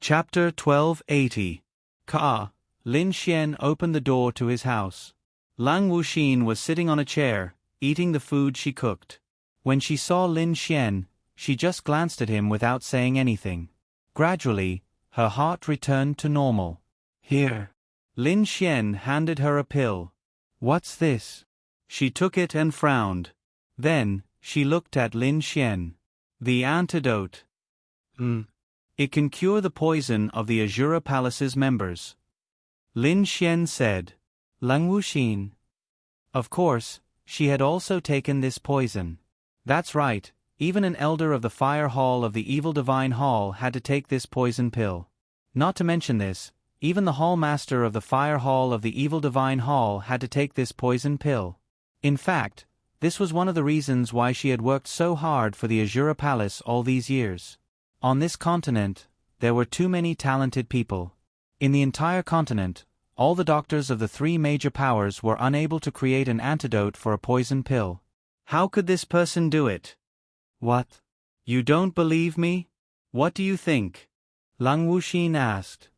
Chapter 1280. Ka. Lin Xian opened the door to his house. Lang Wuxin was sitting on a chair, eating the food she cooked. When she saw Lin Xian, she just glanced at him without saying anything. Gradually, her heart returned to normal. Here. Lin Xian handed her a pill. What's this? She took it and frowned. Then, she looked at Lin Xian. The antidote. It can cure the poison of the Azura Palace's members. Lin Xian said. Lang Wuxin. Of course, she had also taken this poison. That's right, even an elder of the Fire Hall of the Evil Divine Hall had to take this poison pill. Not to mention this, even the Hall Master of the Fire Hall of the Evil Divine Hall had to take this poison pill. In fact, this was one of the reasons why she had worked so hard for the Azura Palace all these years. On this continent, there were too many talented people. In the entire continent, all the doctors of the three major powers were unable to create an antidote for a poison pill. How could this person do it? What? You don't believe me? What do you think? Lang Wuxin asked.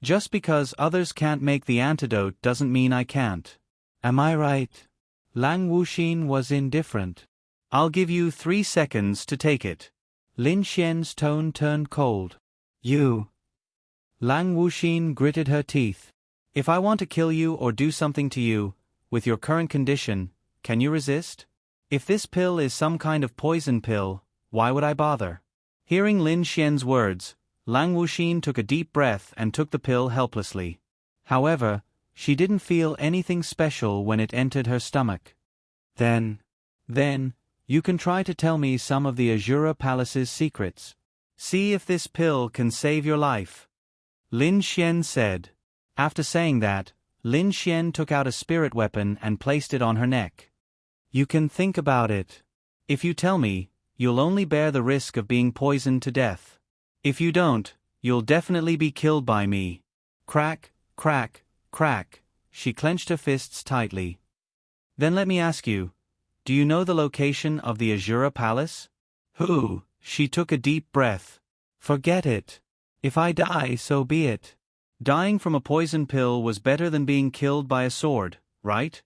Just because others can't make the antidote doesn't mean I can't. Am I right? Lang Wuxin was indifferent. I'll give you 3 seconds to take it. Lin Xian's tone turned cold. You. Lang Wuxin gritted her teeth. If I want to kill you or do something to you, with your current condition, can you resist? If this pill is some kind of poison pill, why would I bother? Hearing Lin Xian's words, Lang Wuxin took a deep breath and took the pill helplessly. However, she didn't feel anything special when it entered her stomach. Then, you can try to tell me some of the Azura Palace's secrets. See if this pill can save your life. Lin Xian said. After saying that, Lin Xian took out a spirit weapon and placed it on her neck. You can think about it. If you tell me, you'll only bear the risk of being poisoned to death. If you don't, you'll definitely be killed by me. Crack, crack, crack, she clenched her fists tightly. Then let me ask you, do you know the location of the Azura Palace? She took a deep breath. Forget it. If I die, so be it. Dying from a poison pill was better than being killed by a sword, right?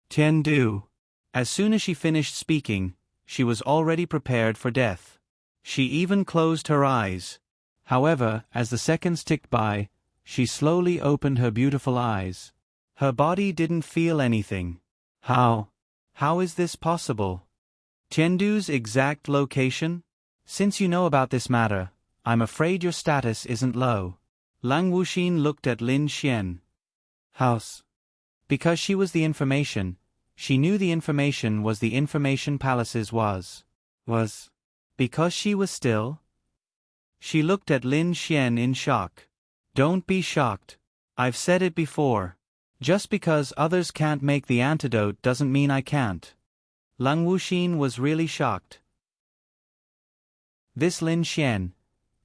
Tiandu. As soon as she finished speaking, she was already prepared for death. She even closed her eyes. However, as the seconds ticked by, she slowly opened her beautiful eyes. Her body didn't feel anything. How is this possible? Tiandu's exact location? Since you know about this matter, I'm afraid your status isn't low. Lang Wuxin looked at Lin Xian. House. Because she was the information, she knew the information was the information palace's was. Because she was still? She looked at Lin Xian in shock. Don't be shocked. I've said it before. Just because others can't make the antidote doesn't mean I can't. Lang Wuxin was really shocked. This Lin Xian.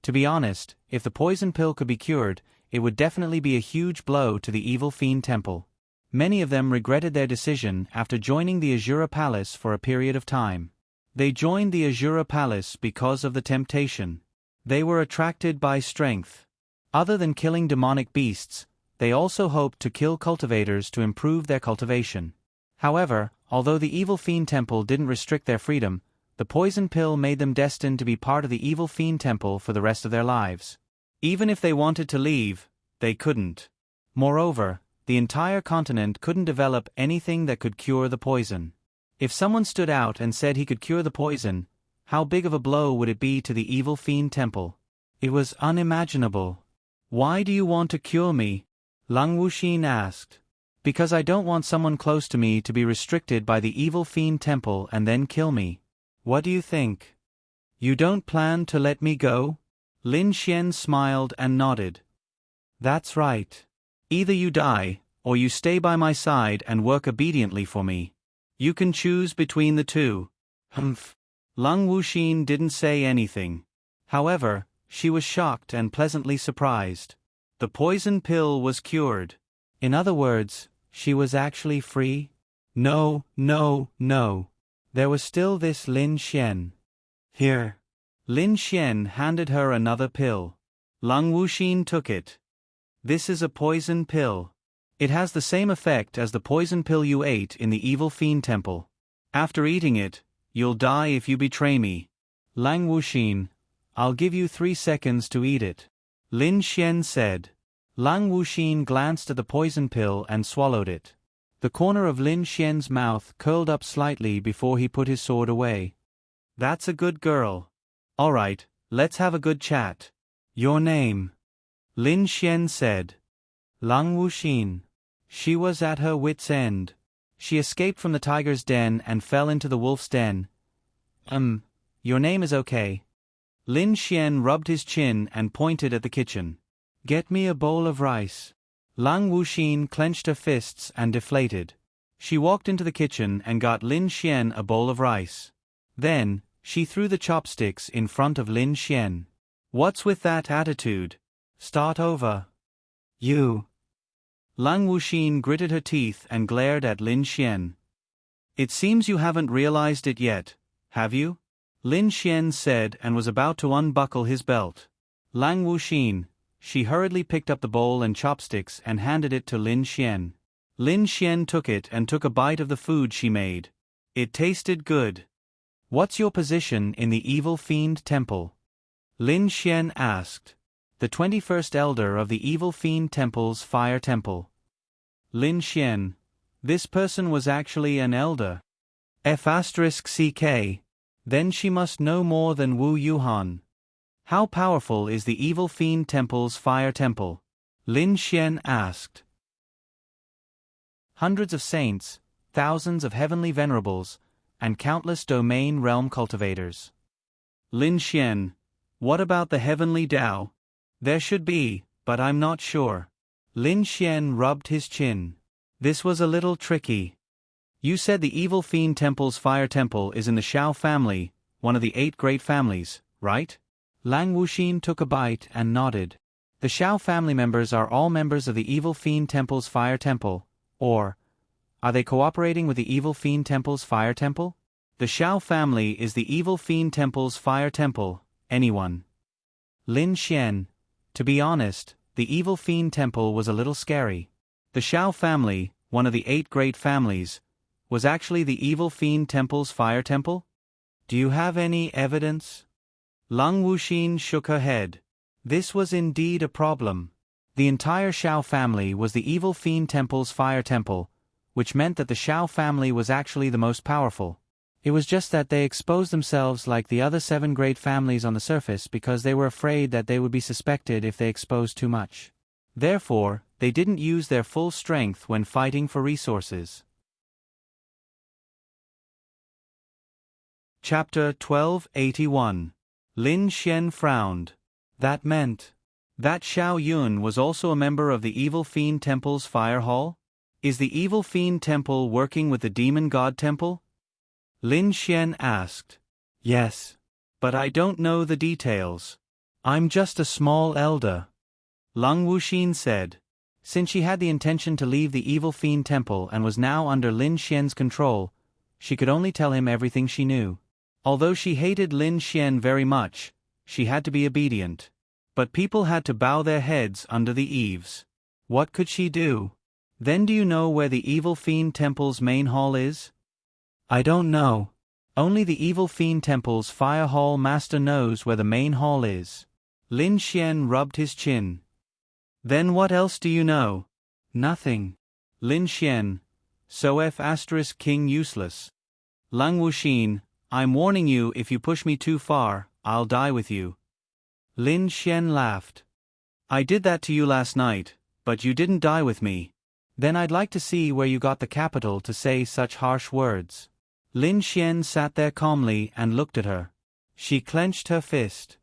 To be honest, if the poison pill could be cured, it would definitely be a huge blow to the Evil Fiend Temple. Many of them regretted their decision after joining the Azura Palace for a period of time. They joined the Azura Palace because of the temptation. They were attracted by strength. Other than killing demonic beasts, they also hoped to kill cultivators to improve their cultivation. However, although the Evil Fiend Temple didn't restrict their freedom, the poison pill made them destined to be part of the Evil Fiend Temple for the rest of their lives. Even if they wanted to leave, they couldn't. Moreover, the entire continent couldn't develop anything that could cure the poison. If someone stood out and said he could cure the poison, how big of a blow would it be to the Evil Fiend Temple? It was unimaginable. Why do you want to cure me? Lang Wuxin asked. Because I don't want someone close to me to be restricted by the Evil Fiend Temple and then kill me. What do you think? You don't plan to let me go? Lin Xian smiled and nodded. That's right. Either you die, or you stay by my side and work obediently for me. You can choose between the two. Humph. Lang Wuxin didn't say anything. However, she was shocked and pleasantly surprised. The poison pill was cured. In other words, she was actually free? No. There was still this Lin Xian. Here. Lin Xian handed her another pill. Lang Wuxin took it. This is a poison pill. It has the same effect as the poison pill you ate in the evil fiend temple. After eating it, you'll die if you betray me. Lang Wuxin, I'll give you 3 seconds to eat it. Lin Xian said. Lang Wuxin glanced at the poison pill and swallowed it. The corner of Lin Xian's mouth curled up slightly before he put his sword away. That's a good girl. All right, let's have a good chat. Your name? Lin Xian said. Lang Wuxin. She was at her wit's end. She escaped from the tiger's den and fell into the wolf's den. Your name is okay. Lin Xian rubbed his chin and pointed at the kitchen. Get me a bowl of rice. Lang Wuxin clenched her fists and deflated. She walked into the kitchen and got Lin Xian a bowl of rice. Then, she threw the chopsticks in front of Lin Xian. What's with that attitude? Start over. You. Lang Wuxin gritted her teeth and glared at Lin Xian. It seems you haven't realized it yet, have you? Lin Xian said and was about to unbuckle his belt. Lang Wuxin. She hurriedly picked up the bowl and chopsticks and handed it to Lin Xian. Lin Xian took it and took a bite of the food she made. It tasted good. What's your position in the evil fiend temple? Lin Xian asked. The 21st elder of the evil fiend temple's fire temple. Lin Xian. This person was actually an elder. F***ck. Then she must know more than Wu Yuhan. How powerful is the evil fiend temple's fire temple? Lin Xian asked. Hundreds of saints, thousands of heavenly venerables, and countless domain realm cultivators. Lin Xian. What about the heavenly Tao? There should be, but I'm not sure. Lin Xian rubbed his chin. This was a little tricky. You said the evil fiend temple's fire temple is in the Shao family, one of the 8 great families, right? Lang Wuxin took a bite and nodded. The Shao family members are all members of the evil fiend temple's fire temple, or are they cooperating with the evil fiend temple's fire temple? The Shao family is the evil fiend temple's fire temple, anyone. Lin Xian. To be honest, the evil fiend temple was a little scary. The Shao family, one of the 8 great families, was actually the evil fiend temple's fire temple? Do you have any evidence? Lang Wuxin shook her head. This was indeed a problem. The entire Shao family was the evil fiend temple's fire temple, which meant that the Shao family was actually the most powerful. It was just that they exposed themselves like the other 7 great families on the surface because they were afraid that they would be suspected if they exposed too much. Therefore, they didn't use their full strength when fighting for resources. Chapter 1281. Lin Xian frowned. That meant that Xiao Yun was also a member of the evil fiend temple's fire hall? Is the evil fiend temple working with the demon god temple? Lin Xian asked. Yes. But I don't know the details. I'm just a small elder. Lang Wuxin said. Since she had the intention to leave the evil fiend temple and was now under Lin Xian's control, she could only tell him everything she knew. Although she hated Lin Xian very much, she had to be obedient. But people had to bow their heads under the eaves. What could she do? Then do you know where the evil fiend temple's main hall is? I don't know. Only the evil fiend temple's fire hall master knows where the main hall is. Lin Xian rubbed his chin. Then what else do you know? Nothing. Lin Xian. So F***king useless. Lang Wuxin. I'm warning you, if you push me too far, I'll die with you. Lin Xian laughed. I did that to you last night, but you didn't die with me. Then I'd like to see where you got the capital to say such harsh words. Lin Xian sat there calmly and looked at her. She clenched her fist.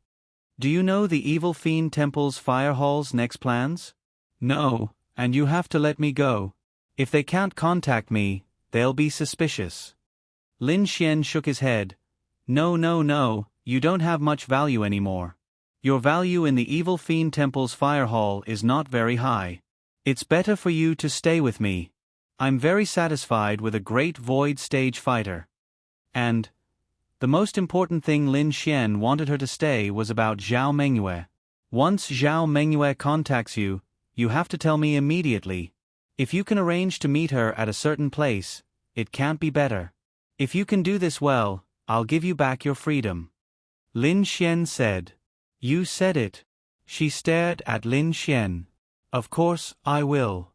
Do you know the evil fiend temple's fire hall's next plans? No, and you have to let me go. If they can't contact me, they'll be suspicious. Lin Xian shook his head. No, you don't have much value anymore. Your value in the evil fiend temple's fire hall is not very high. It's better for you to stay with me. I'm very satisfied with a great void stage fighter. And the most important thing Lin Xian wanted her to stay was about Zhao Mengyue. Once Zhao Mengyue contacts you, you have to tell me immediately. If you can arrange to meet her at a certain place, it can't be better. If you can do this well, I'll give you back your freedom. Lin Xian said. You said it. She stared at Lin Xian. Of course, I will.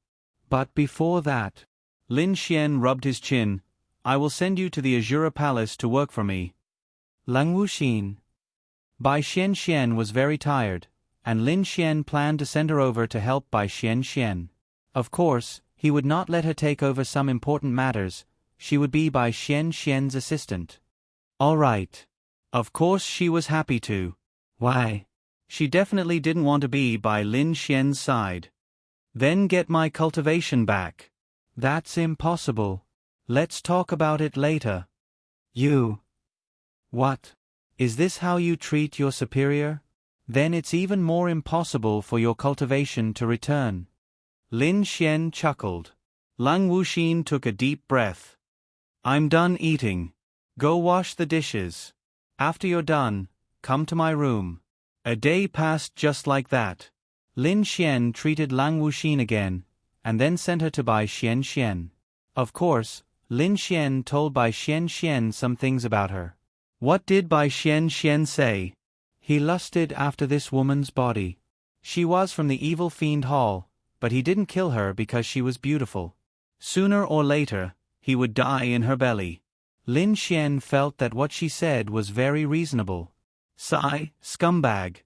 But before that. Lin Xian rubbed his chin. I will send you to the Azura Palace to work for me. Lang Wuxin. Bai Xian was very tired, and Lin Xian planned to send her over to help Bai Xian. Of course, he would not let her take over some important matters. She would be Bai Xian's assistant. All right. Of course she was happy to. Why? She definitely didn't want to be by Lin Xian's side. Then get my cultivation back. That's impossible. Let's talk about it later. You. What? Is this how you treat your superior? Then it's even more impossible for your cultivation to return. Lin Xian chuckled. Lang Wuxin took a deep breath. I'm done eating. Go wash the dishes. After you're done, come to my room. A day passed just like that. Lin Xian treated Lang Wuxin again, and then sent her to Bai Xian. Of course, Lin Xian told Bai Xian some things about her. What did Bai Xian say? He lusted after this woman's body. She was from the evil fiend hall, but he didn't kill her because she was beautiful. Sooner or later, he would die in her belly. Lin Xian felt that what she said was very reasonable. Sigh, scumbag.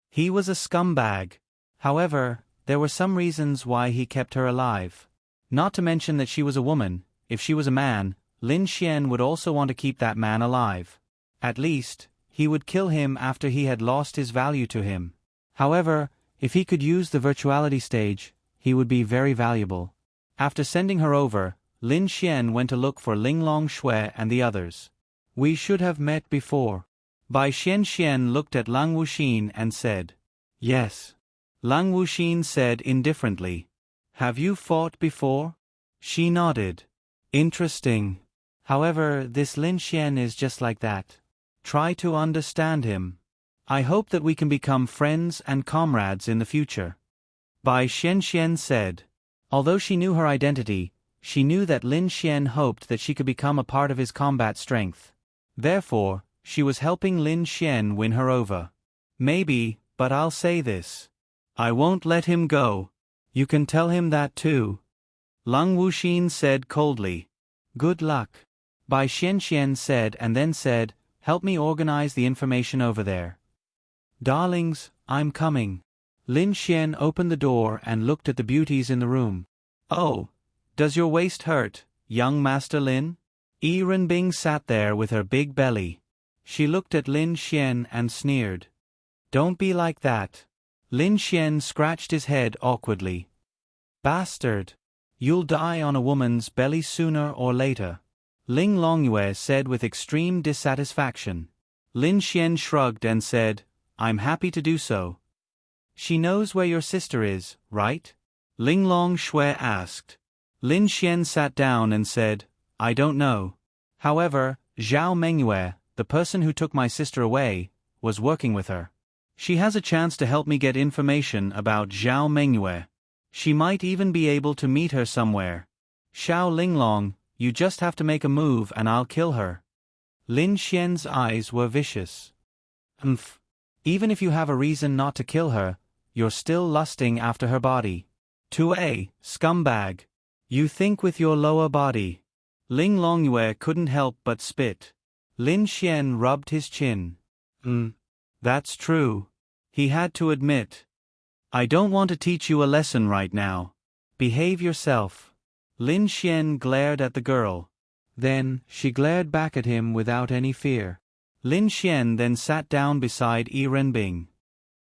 He was a scumbag. However, there were some reasons why he kept her alive. Not to mention that she was a woman. If she was a man, Lin Xian would also want to keep that man alive. At least, he would kill him after he had lost his value to him. However, if he could use the virtuality stage, he would be very valuable. After sending her over, Lin Xian went to look for Linglong Shui and the others. We should have met before. Bai Xian looked at Lang Wuxin and said. Yes. Lang Wuxin said indifferently. Have you fought before? She nodded. Interesting. However, this Lin Xian is just like that. Try to understand him. I hope that we can become friends and comrades in the future. Bai Xian said. Although she knew her identity, she knew that Lin Xian hoped that she could become a part of his combat strength. Therefore, she was helping Lin Xian win her over. Maybe, but I'll say this. I won't let him go. You can tell him that too. Lang Wuxin said coldly. Good luck. Bai Xian said and then said, help me organize the information over there. Darlings, I'm coming. Lin Xian opened the door and looked at the beauties in the room. Oh, does your waist hurt, young Master Lin? Yi Renbing sat there with her big belly. She looked at Lin Xian and sneered. Don't be like that. Lin Xian scratched his head awkwardly. Bastard. You'll die on a woman's belly sooner or later. Ling Longyue said with extreme dissatisfaction. Lin Xian shrugged and said, I'm happy to do so. She knows where your sister is, right? Linglong Shui asked. Lin Xian sat down and said, I don't know. However, Zhao Mengyue, the person who took my sister away, was working with her. She has a chance to help me get information about Zhao Mengyue. She might even be able to meet her somewhere. Xiao Linglong, you just have to make a move and I'll kill her. Lin Xian's eyes were vicious. Umph. Even if you have a reason not to kill her, you're still lusting after her body. 2A, scumbag. You think with your lower body. Ling Longyue couldn't help but spit. Lin Xian rubbed his chin. That's true. He had to admit. I don't want to teach you a lesson right now. Behave yourself. Lin Xian glared at the girl. Then, she glared back at him without any fear. Lin Xian then sat down beside Yi Renbing.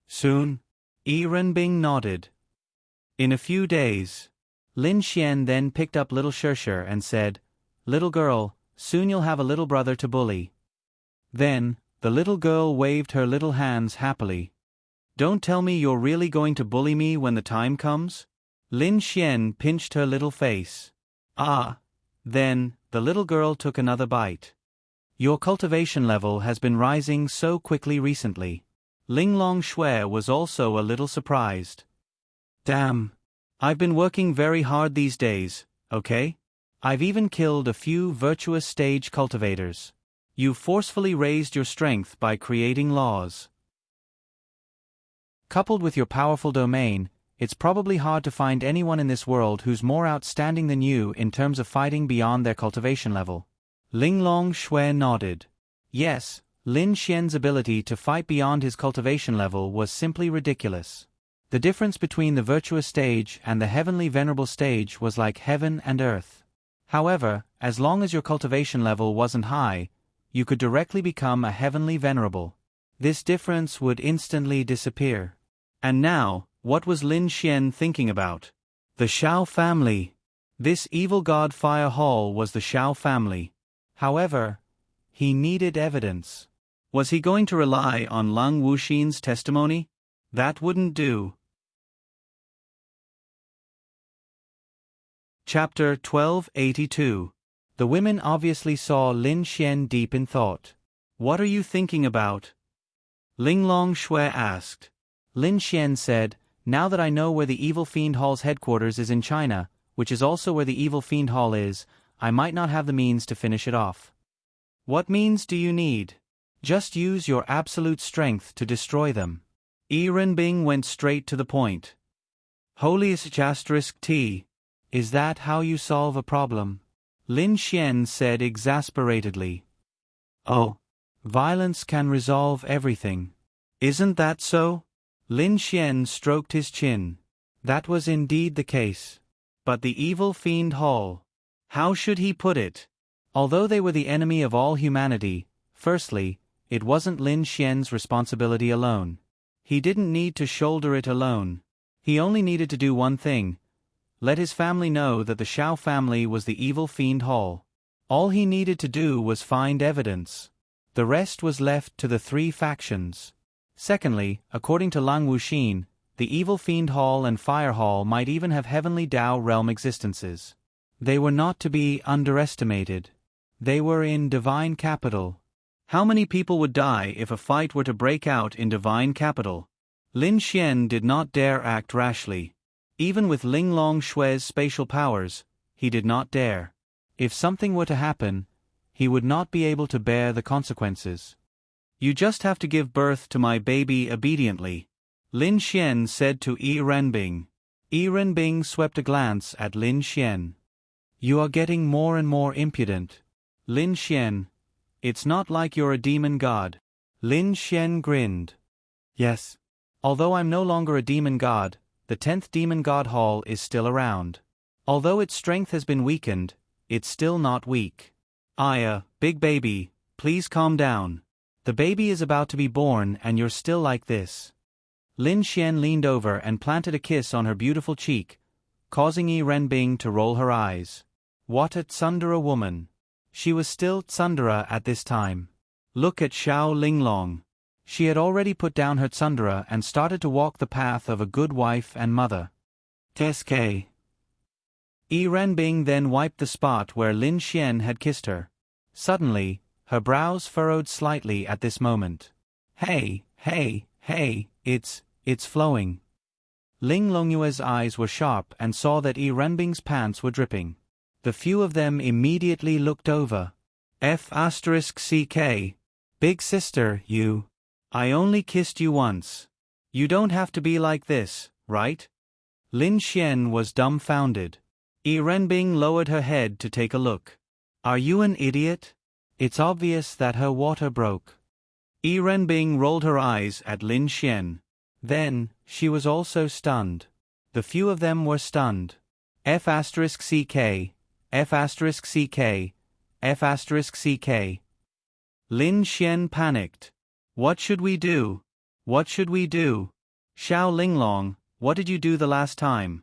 Soon? Yi Renbing nodded. In a few days. Lin Xian then picked up little Shirshir and said, Little girl, soon you'll have a little brother to bully. Then, the little girl waved her little hands happily. Don't tell me you're really going to bully me when the time comes? Lin Xian pinched her little face. Ah. Then, the little girl took another bite. Your cultivation level has been rising so quickly recently. Ling Long Shui was also a little surprised. Damn. I've been working very hard these days, okay? I've even killed a few virtuous stage cultivators. You forcefully raised your strength by creating laws. Coupled with your powerful domain, it's probably hard to find anyone in this world who's more outstanding than you in terms of fighting beyond their cultivation level. Ling Long Shui nodded. Yes, Lin Xian's ability to fight beyond his cultivation level was simply ridiculous. The difference between the virtuous stage and the heavenly venerable stage was like heaven and earth. However, as long as your cultivation level wasn't high, you could directly become a heavenly venerable. This difference would instantly disappear. And now, what was Lin Xian thinking about? The Shao family. This evil god Fire Hall was the Shao family. However, he needed evidence. Was he going to rely on Lang Wuxin's testimony? That wouldn't do. Chapter 1282. The women obviously saw Lin Xian deep in thought. What are you thinking about? Ling Long Shui asked. Lin Xian said, now that I know where the Evil Fiend Hall's headquarters is in China, which is also where the Evil Fiend Hall is, I might not have the means to finish it off. What means do you need? Just use your absolute strength to destroy them. Yi Renbing went straight to the point. Holiest asterisk T. Is that how you solve a problem? Lin Xian said exasperatedly. Oh. Violence can resolve everything. Isn't that so? Lin Xian stroked his chin. That was indeed the case. But the Evil Fiend Hall. How should he put it? Although they were the enemy of all humanity, firstly, it wasn't Lin Xian's responsibility alone. He didn't need to shoulder it alone. He only needed to do one thing. Let his family know that the Shao family was the Evil Fiend Hall. All he needed to do was find evidence. The rest was left to the three factions. Secondly, according to Lang Wuxin, the Evil Fiend Hall and Fire Hall might even have heavenly Dao realm existences. They were not to be underestimated. They were in Divine Capital. How many people would die if a fight were to break out in Divine Capital? Lin Xian did not dare act rashly. Even with Ling Long Shui's spatial powers, he did not dare. If something were to happen, he would not be able to bear the consequences. You just have to give birth to my baby obediently, Lin Xian said to Yi Renbing. Yi Renbing swept a glance at Lin Xian. You are getting more and more impudent. Lin Xian. It's not like you're a demon god. Lin Xian grinned. Yes. Although I'm no longer a demon god, the 10th Demon God Hall is still around. Although its strength has been weakened, it's still not weak. Aya, big baby, please calm down. The baby is about to be born and you're still like this. Lin Xian leaned over and planted a kiss on her beautiful cheek, causing Yi Renbing to roll her eyes. What a tsundere woman. She was still tsundere at this time. Look at Xiao Linglong. She had already put down her tsundere and started to walk the path of a good wife and mother. SK. Yi Renbing then wiped the spot where Lin Xian had kissed her. Suddenly, her brows furrowed slightly at this moment. Hey, it's flowing. Ling Longyue's eyes were sharp and saw that Yi Renbing's pants were dripping. The few of them immediately looked over. F***CK. Big sister, you. I only kissed you once. You don't have to be like this, right? Lin Xian was dumbfounded. Yi Renbing lowered her head to take a look. Are you an idiot? It's obvious that her water broke. Yi Renbing rolled her eyes at Lin Xian. Then, she was also stunned. The few of them were stunned. F***CK. F***CK. F***CK. Lin Xian panicked. What should we do? What should we do? Xiao Linglong, what did you do the last time?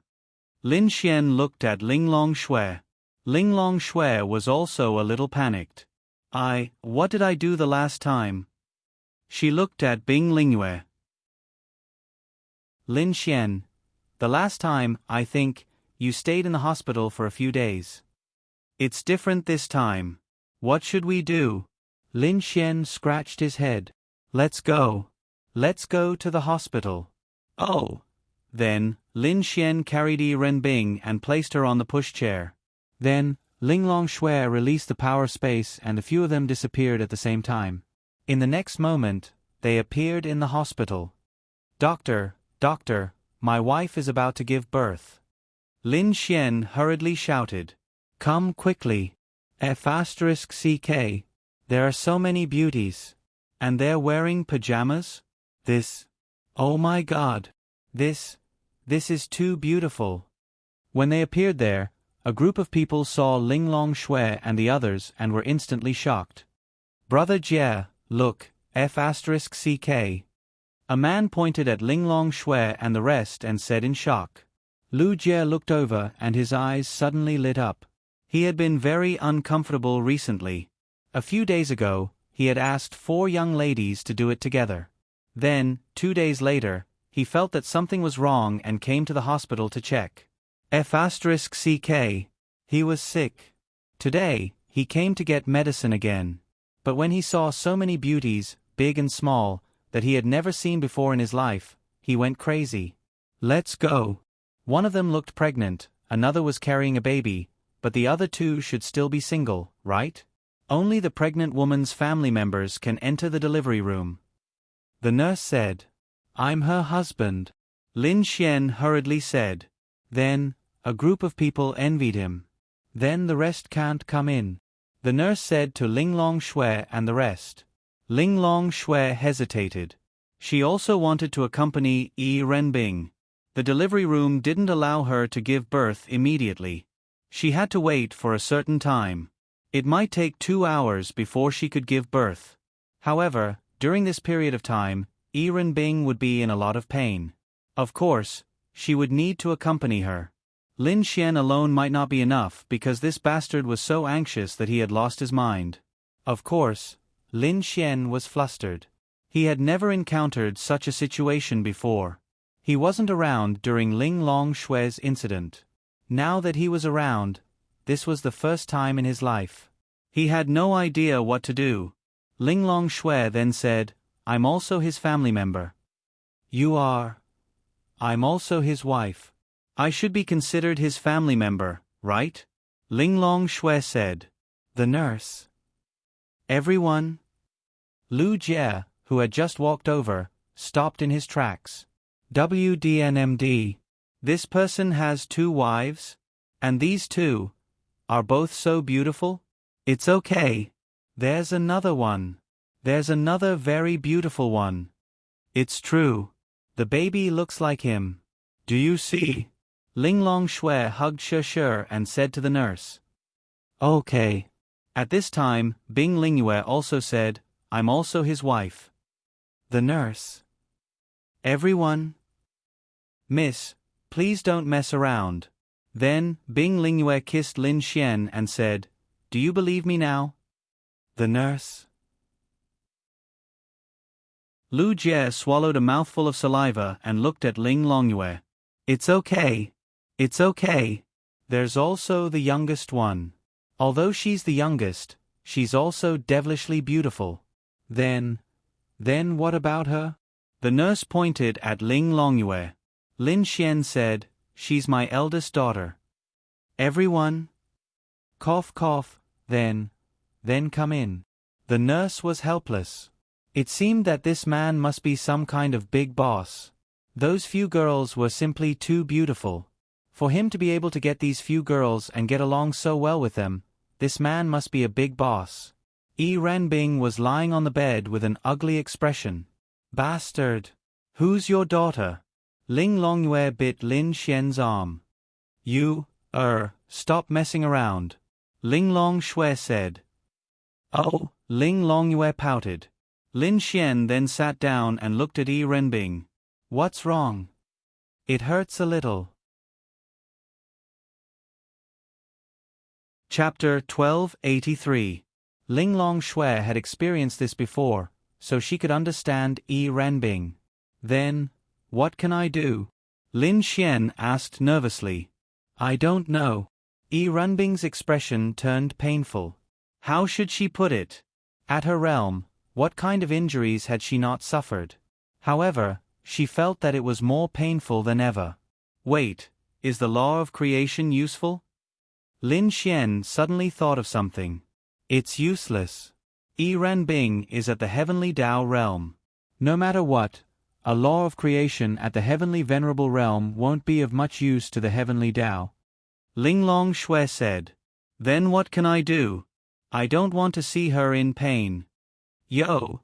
Lin Xian looked at Ling Long Shui. Ling Long Shui was also a little panicked. What did I do the last time? She looked at Bing Lingyue. Lin Xian. The last time, I think, you stayed in the hospital for a few days. It's different this time. What should we do? Lin Xian scratched his head. Let's go. Let's go to the hospital. Oh. Then, Lin Xian carried Yi Renbing and placed her on the pushchair. Then, Ling Long Shui released the power of space and a few of them disappeared at the same time. In the next moment, they appeared in the hospital. Doctor, my wife is about to give birth. Lin Xian hurriedly shouted. Come quickly. F***CK. There are so many beauties. And they're wearing pajamas? Oh my God. This is too beautiful. When they appeared there, a group of people saw Ling Long Shui and the others and were instantly shocked. Brother Jie, look, F***CK. A man pointed at Ling Long Shui and the rest and said in shock. Lu Jie looked over and his eyes suddenly lit up. He had been very uncomfortable recently. A few days ago, he had asked 4 young ladies to do it together. Then, 2 days later, he felt that something was wrong and came to the hospital to check. F***CK. He was sick. Today, he came to get medicine again. But when he saw so many beauties, big and small, that he had never seen before in his life, he went crazy. Let's go. One of them looked pregnant, another was carrying a baby, but the other 2 should still be single, right? Only the pregnant woman's family members can enter the delivery room. The nurse said. I'm her husband. Lin Xian hurriedly said. Then, a group of people envied him. Then the rest can't come in. The nurse said to Ling Long Shui and the rest. Ling Long Shui hesitated. She also wanted to accompany Yi Renbing. The delivery room didn't allow her to give birth immediately. She had to wait for a certain time. It might take 2 hours before she could give birth. However, during this period of time, Yi Renbing would be in a lot of pain. Of course, she would need to accompany her. Lin Xian alone might not be enough because this bastard was so anxious that he had lost his mind. Of course, Lin Xian was flustered. He had never encountered such a situation before. He wasn't around during Ling Long Shui's incident. Now that he was around, this was the first time in his life. He had no idea what to do. Ling Long Shui then said, I'm also his family member. You are? I'm also his wife. I should be considered his family member, right? Ling Long Shui said. The nurse. Everyone? Lu Jie, who had just walked over, stopped in his tracks. WDNMD. This person has 2 wives? And these 2 are both so beautiful? It's okay. There's another one. There's another very beautiful one. It's true. The baby looks like him. Do you see? Ling Long Shui hugged Shi and said to the nurse. Okay. At this time, Bing Lingyue also said, I'm also his wife. The nurse. Everyone? Miss, please don't mess around. Then, Bing Lingyue kissed Lin Xian and said, Do you believe me now? The nurse. Lu Jie swallowed a mouthful of saliva and looked at Ling Longyue. It's okay. It's okay. There's also the youngest one. Although she's the youngest, she's also devilishly beautiful. Then what about her? The nurse pointed at Ling Longyue. Lin Xian said, She's my eldest daughter. Everyone? Cough cough, then come in. The nurse was helpless. It seemed that this man must be some kind of big boss. Those few girls were simply too beautiful. For him to be able to get these few girls and get along so well with them, this man must be a big boss. Yi Renbing was lying on the bed with an ugly expression. Bastard! Who's your daughter? Ling Longyue bit Lin Xian's arm. Stop messing around. Ling Long Shui said. Oh, Ling Longyue pouted. Lin Xian then sat down and looked at Yi Renbing. What's wrong? It hurts a little. Chapter 1283. Ling Long Shui had experienced this before, so she could understand Yi Renbing. Then, what can I do? Lin Xian asked nervously. I don't know. Yi Renbing's expression turned painful. How should she put it? At her realm, what kind of injuries had she not suffered? However, she felt that it was more painful than ever. Wait, is the law of creation useful? Lin Xian suddenly thought of something. It's useless. Yi Renbing is at the heavenly Tao realm. No matter what, a law of creation at the heavenly venerable realm won't be of much use to the heavenly Tao. Linglong Shui said. Then what can I do? I don't want to see her in pain. Yo!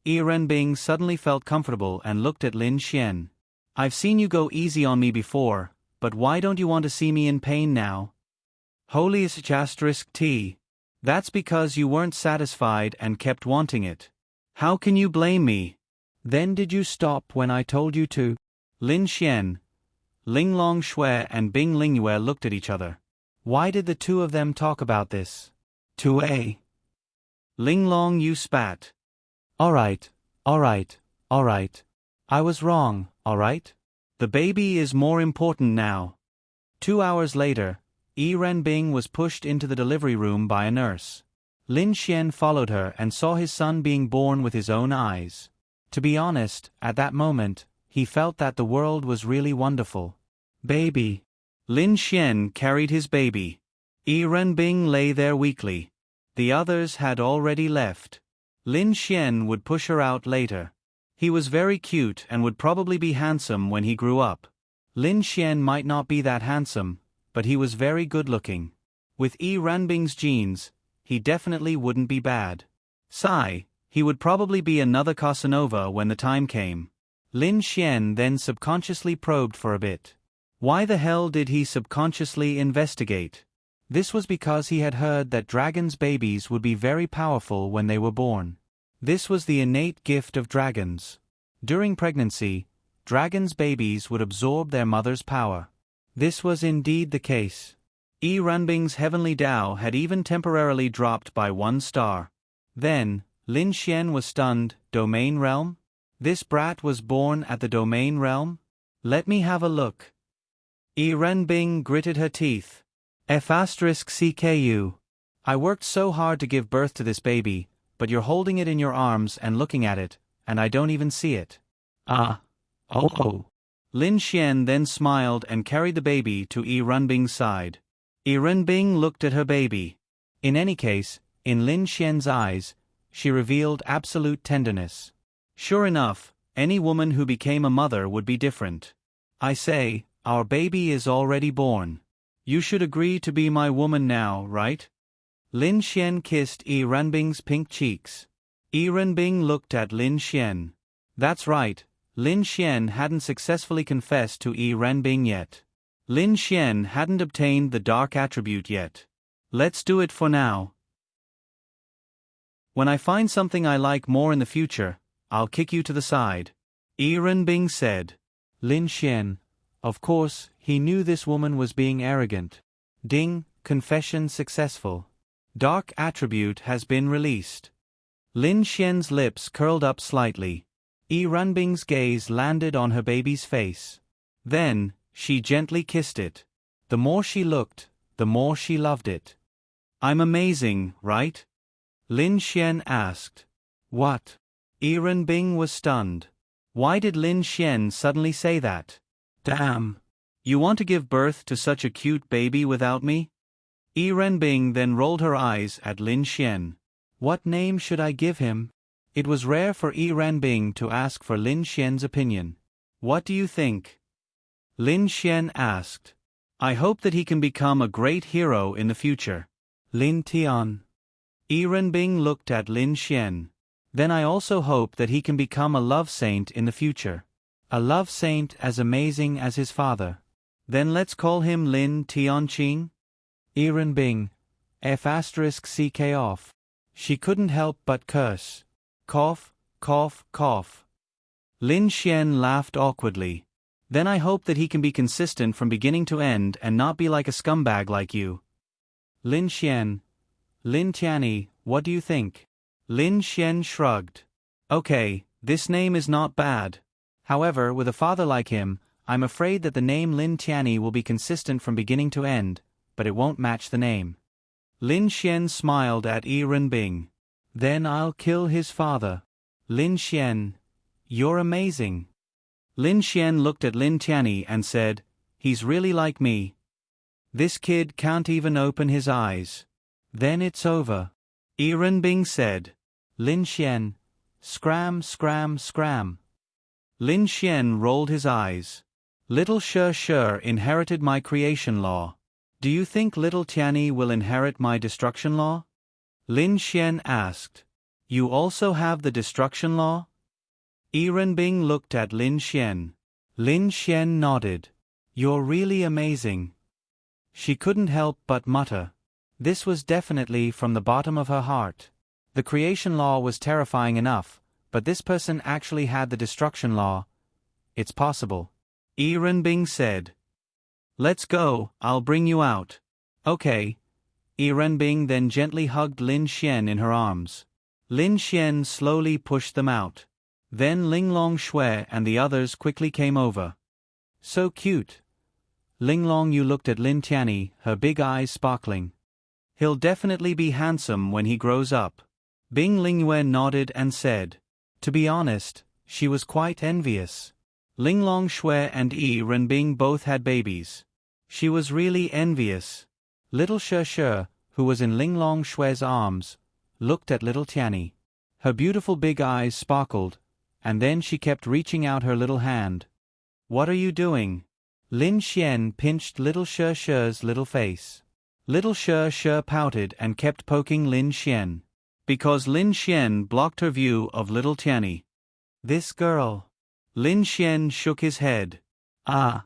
Yi Renbing suddenly felt comfortable and looked at Lin Xian. I've seen you go easy on me before, but why don't you want to see me in pain now? Holiest *T. That's because you weren't satisfied and kept wanting it. How can you blame me? Then did you stop when I told you to? Lin Xian, Linglong Shui and Bing Lingyue looked at each other. Why did the two of them talk about this? 2A. Linglong Yu spat. Alright. I was wrong, alright? The baby is more important now. 2 hours later, Yi Renbing was pushed into the delivery room by a nurse. Lin Xian followed her and saw his son being born with his own eyes. To be honest, at that moment, he felt that the world was really wonderful. Baby. Lin Xian carried his baby. Yi Renbing lay there weakly. The others had already left. Lin Xian would push her out later. He was very cute and would probably be handsome when he grew up. Lin Xian might not be that handsome, but he was very good-looking. With Yi Renbing's genes, he definitely wouldn't be bad. Sigh, he would probably be another Casanova when the time came. Lin Xian then subconsciously probed for a bit. Why the hell did he subconsciously investigate? This was because he had heard that dragons' babies would be very powerful when they were born. This was the innate gift of dragons. During pregnancy, dragons' babies would absorb their mother's power. This was indeed the case. Yi Renbing's heavenly Tao had even temporarily dropped by 1 star. Then, Lin Xian was stunned. Domain realm? This brat was born at the domain realm? Let me have a look. Yi Renbing gritted her teeth. F***CKU. I worked so hard to give birth to this baby, but you're holding it in your arms and looking at it, and I don't even see it. Oh. Lin Xian then smiled and carried the baby to Yi Renbing's side. Yi Renbing looked at her baby. In any case, in Lin Xian's eyes, she revealed absolute tenderness. Sure enough, any woman who became a mother would be different. I say, our baby is already born. You should agree to be my woman now, right? Lin Xian kissed Yi Renbing's pink cheeks. Yi Renbing looked at Lin Xian. That's right, Lin Xian hadn't successfully confessed to Yi Renbing yet. Lin Xian hadn't obtained the dark attribute yet. Let's do it for now. When I find something I like more in the future, I'll kick you to the side. Yi Renbing said. Lin Xian. Of course, he knew this woman was being arrogant. Ding, confession successful. Dark attribute has been released. Lin Xian's lips curled up slightly. Yi Renbing's gaze landed on her baby's face. Then, she gently kissed it. The more she looked, the more she loved it. I'm amazing, right? Lin Xian asked. What? Yi Renbing was stunned. Why did Lin Xian suddenly say that? Damn. You want to give birth to such a cute baby without me? Yi Renbing then rolled her eyes at Lin Xian. What name should I give him? It was rare for Yi Renbing to ask for Lin Xian's opinion. What do you think? Lin Xian asked. I hope that he can become a great hero in the future. Lin Tian. Yi Renbing looked at Lin Xian. Then I also hope that he can become a love saint in the future. A love saint as amazing as his father. Then let's call him Lin Tianqing? Yi Renbing. F***CK off. She couldn't help but curse. Cough, cough, cough. Lin Xian laughed awkwardly. Then I hope that he can be consistent from beginning to end and not be like a scumbag like you. Lin Xian. Lin Tianyi, what do you think? Lin Xian shrugged. Okay, this name is not bad. However, with a father like him, I'm afraid that the name Lin Tianyi will be consistent from beginning to end, but it won't match the name. Lin Xian smiled at Yi Renbing. Then I'll kill his father. Lin Xian. You're amazing. Lin Xian looked at Lin Tianyi and said, he's really like me. This kid can't even open his eyes. Then it's over. Yi Renbing said. Lin Xian, scram scram scram. Lin Xian rolled his eyes. Little She inherited my creation law. Do you think little Tianyi will inherit my destruction law? Lin Xian asked. You also have the destruction law? Yi Renbing looked at Lin Xian. Lin Xian nodded. You're really amazing. She couldn't help but mutter. This was definitely from the bottom of her heart. The creation law was terrifying enough, but this person actually had the destruction law. It's possible. Yi Renbing said. Let's go, I'll bring you out. Okay. Yi Renbing then gently hugged Lin Xian in her arms. Lin Xian slowly pushed them out. Then Linglong Shui and the others quickly came over. So cute. Linglong Yu looked at Lin Tianyi, her big eyes sparkling. He'll definitely be handsome when he grows up. Bing Lingyue nodded and said. To be honest, she was quite envious. Linglong Shui and Yi Renbing both had babies. She was really envious. Little She, who was in Linglong Shui's arms, looked at little Tianyi. Her beautiful big eyes sparkled, and then she kept reaching out her little hand. What are you doing? Lin Xian pinched little She's little face. Little She pouted and kept poking Lin Xian. Because Lin Xian blocked her view of little Tianyi. This girl. Lin Xian shook his head. Ah.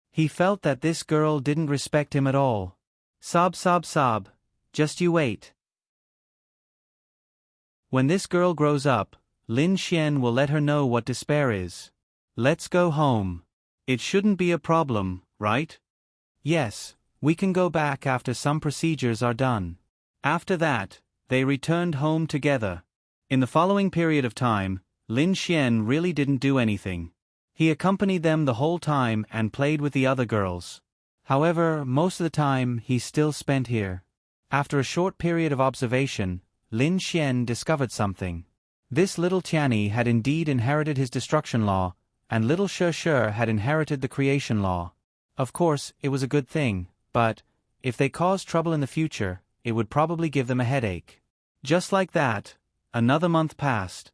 He felt that this girl didn't respect him at all. Sob sob sob. Just you wait. When this girl grows up, Lin Xian will let her know what despair is. Let's go home. It shouldn't be a problem, right? Yes, we can go back after some procedures are done. After that, they returned home together. In the following period of time, Lin Xian really didn't do anything. He accompanied them the whole time and played with the other girls. However, most of the time he still spent here. After a short period of observation, Lin Xian discovered something. This little Tianyi had indeed inherited his destruction law, and little She had inherited the creation law. Of course, it was a good thing, but, if they caused trouble in the future, it would probably give them a headache. Just like that, another month passed.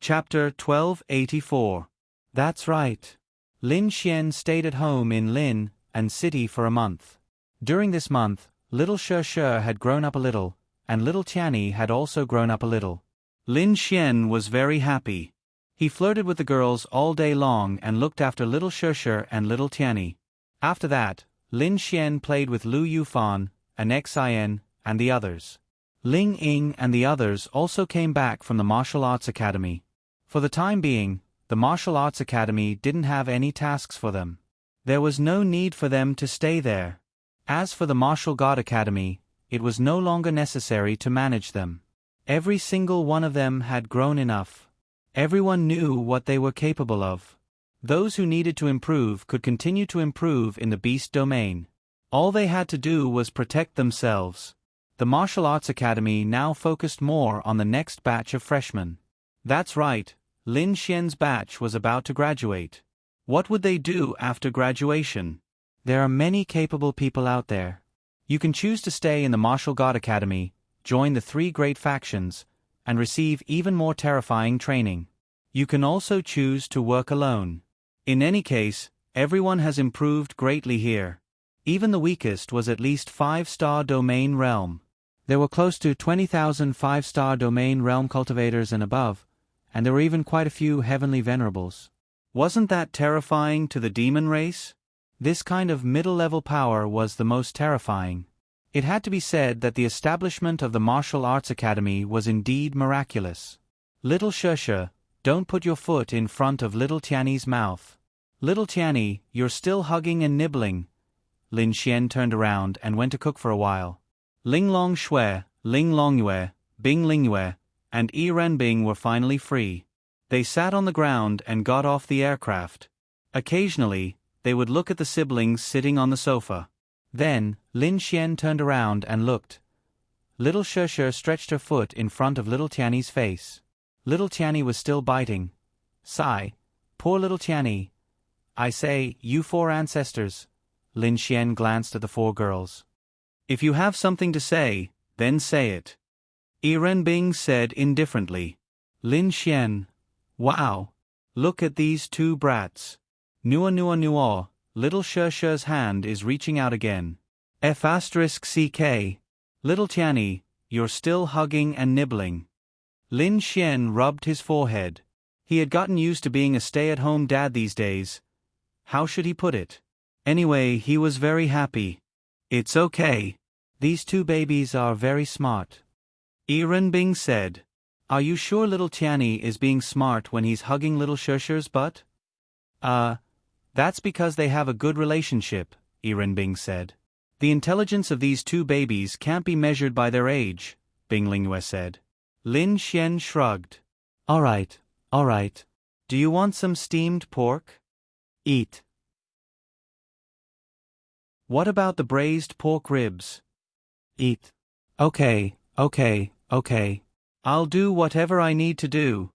Chapter 1284. That's right. Lin Xian stayed at home in Lin and city for a month. During this month, little She had grown up a little, and little Tianyi had also grown up a little. Lin Xian was very happy. He flirted with the girls all day long and looked after little She and little Tianyi. After that, Lin Xian played with Lu Yufan, Xin, and the others. Ling Ying and the others also came back from the martial arts academy. For the time being, the martial arts academy didn't have any tasks for them. There was no need for them to stay there. As for the martial god academy, it was no longer necessary to manage them. Every single one of them had grown enough. Everyone knew what they were capable of. Those who needed to improve could continue to improve in the beast domain. All they had to do was protect themselves. The martial arts academy now focused more on the next batch of freshmen. That's right, Lin Xian's batch was about to graduate. What would they do after graduation? There are many capable people out there. You can choose to stay in the Martial God Academy, join the 3 great factions, and receive even more terrifying training. You can also choose to work alone. In any case, everyone has improved greatly here. Even the weakest was at least 5-star domain realm. There were close to 20,000 5-star domain realm cultivators and above, and there were even quite a few heavenly venerables. Wasn't that terrifying to the demon race? This kind of middle-level power was the most terrifying. It had to be said that the establishment of the Martial Arts Academy was indeed miraculous. Little She, don't put your foot in front of little Tianyi's mouth. Little Tianyi, you're still hugging and nibbling. Lin Xian turned around and went to cook for a while. Linglong Shui, Ling Longyue, Bing Lingyue, and Yi Renbing were finally free. They sat on the ground and got off the aircraft. Occasionally, they would look at the siblings sitting on the sofa. Then, Lin Xian turned around and looked. Little Shusher stretched her foot in front of little Tiany's face. Little Tiany was still biting. Sigh. Poor little Tiany. I say, you 4 ancestors. Lin Xian glanced at the 4 girls. If you have something to say, then say it. Yi Renbing said indifferently. Lin Xian. Wow. Look at these 2 brats. Nua. Little Shusher's hand is reaching out again. F***ck. Little Tiany, you're still hugging and nibbling. Lin Xian rubbed his forehead. He had gotten used to being a stay-at-home dad these days. How should he put it? Anyway, he was very happy. It's okay. These 2 babies are very smart. Yi Renbing said. Are you sure little Tiany is being smart when he's hugging little Shusher's butt? That's because they have a good relationship, Yi Renbing said. The intelligence of these 2 babies can't be measured by their age, Bing Lingyue said. Lin Xian shrugged. Alright. Do you want some steamed pork? Eat. What about the braised pork ribs? Eat. Okay. I'll do whatever I need to do.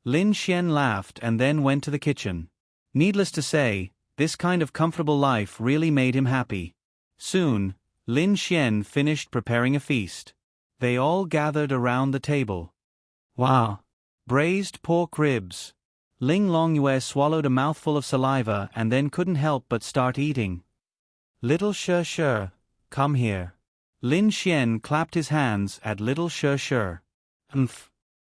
Lin Xian laughed and then went to the kitchen. Needless to say, this kind of comfortable life really made him happy. Soon, Lin Xian finished preparing a feast. They all gathered around the table. Wow! Braised pork ribs. Ling Longyue swallowed a mouthful of saliva and then couldn't help but start eating. Little Shusher, come here. Lin Xian clapped his hands at little Shusher.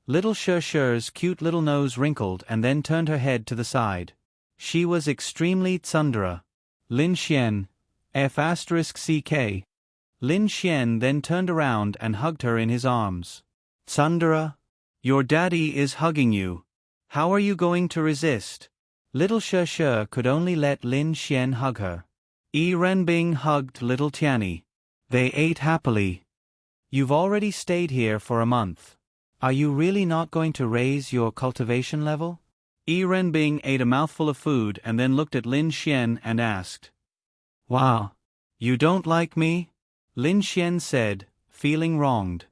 Little Shusher's cute little nose wrinkled and then turned her head to the side. She was extremely tsundere. Lin Xian, F***ck. Lin Xian then turned around and hugged her in his arms. Tsundere? Your daddy is hugging you. How are you going to resist? Little Shusher could only let Lin Xian hug her. Yi Renbing hugged little Tiany. They ate happily. You've already stayed here for a month. Are you really not going to raise your cultivation level? Yi Renbing ate a mouthful of food and then looked at Lin Xian and asked. Wow. You don't like me? Lin Xian said, feeling wronged.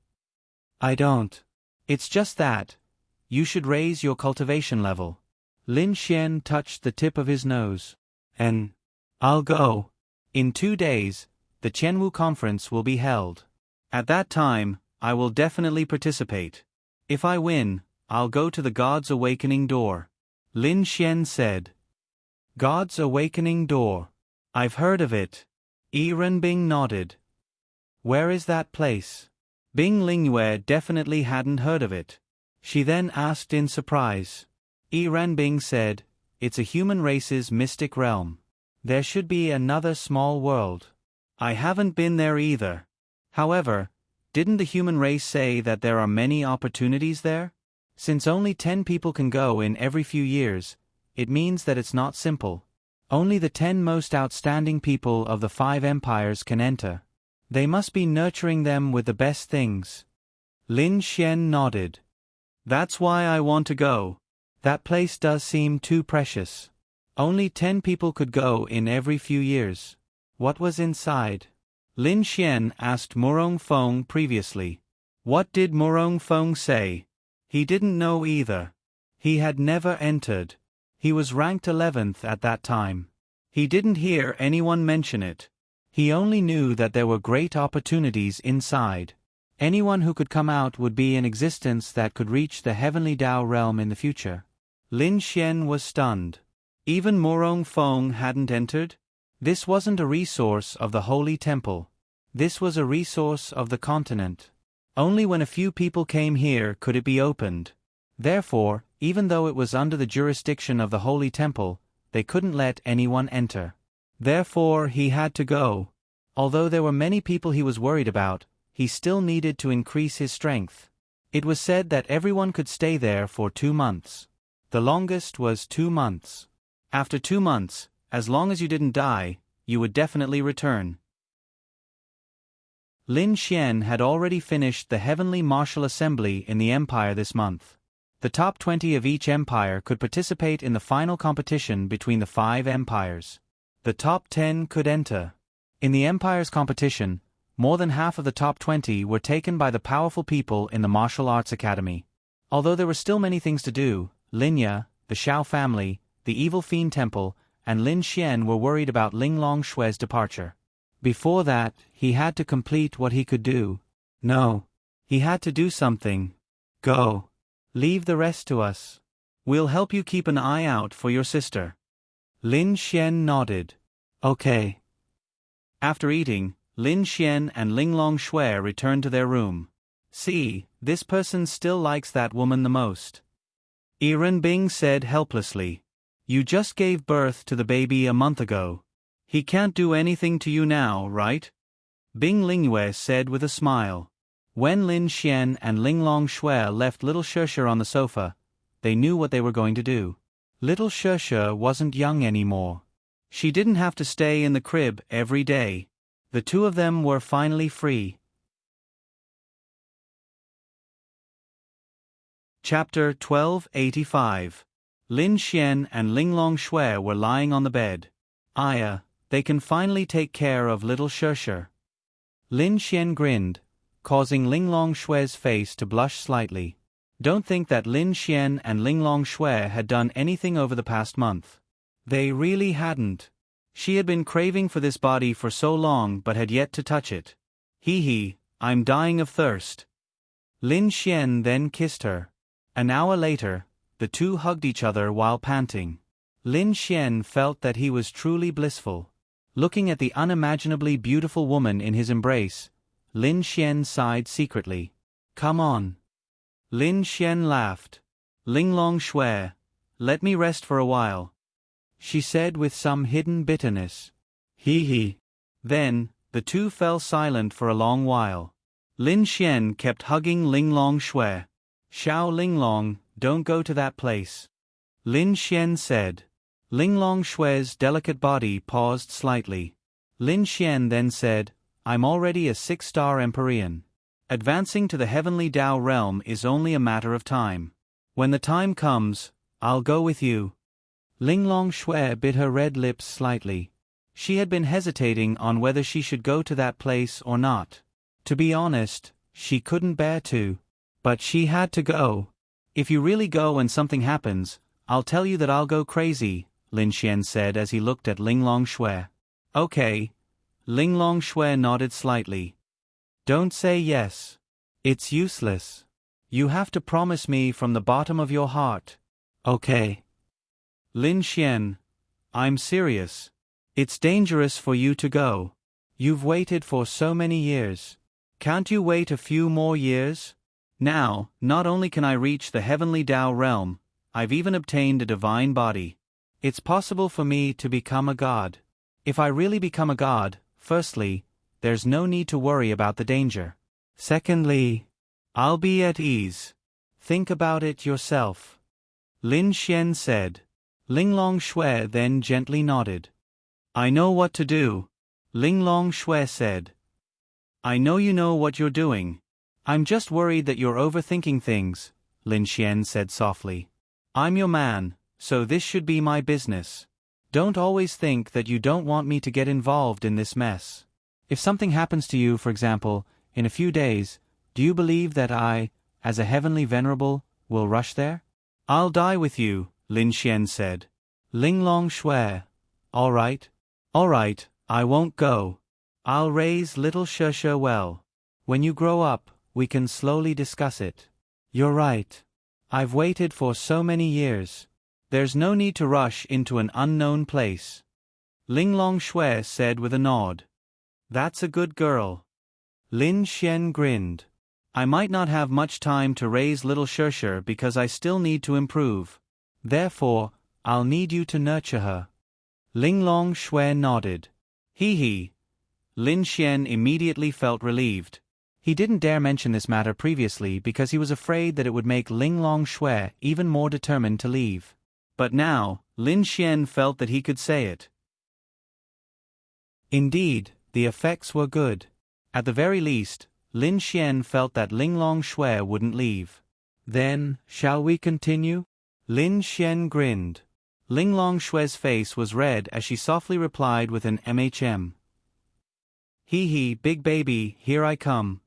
I don't. It's just that. You should raise your cultivation level. Lin Xian touched the tip of his nose. And I'll go. In 2 days, the Qianwu conference will be held. At that time, I will definitely participate. If I win, I'll go to the God's Awakening Door. Lin Xian said. God's Awakening Door. I've heard of it. Yi Renbing nodded. Where is that place? Bing Lingyue definitely hadn't heard of it. She then asked in surprise. Yi Renbing said, it's a human race's mystic realm. There should be another small world. I haven't been there either. However, didn't the human race say that there are many opportunities there? Since only 10 people can go in every few years, it means that it's not simple. Only the 10 most outstanding people of the 5 empires can enter. They must be nurturing them with the best things. Lin Xian nodded. That's why I want to go. That place does seem too precious. Only 10 people could go in every few years. What was inside? Lin Xian asked Murong Feng previously. What did Murong Feng say? He didn't know either. He had never entered. He was ranked 11th at that time. He didn't hear anyone mention it. He only knew that there were great opportunities inside. Anyone who could come out would be an existence that could reach the heavenly Tao realm in the future. Lin Xian was stunned. Even Murong Feng hadn't entered? This wasn't a resource of the Holy Temple. This was a resource of the continent. Only when a few people came here could it be opened. Therefore, even though it was under the jurisdiction of the Holy Temple, they couldn't let anyone enter. Therefore, he had to go. Although there were many people he was worried about, he still needed to increase his strength. It was said that everyone could stay there for 2 months. The longest was 2 months. After 2 months, as long as you didn't die, you would definitely return. Lin Xian had already finished the Heavenly Martial Assembly in the Empire this month. The top 20 of each empire could participate in the final competition between the 5 empires. The top 10 could enter. In the empire's competition, more than half of the top 20 were taken by the powerful people in the martial arts academy. Although there were still many things to do, Linya, the Xiao family, the Evil Fiend Temple, and Lin Xian were worried about Ling Longshue's departure. Before that, he had to complete what he could do. No. He had to do something. Go. Leave the rest to us. We'll help you keep an eye out for your sister. Lin Xian nodded. Okay. After eating, Lin Xian and Ling Longxue returned to their room. See, this person still likes that woman the most. Yiren Bing said helplessly. You just gave birth to the baby a month ago. He can't do anything to you now, right? Bing Lingyue said with a smile. When Lin Xian and Ling Longxue left little Sheshe on the sofa, they knew what they were going to do. Little Sheshe wasn't young anymore. She didn't have to stay in the crib every day. The two of them were finally free. Chapter 1285. Lin Xian and Ling Longxue were lying on the bed. They can finally take care of little Sheshe. Lin Xian grinned, causing Ling Longshue's face to blush slightly. Don't think that Lin Xian and Ling Longxue had done anything over the past month. They really hadn't. She had been craving for this body for so long but had yet to touch it. Hee, I'm dying of thirst. Lin Xian then kissed her. An hour later, the two hugged each other while panting. Lin Xian felt that he was truly blissful. Looking at the unimaginably beautiful woman in his embrace, Lin Xian sighed secretly. Come on. Lin Xian laughed. Ling Longxue, let me rest for a while, she said with some hidden bitterness. Hee. Then, the two fell silent for a long while. Lin Xian kept hugging Ling Longxue. Xiao Linglong, don't go to that place. Lin Xian said. Ling Longshue's delicate body paused slightly. Lin Xian then said, I'm already a 6-star Empyrean. Advancing to the heavenly Tao realm is only a matter of time. When the time comes, I'll go with you. Ling Longxue bit her red lips slightly. She had been hesitating on whether she should go to that place or not. To be honest, she couldn't bear to. But she had to go. If you really go and something happens, I'll tell you that I'll go crazy, Lin Xian said as he looked at Ling Longxue. Okay. Ling Longxue nodded slightly. Don't say yes. It's useless. You have to promise me from the bottom of your heart. Okay. Lin Xian, I'm serious. It's dangerous for you to go. You've waited for so many years. Can't you wait a few more years? Now, not only can I reach the heavenly Tao realm, I've even obtained a divine body. It's possible for me to become a god. If I really become a god, firstly, there's no need to worry about the danger. Secondly, I'll be at ease. Think about it yourself. Lin Xian said. Ling Longxue then gently nodded. I know what to do, Ling Longxue said. I know you know what you're doing. I'm just worried that you're overthinking things, Lin Xian said softly. I'm your man, so this should be my business. Don't always think that you don't want me to get involved in this mess. If something happens to you, for example, in a few days, do you believe that I, as a heavenly venerable, will rush there? I'll die with you, Lin Xian said. Ling Longxue. All right, I won't go. I'll raise little Sheshe well. When you grow up, we can slowly discuss it. You're right. I've waited for so many years. There's no need to rush into an unknown place. Ling Longxue said with a nod. That's a good girl. Lin Xian grinned. I might not have much time to raise little Sheshe because I still need to improve. Therefore, I'll need you to nurture her. Ling Longxue nodded. Hee. Lin Xian immediately felt relieved. He didn't dare mention this matter previously because he was afraid that it would make Ling Longxue even more determined to leave. But now, Lin Xian felt that he could say it. Indeed, the effects were good. At the very least, Lin Xian felt that Ling Longxue wouldn't leave. Then, shall we continue? Lin Xian grinned. Ling Longshue's face was red as she softly replied with an MHM. Hee hee, big baby, here I come.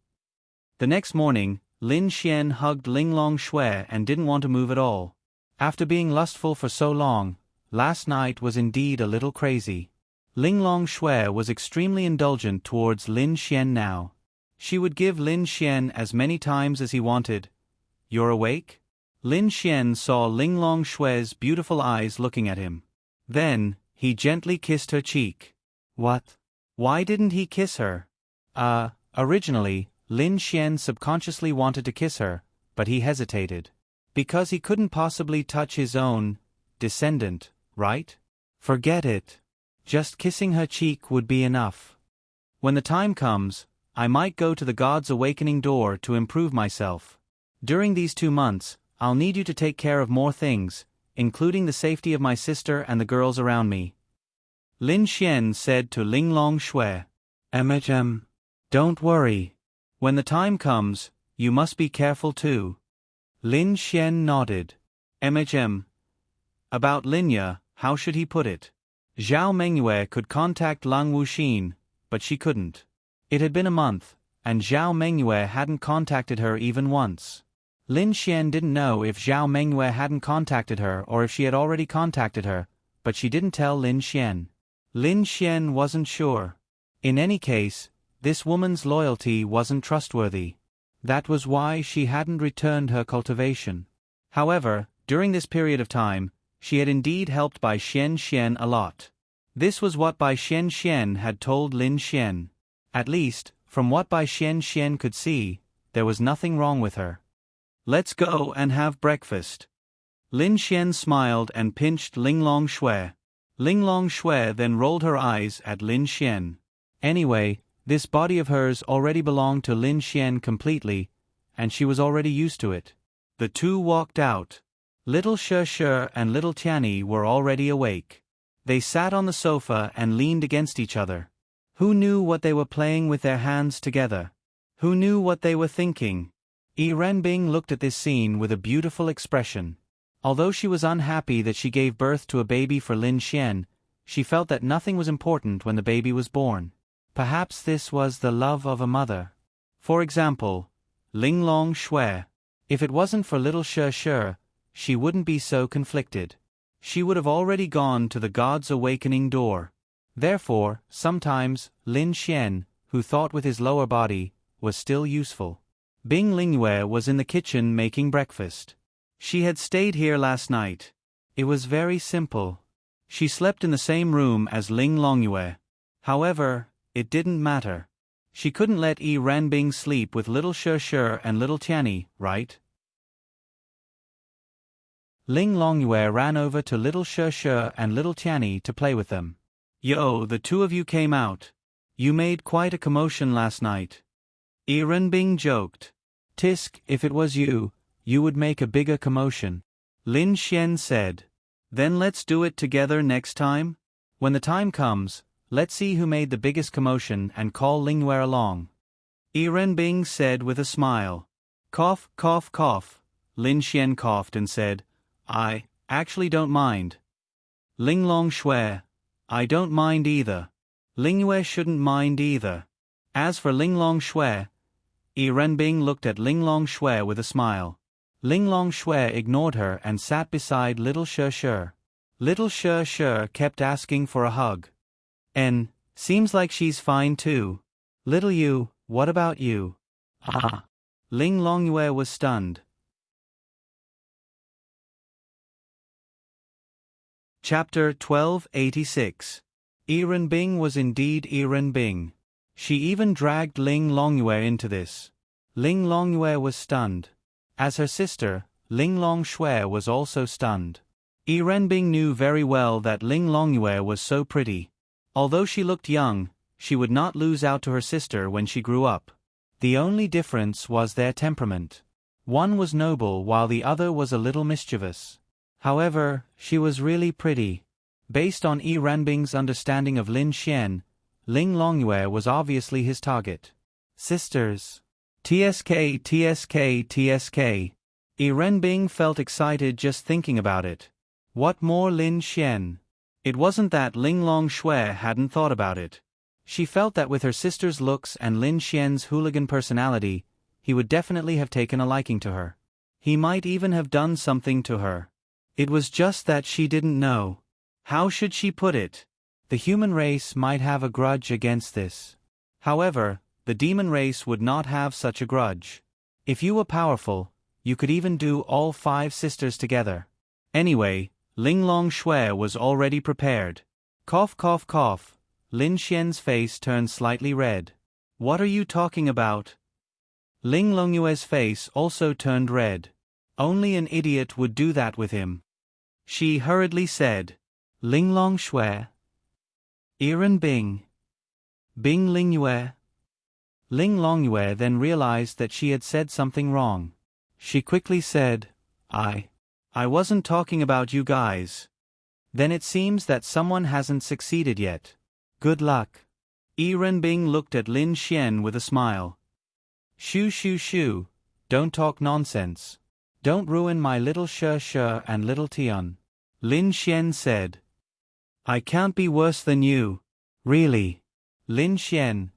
The next morning, Lin Xian hugged Ling Long Shui and didn't want to move at all. After being lustful for so long, last night was indeed a little crazy. Ling Long Shui was extremely indulgent towards Lin Xian now. She would give Lin Xian as many times as he wanted. You're awake? Lin Xian saw Ling Long Shui's beautiful eyes looking at him. Then, he gently kissed her cheek. What? Why didn't he kiss her? Originally, Lin Xian subconsciously wanted to kiss her, but he hesitated. Because he couldn't possibly touch his own descendant, right? Forget it. Just kissing her cheek would be enough. When the time comes, I might go to the God's awakening door to improve myself. During these 2 months, I'll need you to take care of more things, including the safety of my sister and the girls around me. Lin Xian said to Ling Long Shui. Don't worry. When the time comes, you must be careful too. Lin Xian nodded. About Linya, how should he put it? Zhao Mengyue could contact Lang Wuxin, but she couldn't. It had been a month, and Zhao Mengyue hadn't contacted her even once. Lin Xian didn't know if Zhao Mengyue hadn't contacted her or if she had already contacted her, but she didn't tell Lin Xian. Lin Xian wasn't sure. In any case, this woman's loyalty wasn't trustworthy. That was why she hadn't returned her cultivation. However, during this period of time, she had indeed helped Bai Xian a lot. This was what Bai Xian had told Lin Xian. At least, from what Bai Xian could see, there was nothing wrong with her. Let's go and have breakfast. Lin Xian smiled and pinched Ling Long Shui. Ling Long Shui then rolled her eyes at Lin Xian. Anyway, this body of hers already belonged to Lin Xian completely, and she was already used to it. The two walked out. Little Shi and little Tianyi were already awake. They sat on the sofa and leaned against each other. Who knew what they were playing with their hands together? Who knew what they were thinking? Yi Renbing looked at this scene with a beautiful expression. Although she was unhappy that she gave birth to a baby for Lin Xian, she felt that nothing was important when the baby was born. Perhaps this was the love of a mother. For example, Ling Long Shui. If it wasn't for little Shi, she wouldn't be so conflicted. She would have already gone to the God's awakening door. Therefore, sometimes, Lin Xian, who thought with his lower body, was still useful. Bing Lingyue was in the kitchen making breakfast. She had stayed here last night. It was very simple. She slept in the same room as Ling Longyue. However, it didn't matter. She couldn't let Yi Renbing sleep with little Shi and little Tianyi, right? Ling Longyue ran over to little Shi and little Tianyi to play with them. Yo, the two of you came out. You made quite a commotion last night. Yi Renbing joked. Tisk, if it was you, you would make a bigger commotion. Lin Xian said. Then let's do it together next time? When the time comes, let's see who made the biggest commotion and call Lingyue along. Yi Renbing said with a smile. Cough, cough, cough. Lin Xian coughed and said, I actually don't mind. Ling Long Shui. I don't mind either. Lingyue shouldn't mind either. As for Ling Long Shui, Yi Renbing looked at Ling Long Shui with a smile. Ling Long Shui ignored her and sat beside little Shi. Little Shi kept asking for a hug. Seems like she's fine too. Little you, what about you? Ling Longyue was stunned. Chapter 1286. Yi Renbing was indeed Yi Renbing. She even dragged Ling Longyue into this. Ling Longyue was stunned. As her sister, Ling Long Shui was also stunned. Yi Renbing knew very well that Ling Longyue was so pretty. Although she looked young, she would not lose out to her sister when she grew up. The only difference was their temperament. One was noble while the other was a little mischievous. However, she was really pretty. Based on Yi Renbing's understanding of Lin Xian, Ling Longyue was obviously his target. Sisters. TSK. Yi Renbing felt excited just thinking about it. What more Lin Xian? It wasn't that Ling Long Shui hadn't thought about it. She felt that with her sister's looks and Lin Xian's hooligan personality, he would definitely have taken a liking to her. He might even have done something to her. It was just that she didn't know. How should she put it? The human race might have a grudge against this. However, the demon race would not have such a grudge. If you were powerful, you could even do all 5 sisters together. Anyway, Ling Long Shui was already prepared. Cough cough cough. Lin Xian's face turned slightly red. What are you talking about? Ling Longyue's face also turned red. Only an idiot would do that with him. She hurriedly said, Ling Long Shui. Iran Bing. Bing Lingyue. Ling Longyue then realized that she had said something wrong. She quickly said, I wasn't talking about you guys. Then it seems that someone hasn't succeeded yet. Good luck. Iran Bing looked at Lin Xian with a smile. Shoo shoo shoo, don't talk nonsense. Don't ruin my little Shi and little Tian. Lin Xian said. I can't be worse than you. Really. Lin Xian.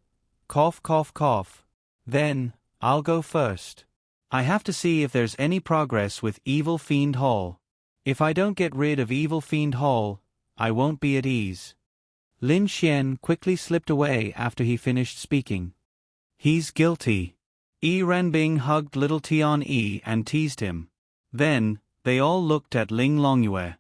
Cough cough cough. Then, I'll go first. I have to see if there's any progress with Evil Fiend Hall. If I don't get rid of Evil Fiend Hall, I won't be at ease. Lin Xian quickly slipped away after he finished speaking. He's guilty. Yi Renbing hugged little Tian Yi and teased him. Then, they all looked at Ling Longyue.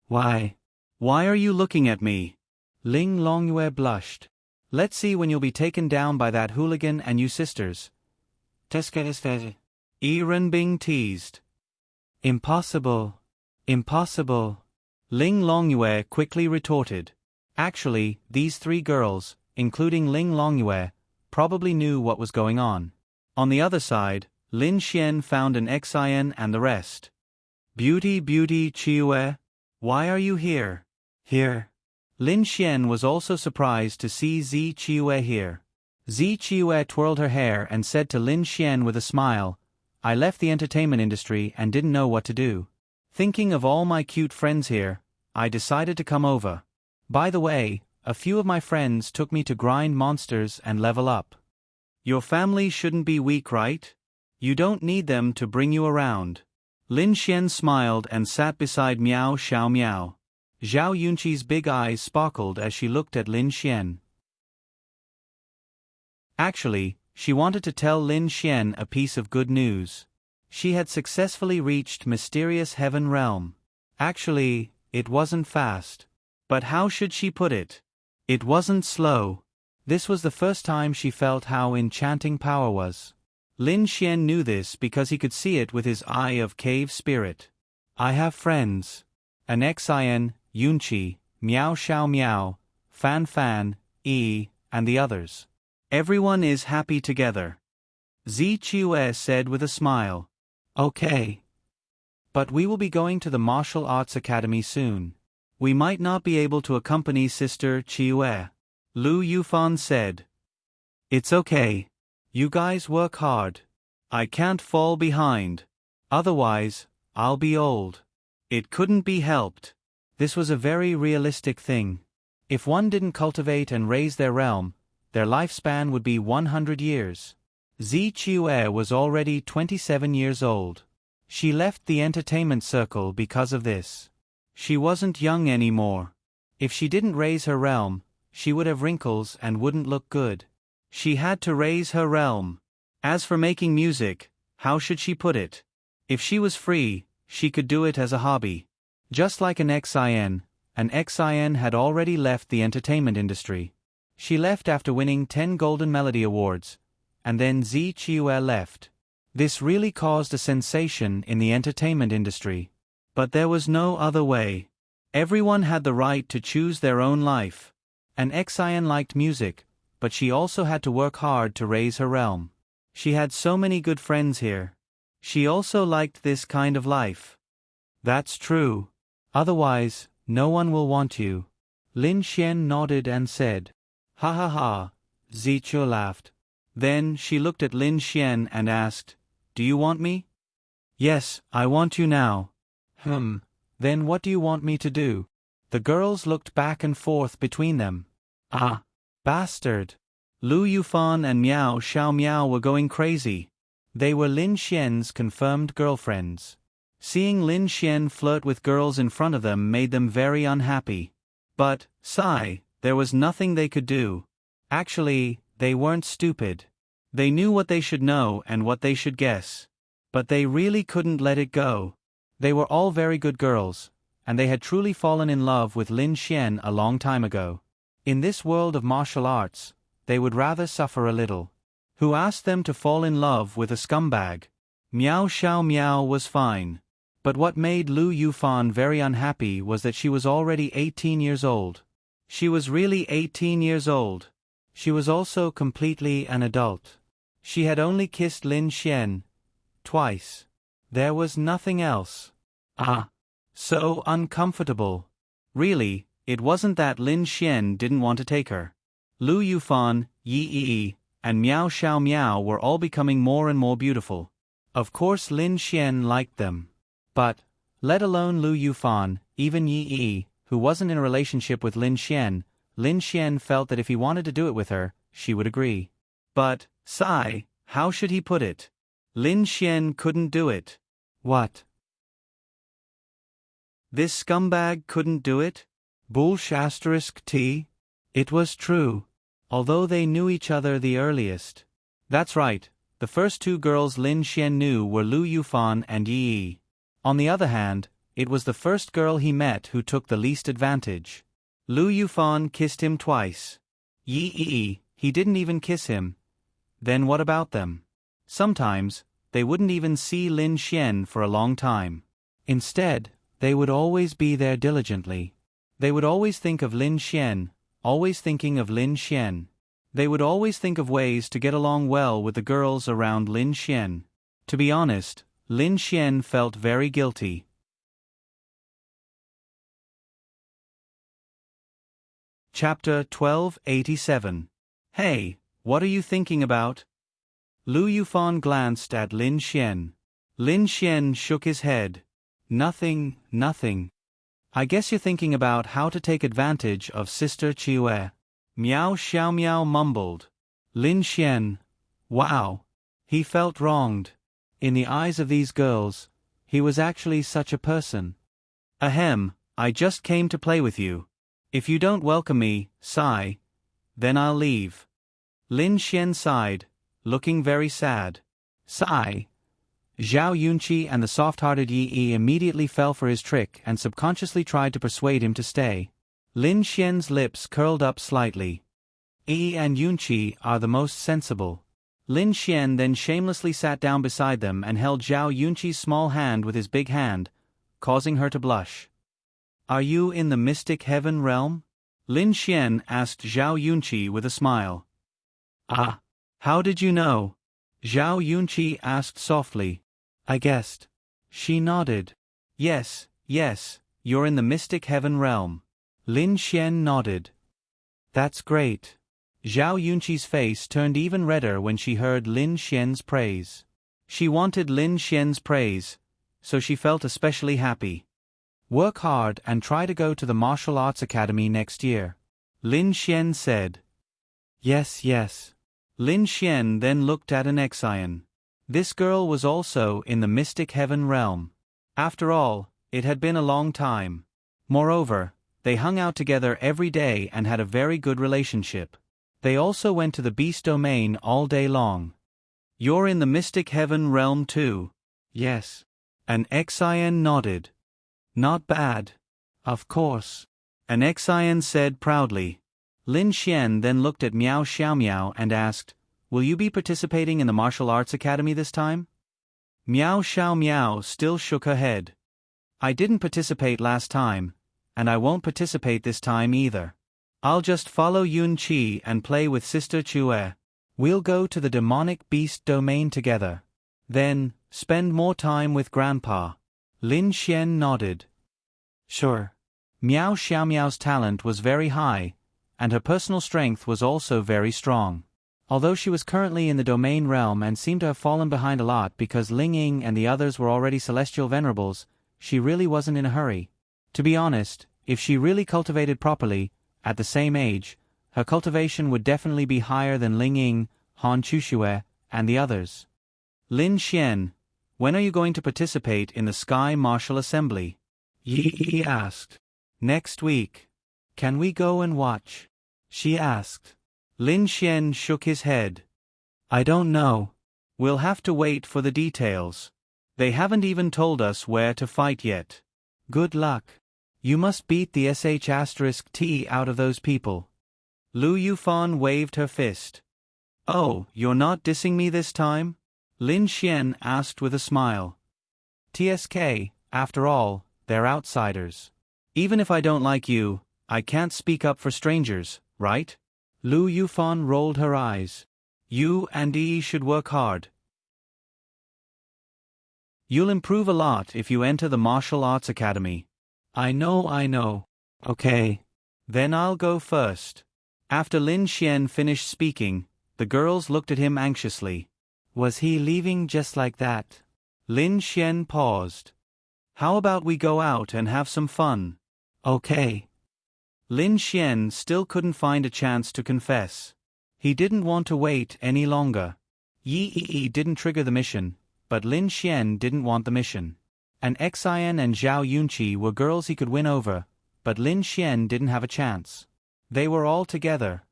Why are you looking at me? Ling Longyue blushed. Let's see when you'll be taken down by that hooligan and you sisters. Yi Renbing teased. Impossible. Impossible. Ling Longyue quickly retorted. Actually, these 3 girls, including Ling Longyue, probably knew what was going on. On the other side, Lin Xian found an Xian and the rest. Beauty beauty Chiue, why are you here? Here. Lin Xian was also surprised to see Zi Chiue here. Zi Chiue twirled her hair and said to Lin Xian with a smile, I left the entertainment industry and didn't know what to do. Thinking of all my cute friends here, I decided to come over. By the way, a few of my friends took me to grind monsters and level up. Your family shouldn't be weak, right? You don't need them to bring you around. Lin Xian smiled and sat beside Miao Xiao Miao. Zhao Yunqi's big eyes sparkled as she looked at Lin Xian. Actually, she wanted to tell Lin Xian a piece of good news. She had successfully reached Mysterious Heaven Realm. Actually, it wasn't fast. But how should she put it? It wasn't slow. This was the first time she felt how enchanting power was. Lin Xian knew this because he could see it with his eye of cave spirit. I have friends. An Xian, Yunqi, Miao Xiao Miao, Fan Fan, Yi, and the others. Everyone is happy together. Zi Chiue said with a smile. Okay. But we will be going to the Martial Arts Academy soon. We might not be able to accompany Sister Chiue. Lu Yufan said. It's okay. You guys work hard. I can't fall behind. Otherwise, I'll be old. It couldn't be helped. This was a very realistic thing. If one didn't cultivate and raise their realm, their lifespan would be 100 years. Zi Chiue was already 27 years old. She left the entertainment circle because of this. She wasn't young anymore. If she didn't raise her realm, she would have wrinkles and wouldn't look good. She had to raise her realm. As for making music, how should she put it? If she was free, she could do it as a hobby. Just like an Xian had already left the entertainment industry. She left after winning 10 Golden Melody Awards, and then Zi Chiue left. This really caused a sensation in the entertainment industry. But there was no other way. Everyone had the right to choose their own life. An Xian liked music, but she also had to work hard to raise her realm. She had so many good friends here. She also liked this kind of life. That's true. Otherwise, no one will want you. Lin Xian nodded and said. Ha ha ha. Zichu laughed. Then she looked at Lin Xian and asked, Do you want me? Yes, I want you now. Then what do you want me to do? The girls looked back and forth between them. Ah. Bastard! Lu Yufan and Miao Xiaomiao were going crazy. They were Lin Xian's confirmed girlfriends. Seeing Lin Xian flirt with girls in front of them made them very unhappy. But, sigh, there was nothing they could do. Actually, they weren't stupid. They knew what they should know and what they should guess. But they really couldn't let it go. They were all very good girls, and they had truly fallen in love with Lin Xian a long time ago. In this world of martial arts, they would rather suffer a little. Who asked them to fall in love with a scumbag? Miao Xiaomiao was fine. But what made Lu Yufan very unhappy was that she was already 18 years old. She was really 18 years old. She was also completely an adult. She had only kissed Lin Xian twice. There was nothing else. So uncomfortable. Really, it wasn't that Lin Xian didn't want to take her. Lu Yufan, Yi Yi, and Miao Xiaomiao were all becoming more and more beautiful. Of course Lin Xian liked them. But, let alone Lu Yufan, even Yi Yi, who wasn't in a relationship with Lin Xian felt that if he wanted to do it with her, she would agree. But, sigh, how should he put it? Lin Xian couldn't do it. What? This scumbag couldn't do it? T? It was true. Although they knew each other the earliest. That's right, the first two girls Lin Xian knew were Lu Yufan and Yi Yi. On the other hand, it was the first girl he met who took the least advantage. Lu Yufan kissed him twice. Yi Yi, he didn't even kiss him. Then what about them? Sometimes, they wouldn't even see Lin Xian for a long time. Instead, they would always be there diligently. They would always think of Lin Xian, always thinking of Lin Xian. They would always think of ways to get along well with the girls around Lin Xian. To be honest, Lin Xian felt very guilty. Chapter 1287. Hey, what are you thinking about? Lu Yufan glanced at Lin Xian. Lin Xian shook his head. Nothing. I guess you're thinking about how to take advantage of Sister Chiue. Miao Xiaomiao mumbled. Lin Xian. Wow. He felt wronged. In the eyes of these girls, he was actually such a person. Ahem, I just came to play with you. If you don't welcome me, sigh, then I'll leave. Lin Xian sighed, looking very sad. Sigh. Zhao Yunqi and the soft-hearted Yi Yi immediately fell for his trick and subconsciously tried to persuade him to stay. Lin Xian's lips curled up slightly. Yi and Yunqi are the most sensible. Lin Xian then shamelessly sat down beside them and held Zhao Yunqi's small hand with his big hand, causing her to blush. Are you in the mystic heaven realm? Lin Xian asked Zhao Yunqi with a smile. How did you know? Zhao Yunqi asked softly. I guessed. She nodded. Yes, you're in the mystic heaven realm. Lin Xian nodded. That's great. Zhao Yunqi's face turned even redder when she heard Lin Xian's praise. She wanted Lin Xian's praise, so she felt especially happy. Work hard and try to go to the martial arts academy next year. Lin Xian said. Yes. Lin Xian then looked at an Exian. This girl was also in the mystic heaven realm. After all, it had been a long time. Moreover, they hung out together every day and had a very good relationship. They also went to the beast domain all day long. You're in the mystic heaven realm too? Yes. An Exian nodded. Not bad. Of course. An Exian said proudly. Lin Xian then looked at Miao Xiaomiao and asked, Will you be participating in the martial arts academy this time? Miao Xiaomiao still shook her head. I didn't participate last time, and I won't participate this time either. I'll just follow Yun Qi and play with Sister Chue. We'll go to the demonic beast domain together. Then, spend more time with Grandpa. Lin Xian nodded. Sure. Miao Xiaomiao's talent was very high, and her personal strength was also very strong. Although she was currently in the domain realm and seemed to have fallen behind a lot because Ling Ying and the others were already celestial venerables, she really wasn't in a hurry. To be honest, if she really cultivated properly, at the same age, her cultivation would definitely be higher than Ling Ying, Han Chuxue, and the others. Lin Xian, when are you going to participate in the Sky Martial Assembly? Yi asked. Next week. Can we go and watch? She asked. Lin Xian shook his head. I don't know. We'll have to wait for the details. They haven't even told us where to fight yet. Good luck. You must beat the sh*t out of those people. Lu Yufan waved her fist. Oh, you're not dissing me this time? Lin Xian asked with a smile. TSK, after all, they're outsiders. Even if I don't like you, I can't speak up for strangers, right? Lu Yufan rolled her eyes. You and Yi should work hard. You'll improve a lot if you enter the martial arts academy. I know. Okay. Then I'll go first. After Lin Xian finished speaking, the girls looked at him anxiously. Was he leaving just like that? Lin Xian paused. How about we go out and have some fun? Okay. Lin Xian still couldn't find a chance to confess. He didn't want to wait any longer. Yi didn't trigger the mission, but Lin Xian didn't want the mission. And Xian and Zhao Yunqi were girls he could win over, but Lin Xian didn't have a chance. They were all together.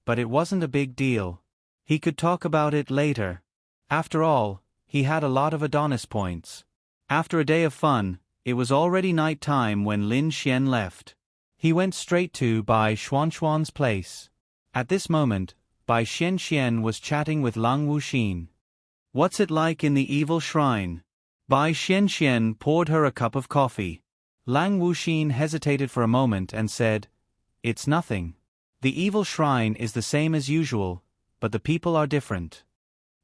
But it wasn't a big deal. He could talk about it later. After all, he had a lot of Adonis points. After a day of fun, it was already night time when Lin Xian left. He went straight to Bai Xuanxuan's place. At this moment, Bai Xianxian was chatting with Lang Wuxin. What's it like in the evil shrine? Bai Xianxian poured her a cup of coffee. Lang Wuxin hesitated for a moment and said, It's nothing. The evil shrine is the same as usual, but the people are different.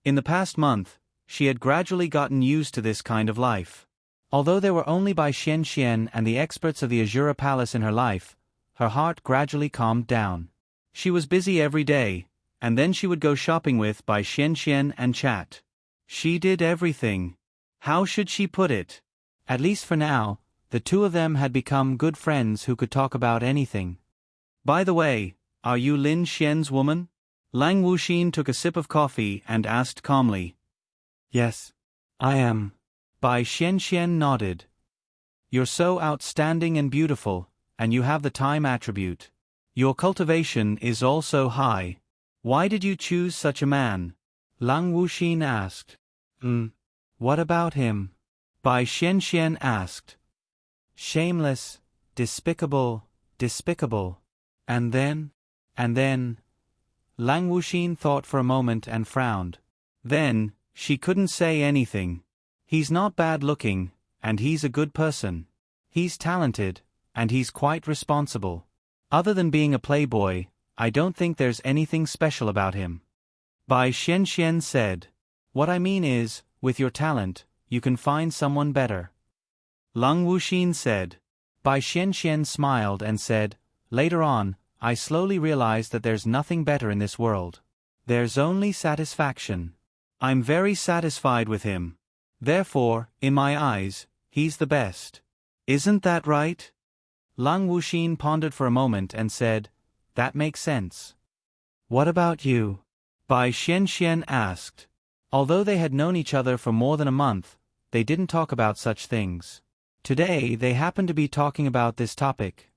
In the past month, she had gradually gotten used to this kind of life. Although there were only Bai Xianxian and the experts of the Azura Palace in her life, her heart gradually calmed down. She was busy every day, and then she would go shopping with Bai Xianxian and chat. She did everything. How should she put it? At least for now, the two of them had become good friends who could talk about anything. By the way, are you Lin Xian's woman? Lang Wuxin took a sip of coffee and asked calmly. Yes, I am. Bai Xianxian nodded. You're so outstanding and beautiful, and you have the time attribute. Your cultivation is also high. Why did you choose such a man? Lang Wuxin asked. What about him? Bai Xianxian asked. Shameless, despicable. And then? Lang Wuxin thought for a moment and frowned. Then, she couldn't say anything. He's not bad looking, and he's a good person. He's talented, and he's quite responsible. Other than being a playboy, I don't think there's anything special about him. Bai Xianxian said. What I mean is, with your talent, you can find someone better. Lang Wuxin said. Bai Xianxian smiled and said, Later on, I slowly realized that there's nothing better in this world. There's only satisfaction. I'm very satisfied with him. Therefore, in my eyes, he's the best. Isn't that right? Lang Wuxin pondered for a moment and said, That makes sense. What about you? Bai Xianxian asked. Although they had known each other for more than a month, they didn't talk about such things. Today they happened to be talking about this topic.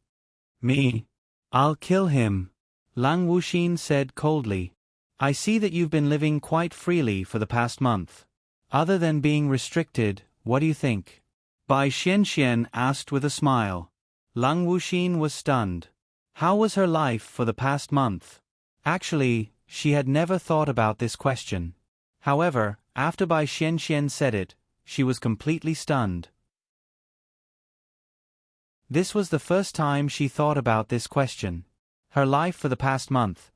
Me? I'll kill him. Lang Wuxin said coldly. I see that you've been living quite freely for the past month. Other than being restricted, what do you think? Bai Xianxian asked with a smile. Lang Wuxin was stunned. How was her life for the past month? Actually, she had never thought about this question. However, after Bai Xianxian said it, she was completely stunned. This was the first time she thought about this question. Her life for the past month.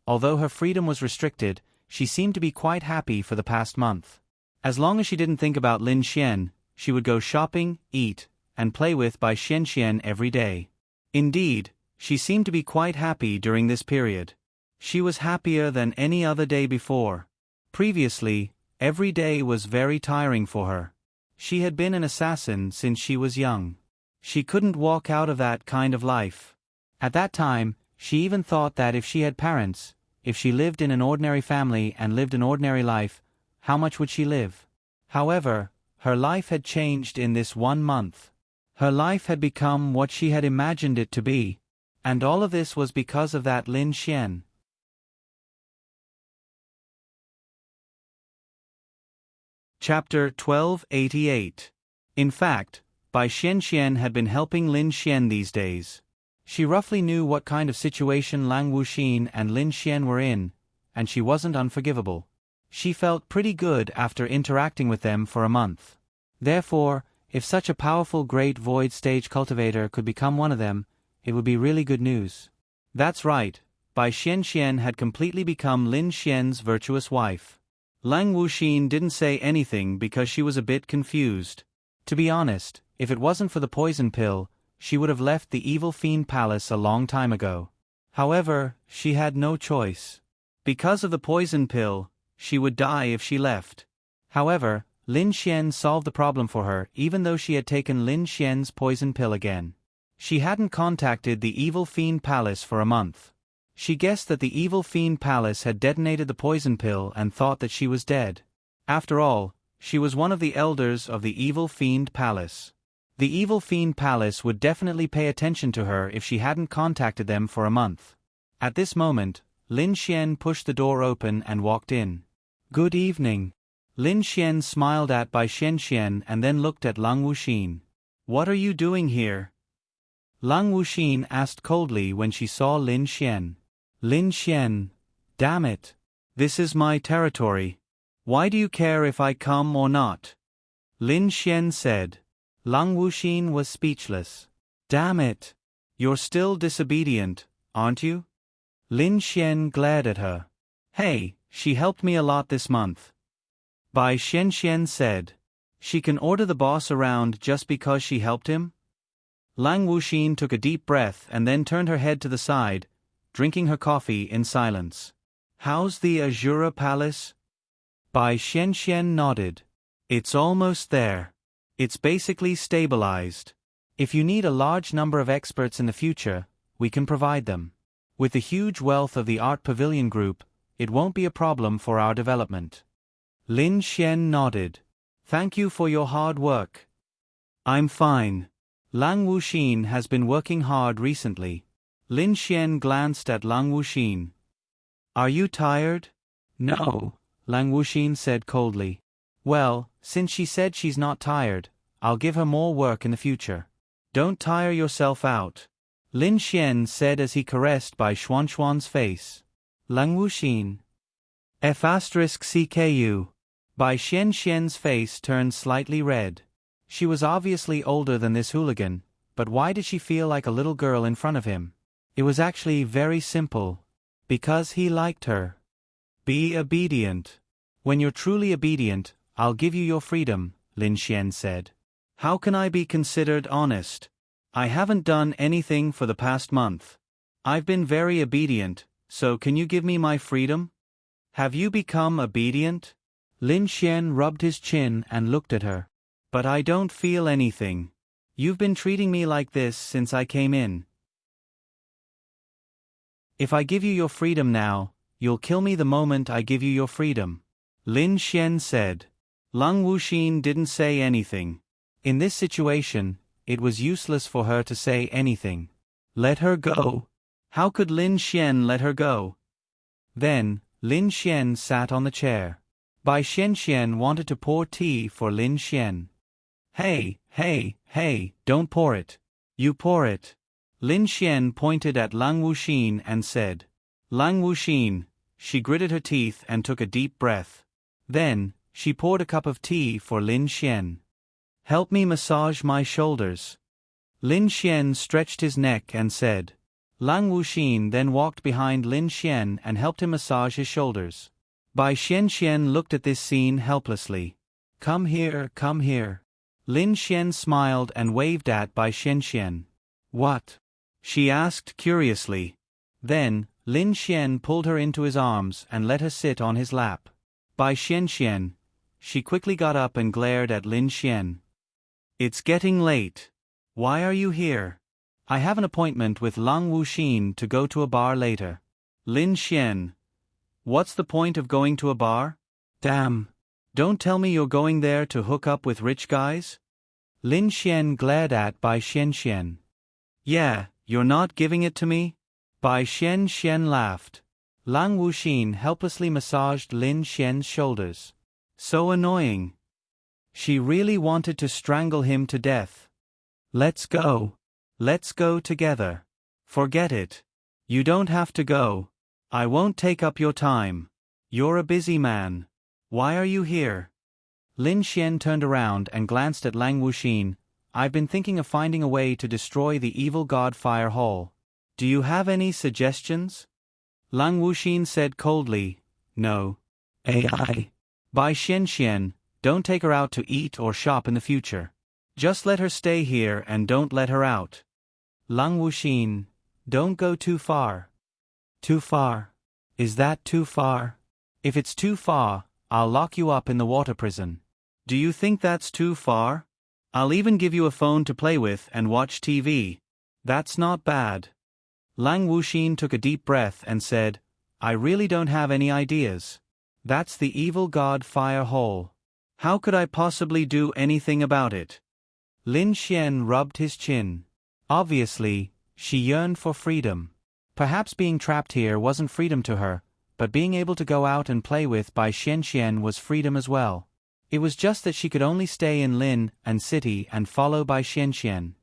Although her freedom was restricted, she seemed to be quite happy for the past month. As long as she didn't think about Lin Xian, she would go shopping, eat, and play with Bai Xianxian every day. Indeed, she seemed to be quite happy during this period. She was happier than any other day before. Previously, every day was very tiring for her. She had been an assassin since she was young. She couldn't walk out of that kind of life. At that time, She even thought that if she had parents, if she lived in an ordinary family and lived an ordinary life, how much would she live? However, her life had changed in this 1 month. Her life had become what she had imagined it to be, and all of this was because of that Lin Xian. Chapter 1288. In fact, Bai Xianxian had been helping Lin Xian these days. She roughly knew what kind of situation Lang Wuxin and Lin Xian were in, and she wasn't unforgivable. She felt pretty good after interacting with them for a month. Therefore, if such a powerful great void stage cultivator could become one of them, it would be really good news. That's right, Bai Xianxian had completely become Lin Xian's virtuous wife. Lang Wuxin didn't say anything because she was a bit confused. To be honest, if it wasn't for the poison pill, she would have left the evil fiend palace a long time ago. However, she had no choice. Because of the poison pill, she would die if she left. However, Lin Xian solved the problem for her even though she had taken Lin Xian's poison pill again. She hadn't contacted the evil fiend palace for a month. She guessed that the evil fiend palace had detonated the poison pill and thought that she was dead. After all, she was one of the elders of the evil fiend palace. The evil fiend palace would definitely pay attention to her if she hadn't contacted them for a month. At this moment, Lin Xian pushed the door open and walked in. Good evening. Lin Xian smiled at Bai Xianxian and then looked at Lang Wuxin. What are you doing here? Lang Wuxin asked coldly when she saw Lin Xian. Lin Xian, damn it. This is my territory. Why do you care if I come or not? Lin Xian said. Lang Wuxin was speechless. Damn it. You're still disobedient, aren't you? Lin Xian glared at her. Hey, she helped me a lot this month. Bai Xianxian said. She can order the boss around just because she helped him? Lang Wuxin took a deep breath and then turned her head to the side, drinking her coffee in silence. How's the Azura Palace? Bai Xianxian nodded. It's almost there. It's basically stabilized. If you need a large number of experts in the future, we can provide them. With the huge wealth of the Art Pavilion Group, it won't be a problem for our development. Lin Xian nodded. Thank you for your hard work. I'm fine. Lang Wuxin has been working hard recently. Lin Xian glanced at Lang Wuxin. Are you tired? No, Lang Wuxin said coldly. Well, since she said she's not tired, I'll give her more work in the future. Don't tire yourself out. Lin Xian said as he caressed Bai Xuanxuan's face. Lang Wuxin. F*CKU. Bai Xianxian's face turned slightly red. She was obviously older than this hooligan, but why did she feel like a little girl in front of him? It was actually very simple. Because he liked her. Be obedient. When you're truly obedient, I'll give you your freedom, Lin Xian said. How can I be considered honest? I haven't done anything for the past month. I've been very obedient, so can you give me my freedom? Have you become obedient? Lin Xian rubbed his chin and looked at her. But I don't feel anything. You've been treating me like this since I came in. If I give you your freedom now, you'll kill me the moment I give you your freedom. Lin Xian said. Lang Wuxin didn't say anything. In this situation, it was useless for her to say anything. Let her go. How could Lin Xian let her go? Then, Lin Xian sat on the chair. Bai Xianxian wanted to pour tea for Lin Xian. Hey, don't pour it. You pour it. Lin Xian pointed at Lang Wuxin and said. Lang Wuxin. She gritted her teeth and took a deep breath. Then, she poured a cup of tea for Lin Xian. Help me massage my shoulders. Lin Xian stretched his neck and said. Lang Wuxin then walked behind Lin Xian and helped him massage his shoulders. Bai Xianxian looked at this scene helplessly. Come here, come here. Lin Xian smiled and waved at Bai Xianxian. What? She asked curiously. Then, Lin Xian pulled her into his arms and let her sit on his lap. Bai Xianxian. She quickly got up and glared at Lin Xian. It's getting late. Why are you here? I have an appointment with Lang Wuxin to go to a bar later. Lin Xian. What's the point of going to a bar? Damn. Don't tell me you're going there to hook up with rich guys? Lin Xian glared at Bai Xian. Yeah, you're not giving it to me? Bai Xian laughed. Lang Wuxin helplessly massaged Lin Xian's shoulders. So annoying. She really wanted to strangle him to death. Let's go. Let's go together. Forget it. You don't have to go. I won't take up your time. You're a busy man. Why are you here? Lin Xian turned around and glanced at Lang Wuxin. I've been thinking of finding a way to destroy the evil god Fire Hall. Do you have any suggestions? Lang Wuxin said coldly, No. AI. Bai Xian, don't take her out to eat or shop in the future. Just let her stay here and don't let her out. Lang Wuxin, don't go too far. Too far? Is that too far? If it's too far, I'll lock you up in the water prison. Do you think that's too far? I'll even give you a phone to play with and watch TV. That's not bad. Lang Wuxin took a deep breath and said, I really don't have any ideas. That's the evil god Fire Hall. How could I possibly do anything about it? Lin Xian rubbed his chin. Obviously, she yearned for freedom. Perhaps being trapped here wasn't freedom to her, but being able to go out and play with Bai Xian was freedom as well. It was just that she could only stay in Lin and City and follow Bai Xian.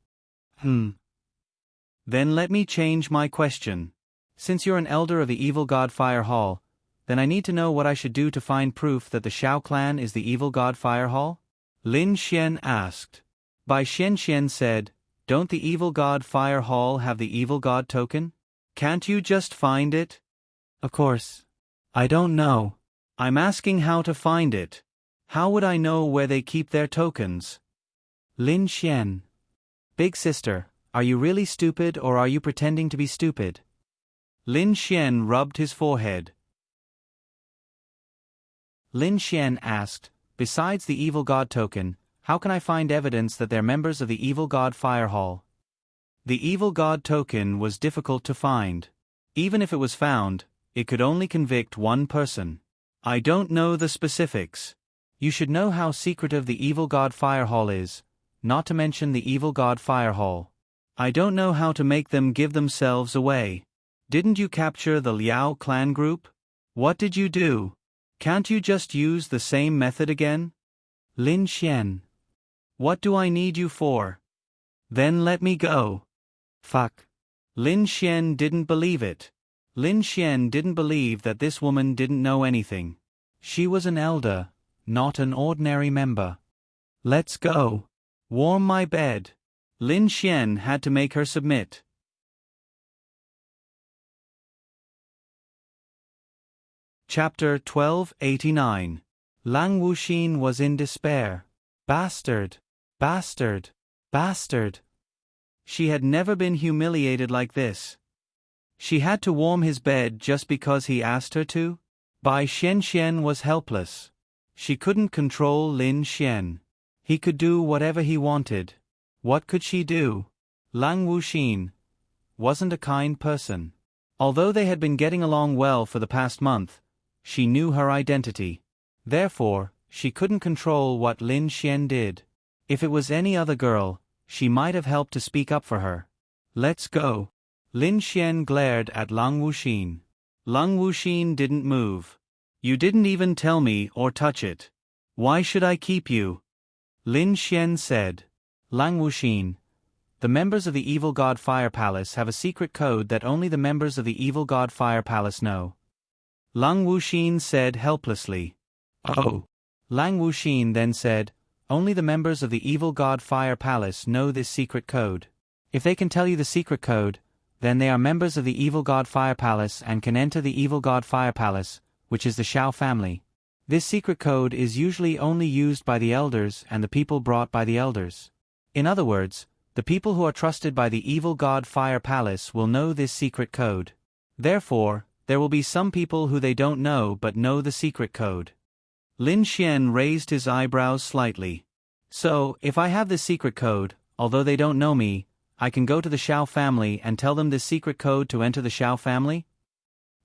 Then let me change my question. Since you're an elder of the evil god Fire Hall, then I need to know what I should do to find proof that the Shao clan is the evil god Fire Hall? Lin Xian asked. Bai Xian said, Don't the evil god Fire Hall have the evil god token? Can't you just find it? Of course. I don't know. I'm asking how to find it. How would I know where they keep their tokens? Lin Xian. Big sister, are you really stupid or are you pretending to be stupid? Lin Xian rubbed his forehead. Lin Xian asked, Besides the evil god token, how can I find evidence that they're members of the evil god Fire Hall? The evil god token was difficult to find. Even if it was found, it could only convict one person. I don't know the specifics. You should know how secretive the evil god Fire Hall is, not to mention the evil god Fire Hall. I don't know how to make them give themselves away. Didn't you capture the Liao clan group? What did you do? Can't you just use the same method again? Lin Xian. What do I need you for? Then let me go. Fuck. Lin Xian didn't believe it. Lin Xian didn't believe that this woman didn't know anything. She was an elder, not an ordinary member. Let's go. Warm my bed. Lin Xian had to make her submit. Chapter 1289. Lang Wuxin was in despair. Bastard. Bastard. Bastard. She had never been humiliated like this. She had to warm his bed just because he asked her to? Bai Xian was helpless. She couldn't control Lin Xian. He could do whatever he wanted. What could she do? Lang Wuxin wasn't a kind person. Although they had been getting along well for the past month, she knew her identity. Therefore, she couldn't control what Lin Xian did. If it was any other girl, she might have helped to speak up for her. Let's go. Lin Xian glared at Lang Wuxin. Lang Wuxin didn't move. You didn't even tell me or touch it. Why should I keep you? Lin Xian said. Lang Wuxin. The members of the Evil God Fire Palace have a secret code that only the members of the Evil God Fire Palace know. Lang Wuxin said helplessly. Oh. Lang Wuxin then said, Only the members of the Evil God Fire Palace know this secret code. If they can tell you the secret code, then they are members of the Evil God Fire Palace and can enter the Evil God Fire Palace, which is the Shao family. This secret code is usually only used by the elders and the people brought by the elders. In other words, the people who are trusted by the Evil God Fire Palace will know this secret code. Therefore, there will be some people who they don't know but know the secret code. Lin Xian raised his eyebrows slightly. So, if I have this secret code, although they don't know me, I can go to the Xiao family and tell them this secret code to enter the Xiao family?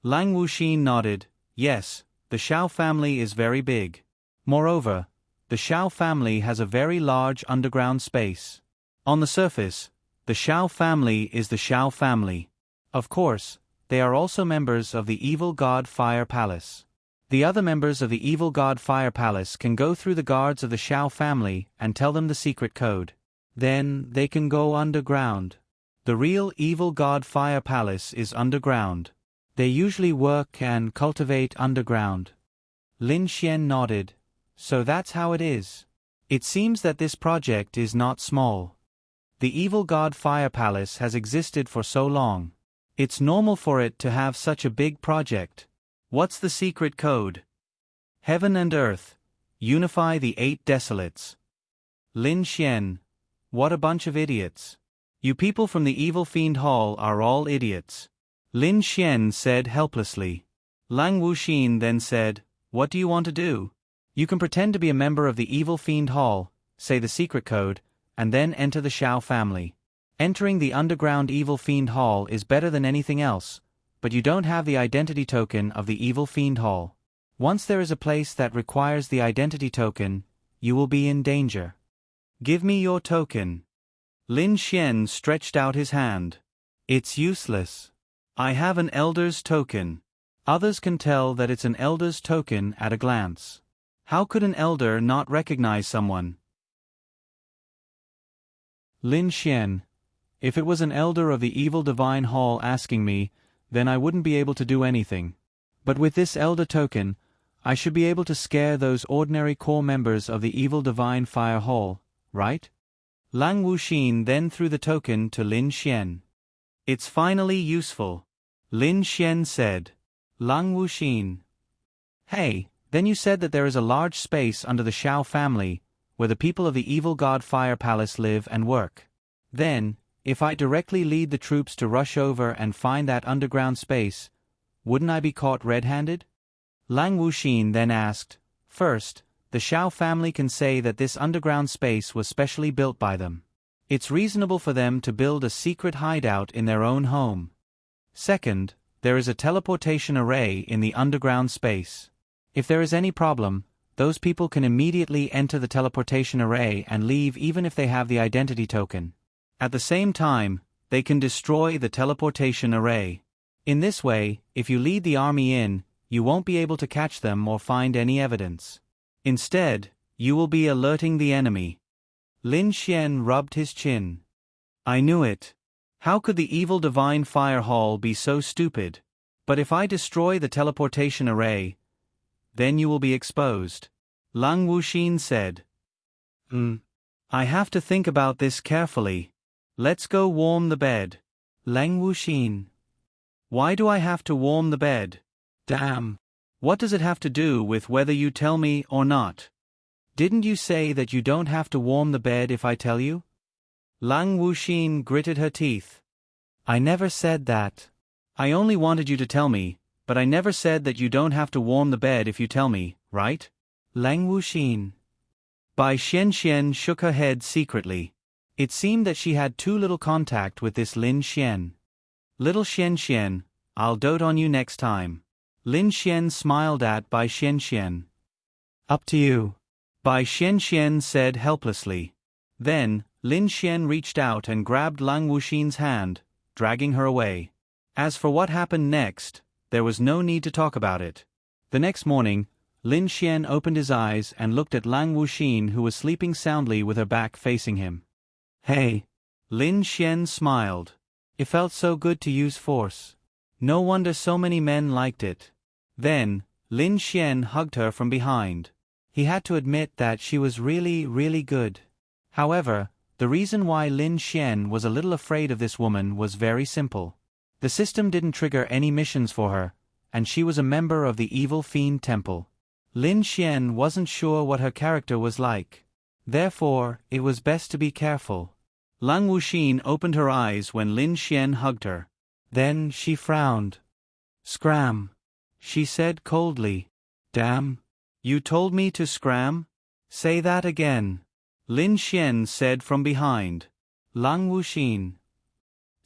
Lang Wuxin nodded. Yes, the Xiao family is very big. Moreover, the Xiao family has a very large underground space. On the surface, the Xiao family is the Xiao family. Of course, they are also members of the Evil God Fire Palace. The other members of the Evil God Fire Palace can go through the guards of the Xiao family and tell them the secret code. Then they can go underground. The real Evil God Fire Palace is underground. They usually work and cultivate underground. Lin Xian nodded. So that's how it is. It seems that this project is not small. The Evil God Fire Palace has existed for so long. It's normal for it to have such a big project. What's the secret code? Heaven and earth. Unify the 8 desolates. Lin Xian. What a bunch of idiots. You people from the Evil Fiend Hall are all idiots. Lin Xian said helplessly. Lang Wuxin then said, What do you want to do? You can pretend to be a member of the Evil Fiend Hall, say the secret code, and then enter the Xiao family. Entering the underground Evil Fiend Hall is better than anything else, but you don't have the identity token of the Evil Fiend Hall. Once there is a place that requires the identity token, you will be in danger. Give me your token. Lin Xian stretched out his hand. It's useless. I have an elder's token. Others can tell that it's an elder's token at a glance. How could an elder not recognize someone? Lin Xian. If it was an elder of the Evil Divine Hall asking me, then I wouldn't be able to do anything. But with this elder token, I should be able to scare those ordinary core members of the Evil Divine Fire Hall, right? Lang Wuxin then threw the token to Lin Xian. It's finally useful. Lin Xian said. Lang Wuxin. Hey, then you said that there is a large space under the Xiao family, where the people of the Evil God Fire Palace live and work. Then, if I directly lead the troops to rush over and find that underground space, wouldn't I be caught red-handed? Lang Wuxin then asked, First, the Xiao family can say that this underground space was specially built by them. It's reasonable for them to build a secret hideout in their own home. Second, there is a teleportation array in the underground space. If there is any problem, those people can immediately enter the teleportation array and leave even if they have the identity token. At the same time, they can destroy the teleportation array. In this way, if you lead the army in, you won't be able to catch them or find any evidence. Instead, you will be alerting the enemy. Lin Xian rubbed his chin. I knew it. How could the Evil Divine Fire Hall be so stupid? But if I destroy the teleportation array, then you will be exposed. Lang Wuxin said. I have to think about this carefully. Let's go warm the bed. Lang Wuxin. Why do I have to warm the bed? Damn. What does it have to do with whether you tell me or not? Didn't you say that you don't have to warm the bed if I tell you? Lang Wuxin gritted her teeth. I never said that. I only wanted you to tell me, but I never said that you don't have to warm the bed if you tell me, right? Lang Wuxin. Bai Xianxian shook her head secretly. It seemed that she had too little contact with this Lin Xian. Little Xianxian, I'll dote on you next time. Lin Xian smiled at Bai Xianxian. Up to you. Bai Xianxian said helplessly. Then, Lin Xian reached out and grabbed Lang Wuxin's hand, dragging her away. As for what happened next, there was no need to talk about it. The next morning, Lin Xian opened his eyes and looked at Lang Wuxin, who was sleeping soundly with her back facing him. Hey. Lin Xian smiled. It felt so good to use force. No wonder so many men liked it. Then, Lin Xian hugged her from behind. He had to admit that she was really, really good. However, the reason why Lin Xian was a little afraid of this woman was very simple. The system didn't trigger any missions for her, and she was a member of the Evil Fiend Temple. Lin Xian wasn't sure what her character was like. Therefore, it was best to be careful. Lang Wuxin opened her eyes when Lin Xian hugged her. Then she frowned. Scram. She said coldly. Damn. You told me to scram? Say that again. Lin Xian said from behind. Lang Wuxin.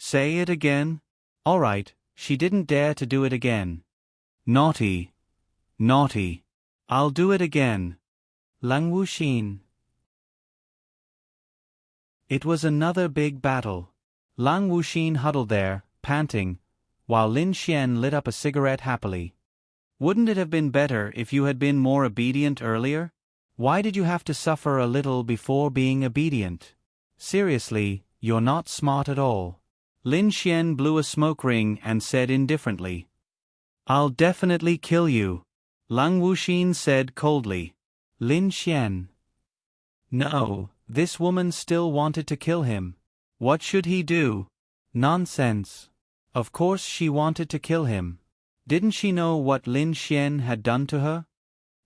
Say it again? All right, she didn't dare to do it again. Naughty. Naughty. I'll do it again. Lang Wuxin. It was another big battle. Lang Wuxin huddled there, panting, while Lin Xian lit up a cigarette happily. Wouldn't it have been better if you had been more obedient earlier? Why did you have to suffer a little before being obedient? Seriously, you're not smart at all. Lin Xian blew a smoke ring and said indifferently. I'll definitely kill you. Lang Wuxin said coldly. Lin Xian. No, this woman still wanted to kill him. What should he do? Nonsense. Of course she wanted to kill him. Didn't she know what Lin Xian had done to her?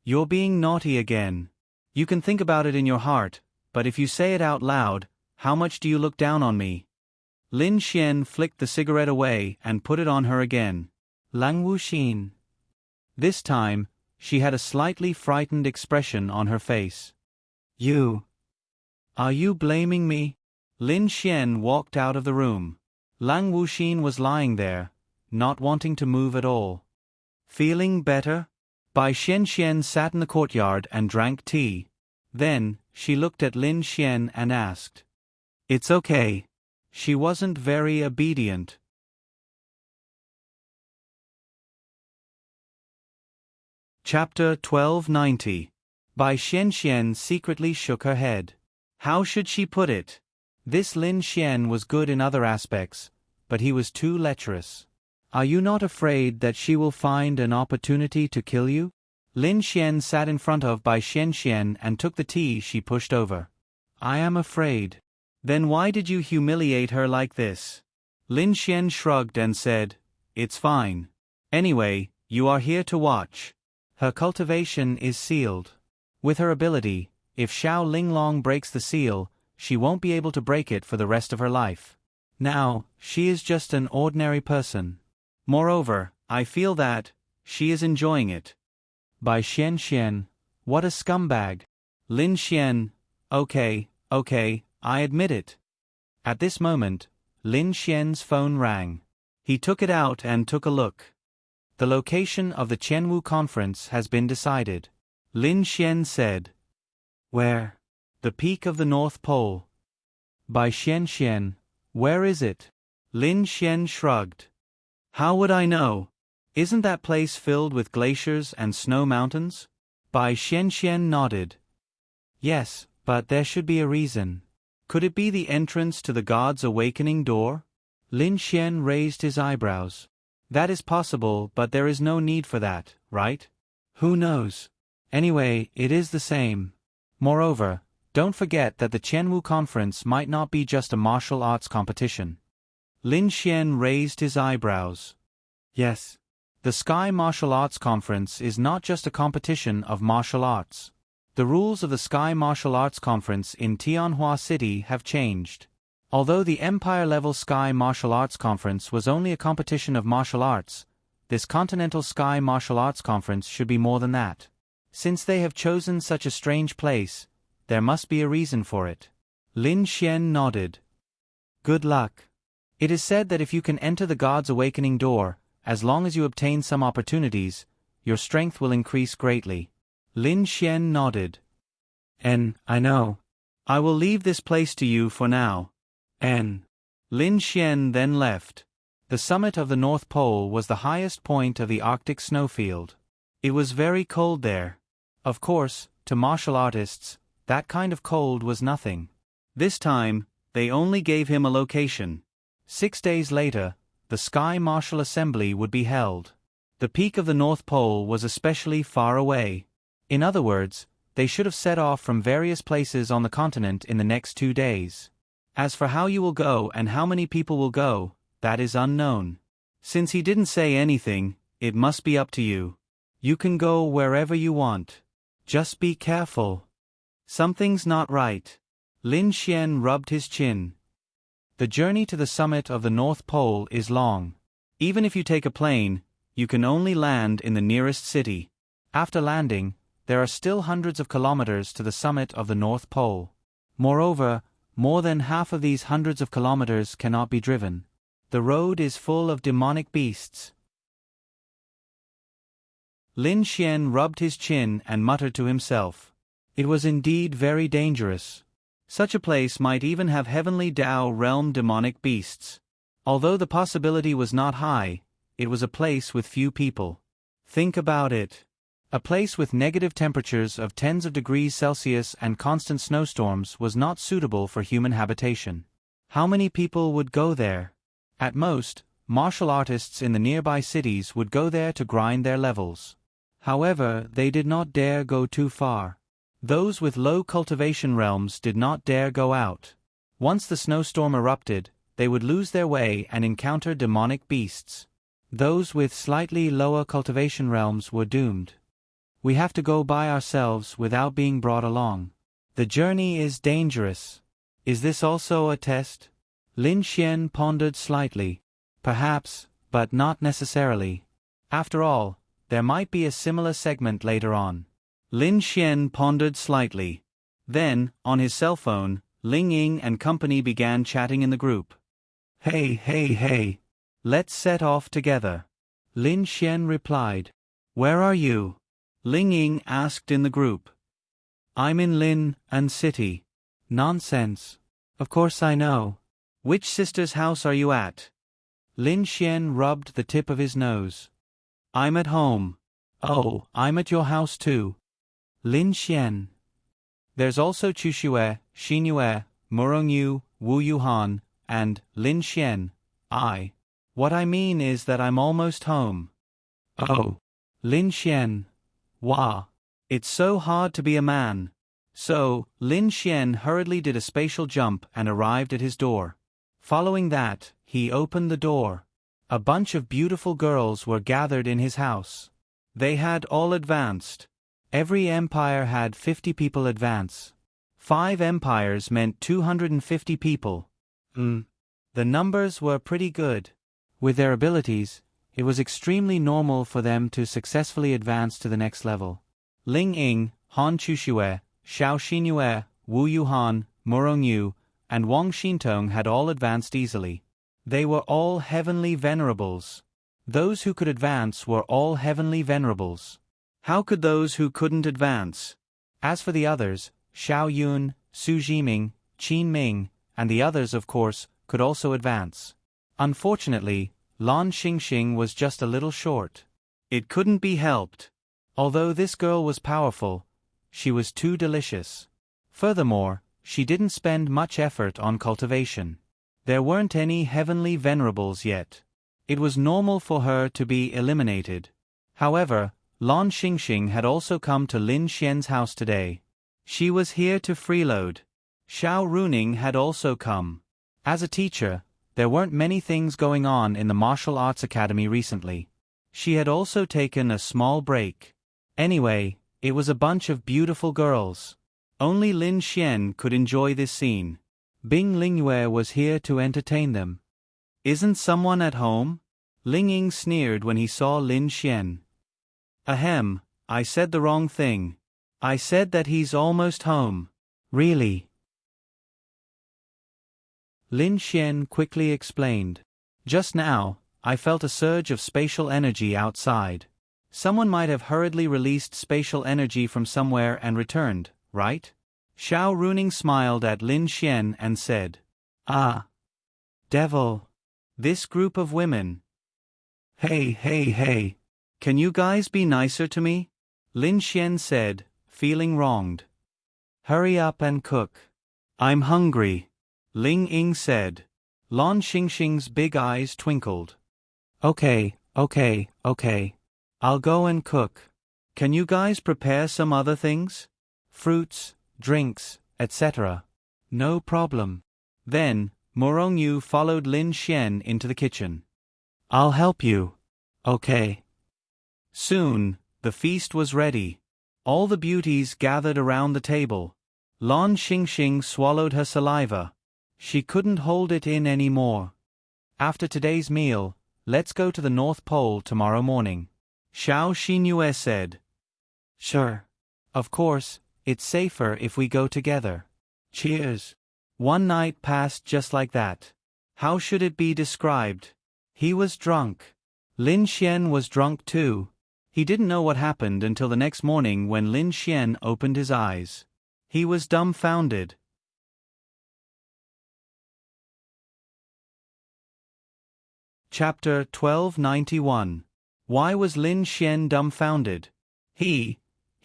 You're being naughty again. You can think about it in your heart, but if you say it out loud, how much do you look down on me? Lin Xian flicked the cigarette away and put it on her again. Lang Wuxin. This time, she had a slightly frightened expression on her face. You. Are you blaming me? Lin Xian walked out of the room. Lang Wuxin was lying there, not wanting to move at all. Feeling better? Bai Xian sat in the courtyard and drank tea. Then, she looked at Lin Xian and asked. It's okay. She wasn't very obedient. Chapter 1290. Bai Xian secretly shook her head. How should she put it? This Lin Xian was good in other aspects, but he was too lecherous. Are you not afraid that she will find an opportunity to kill you? Lin Xian sat in front of Bai Xian and took the tea she pushed over. I am afraid. Then why did you humiliate her like this? Lin Xian shrugged and said, It's fine. Anyway, you are here to watch. Her cultivation is sealed. With her ability, if Xiao Linglong breaks the seal, she won't be able to break it for the rest of her life. Now, she is just an ordinary person. Moreover, I feel that she is enjoying it. Bai Xian, what a scumbag. Lin Xian, okay, I admit it. At this moment, Lin Xian's phone rang. He took it out and took a look. The location of the Qianwu conference has been decided. Lin Xian said. Where? The peak of the North Pole. Bai Xian, where is it? Lin Xian shrugged. How would I know? Isn't that place filled with glaciers and snow mountains? Bai Xian nodded. Yes, but there should be a reason. Could it be the entrance to the God's awakening door? Lin Xian raised his eyebrows. That is possible, but there is no need for that, right? Who knows? Anyway, it is the same. Moreover, don't forget that the Qianwu conference might not be just a martial arts competition. Lin Xian raised his eyebrows. Yes. The Sky Martial Arts Conference is not just a competition of martial arts. The rules of the Sky Martial Arts Conference in Tianhua City have changed. Although the Empire-level Sky Martial Arts Conference was only a competition of martial arts, this Continental Sky Martial Arts Conference should be more than that. Since they have chosen such a strange place, there must be a reason for it. Lin Xian nodded. Good luck. It is said that if you can enter the God's awakening door, as long as you obtain some opportunities, your strength will increase greatly. Lin Xian nodded. I know. I will leave this place to you for now. Lin Xian then left. The summit of the North Pole was the highest point of the Arctic snowfield. It was very cold there. Of course, to martial artists, that kind of cold was nothing. This time, they only gave him a location. 6 days later, the Sky Martial Assembly would be held. The peak of the North Pole was especially far away. In other words, they should have set off from various places on the continent in the next 2 days. As for how you will go and how many people will go, that is unknown. Since he didn't say anything, it must be up to you. You can go wherever you want. Just be careful. Something's not right. Lin Xian rubbed his chin. The journey to the summit of the North Pole is long. Even if you take a plane, you can only land in the nearest city. After landing, there are still hundreds of kilometers to the summit of the North Pole. Moreover, more than half of these hundreds of kilometers cannot be driven. The road is full of demonic beasts. Lin Xian rubbed his chin and muttered to himself. It was indeed very dangerous. Such a place might even have heavenly Dao realm demonic beasts. Although the possibility was not high, it was a place with few people. Think about it. A place with negative temperatures of tens of degrees Celsius and constant snowstorms was not suitable for human habitation. How many people would go there? At most, martial artists in the nearby cities would go there to grind their levels. However, they did not dare go too far. Those with low cultivation realms did not dare go out. Once the snowstorm erupted, they would lose their way and encounter demonic beasts. Those with slightly lower cultivation realms were doomed. We have to go by ourselves without being brought along. The journey is dangerous. Is this also a test? Lin Xian pondered slightly. Perhaps, but not necessarily. After all, there might be a similar segment later on. Lin Xian pondered slightly. Then, on his cell phone, Ling Ying and company began chatting in the group. Hey. Let's set off together. Lin Xian replied. Where are you? Ling Ying asked in the group. I'm in Lin An City. Nonsense. Of course I know. Which sister's house are you at? Lin Xian rubbed the tip of his nose. I'm at home. Oh, I'm at your house too. Lin Xian. There's also Chuxue, Xinyue, Murongyu, Wu Yuhan, and Lin Xian. What I mean is that I'm almost home. Oh. Lin Xian. Wah. It's so hard to be a man. So, Lin Xian hurriedly did a spatial jump and arrived at his door. Following that, he opened the door. A bunch of beautiful girls were gathered in his house. They had all advanced. Every empire had 50 people advance. 5 empires meant 250 people. The numbers were pretty good. With their abilities, it was extremely normal for them to successfully advance to the next level. Ling Ying, Han Chuxue, Xiao Xinyue, Wu Yuhan, Murongyu, and Wang Xintong had all advanced easily. They were all heavenly venerables. Those who could advance were all heavenly venerables. How could those who couldn't advance? As for the others, Xiao Yun, Su Jiming, Qin Ming, and the others of course, could also advance. Unfortunately, Lan Xingxing was just a little short. It couldn't be helped. Although this girl was powerful, she was too delicious. Furthermore, she didn't spend much effort on cultivation. There weren't any heavenly venerables yet. It was normal for her to be eliminated. However, Lan Xingxing had also come to Lin Xian's house today. She was here to freeload. Xiao Runing had also come. As a teacher, there weren't many things going on in the martial arts academy recently. She had also taken a small break. Anyway, it was a bunch of beautiful girls. Only Lin Xian could enjoy this scene. Bing Lingyue was here to entertain them. Isn't someone at home? Ling Ying sneered when he saw Lin Xian. Ahem, I said the wrong thing. I said that he's almost home. Really? Lin Xian quickly explained. Just now, I felt a surge of spatial energy outside. Someone might have hurriedly released spatial energy from somewhere and returned, right? Xiao Runing smiled at Lin Xian and said, Ah. Devil. This group of women. Hey. Can you guys be nicer to me? Lin Xian said, feeling wronged. Hurry up and cook. I'm hungry. Ling Ying said. Lan Xingxing's big eyes twinkled. Okay. I'll go and cook. Can you guys prepare some other things? Fruits, drinks, etc. No problem. Then, Morongyu followed Lin Xian into the kitchen. I'll help you. Okay. Soon, the feast was ready. All the beauties gathered around the table. Lan Xingxing swallowed her saliva. She couldn't hold it in anymore. After today's meal, let's go to the North Pole tomorrow morning. Xiao Xinyue said. Sure. Of course, it's safer if we go together. Cheers. One night passed just like that. How should it be described? He was drunk. Lin Xian was drunk too. He didn't know what happened until the next morning when Lin Xian opened his eyes. He was dumbfounded. Chapter 1291. Why was Lin Xian dumbfounded? He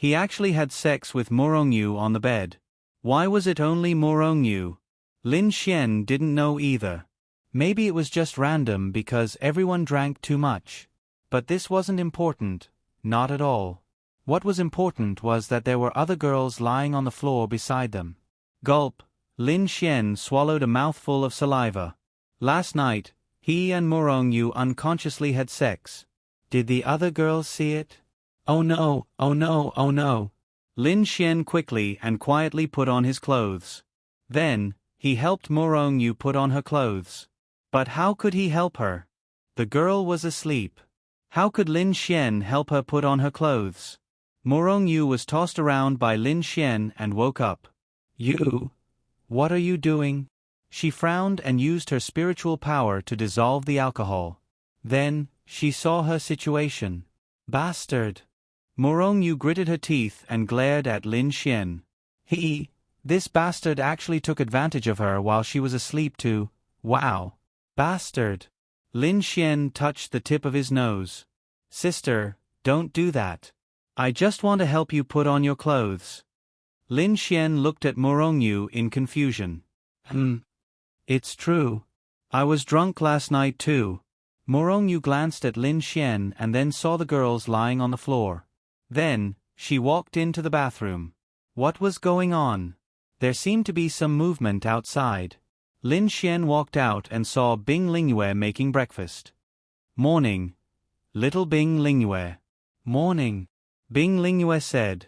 actually had sex with Morongyu on the bed. Why was it only Morongyu? Lin Xian didn't know either. Maybe it was just random because everyone drank too much. But this wasn't important, not at all. What was important was that there were other girls lying on the floor beside them. Gulp, Lin Xian swallowed a mouthful of saliva. Last night, he and Morongyu unconsciously had sex. Did the other girls see it? Oh no, oh no, oh no. Lin Xian quickly and quietly put on his clothes. Then, he helped Morongyu put on her clothes. But how could he help her? The girl was asleep. How could Lin Xian help her put on her clothes? Morongyu was tossed around by Lin Xian and woke up. You? What are you doing? She frowned and used her spiritual power to dissolve the alcohol. Then, she saw her situation. Bastard! Morongyu gritted her teeth and glared at Lin Xian. This bastard actually took advantage of her while she was asleep too. Wow! Bastard! Lin Xian touched the tip of his nose. Sister, don't do that. I just want to help you put on your clothes. Lin Xian looked at Morongyu in confusion. It's true. I was drunk last night too. Morongyu glanced at Lin Xian and then saw the girls lying on the floor. Then, she walked into the bathroom. What was going on? There seemed to be some movement outside. Lin Xian walked out and saw Bing Lingyue making breakfast. Morning. Little Bing Lingyue. Morning. Bing Lingyue said.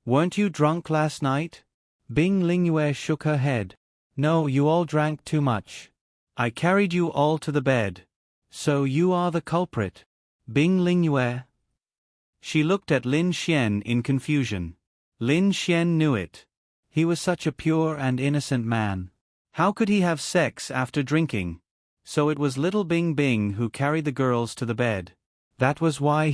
Weren't you drunk last night? Bing Lingyue shook her head. No, you all drank too much. I carried you all to the bed. So you are the culprit. Bing Lingyue. She looked at Lin Xian in confusion. Lin Xian knew it. He was such a pure and innocent man. How could he have sex after drinking? So it was little Bing Bing who carried the girls to the bed. That was why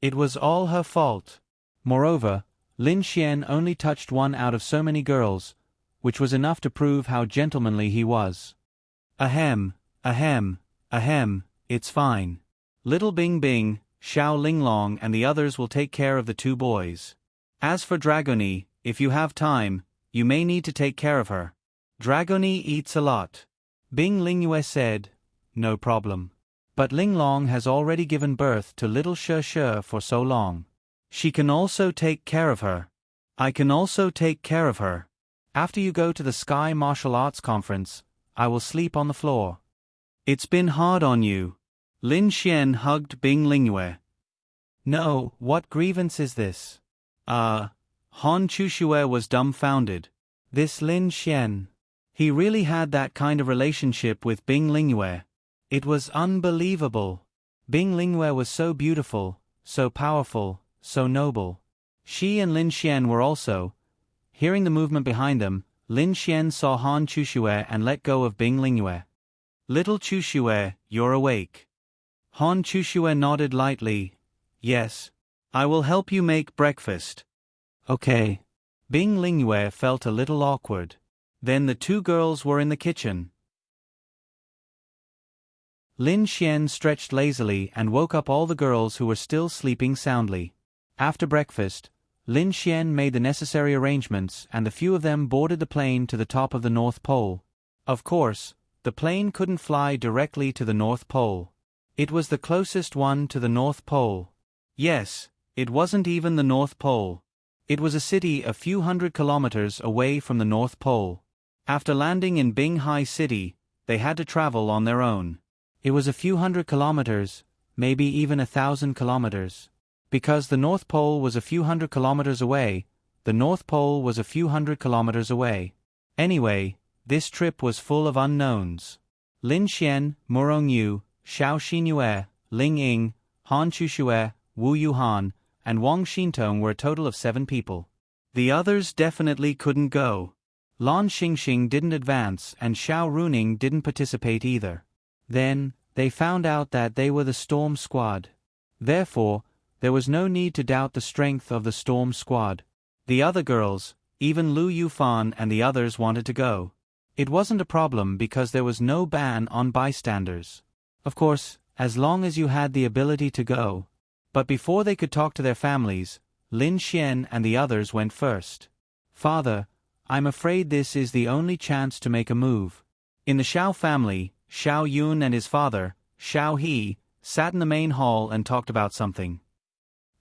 It was all her fault. Moreover, Lin Xian only touched one out of so many girls, which was enough to prove how gentlemanly he was. Ahem, it's fine. Little Bing Bing, Xiao Linglong and the others will take care of the two boys. As for Dragony, if you have time, you may need to take care of her. Dragony eats a lot. Bing Lingyue said, no problem. But Linglong has already given birth to little She for so long. She can also take care of her. I can also take care of her. After you go to the Sky Martial Arts Conference, I will sleep on the floor. It's been hard on you. Lin Xian hugged Bing Lingyue. No, what grievance is this? Han Chushue was dumbfounded. This Lin Xian. He really had that kind of relationship with Bing Lingyue. It was unbelievable. Bing Lingyue was so beautiful, so powerful, so noble. She and Lin Xian were also. Hearing the movement behind them, Lin Xian saw Han Chushue and let go of Bing Lingyue. Little Chushue, you're awake. Han Chushue nodded lightly. Yes. I will help you make breakfast. Okay. Bing Lingyue felt a little awkward. Then the two girls were in the kitchen. Lin Xian stretched lazily and woke up all the girls who were still sleeping soundly. After breakfast, Lin Xian made the necessary arrangements and the few of them boarded the plane to the top of the North Pole. Of course, the plane couldn't fly directly to the North Pole. It was the closest one to the North Pole. Yes, it wasn't even the North Pole. It was a city a few hundred kilometers away from the North Pole. After landing in Binghai City, they had to travel on their own. It was a few hundred kilometers, maybe even 1,000 kilometers. Because the North Pole was a few hundred kilometers away, the North Pole was a few hundred kilometers away. Anyway, this trip was full of unknowns. Lin Xian, Morongyu, Xiao Xinyue, Ling Ying, Han Chushue, Wu Yuhan, and Wang Xintong were a total of 7 people. The others definitely couldn't go. Lan Xingxing didn't advance and Xiao Runing didn't participate either. Then, they found out that they were the Storm Squad. Therefore, there was no need to doubt the strength of the Storm Squad. The other girls, even Lu Yufan and the others wanted to go. It wasn't a problem because there was no ban on bystanders. Of course, as long as you had the ability to go. But before they could talk to their families, Lin Xian and the others went first. Father, I'm afraid this is the only chance to make a move. In the Xiao family, Xiao Yun and his father, Xiao He, sat in the main hall and talked about something.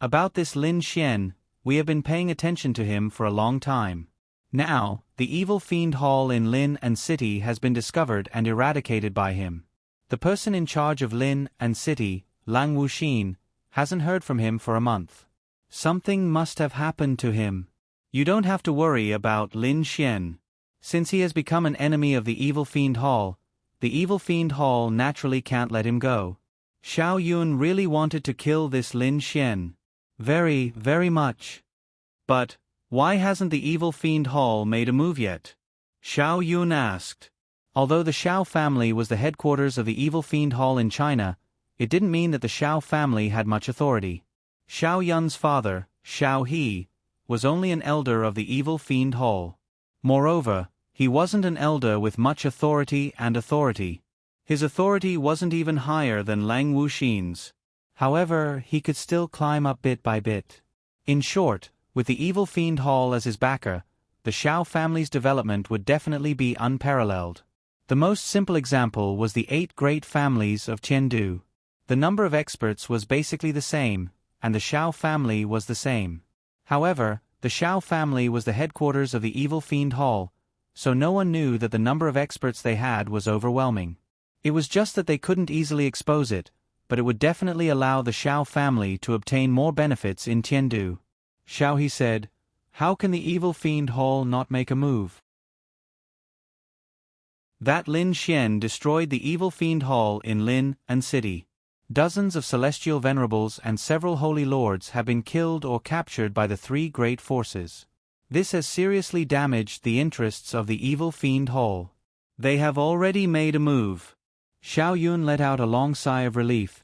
About this Lin Xian, we have been paying attention to him for a long time. Now, the evil fiend hall in Lin and City has been discovered and eradicated by him. The person in charge of Lin and City, Lang Wuxin, hasn't heard from him for a month. Something must have happened to him. You don't have to worry about Lin Xian. Since he has become an enemy of the evil fiend hall, the evil fiend hall naturally can't let him go. Xiao Yun really wanted to kill this Lin Xian. Very, very much. But, why hasn't the evil fiend hall made a move yet? Xiao Yun asked. Although the Xiao family was the headquarters of the evil fiend hall in China, it didn't mean that the Xiao family had much authority. Xiao Yun's father, Xiao He, was only an elder of the evil fiend hall. Moreover, he wasn't an elder with much authority and authority. His authority wasn't even higher than Lang Wuxin's. However, he could still climb up bit by bit. In short, with the evil fiend hall as his backer, the Xiao family's development would definitely be unparalleled. The most simple example was the 8 great families of Chengdu. The number of experts was basically the same, and the Xiao family was the same. However, the Xiao family was the headquarters of the evil fiend hall, so no one knew that the number of experts they had was overwhelming. It was just that they couldn't easily expose it, but it would definitely allow the Xiao family to obtain more benefits in Chengdu. Xiao He said, "How can the evil fiend hall not make a move? That Lin Xian destroyed the evil fiend hall in Lin and City. Dozens of celestial venerables and several holy lords have been killed or captured by the 3 great forces. This has seriously damaged the interests of the evil fiend hall. They have already made a move." Xiao Yun let out a long sigh of relief.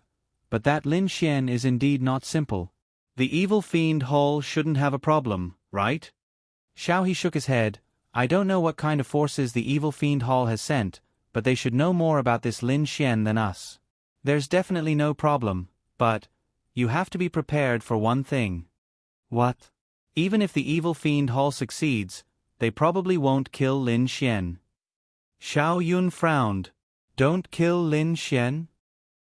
But that Lin Xian is indeed not simple. The evil fiend hall shouldn't have a problem, right? Xiao He shook his head. I don't know what kind of forces the evil fiend hall has sent, but they should know more about this Lin Xian than us. There's definitely no problem, but you have to be prepared for one thing. What? Even if the evil fiend hall succeeds, they probably won't kill Lin Xian. Xiao Yun frowned. Don't kill Lin Xian?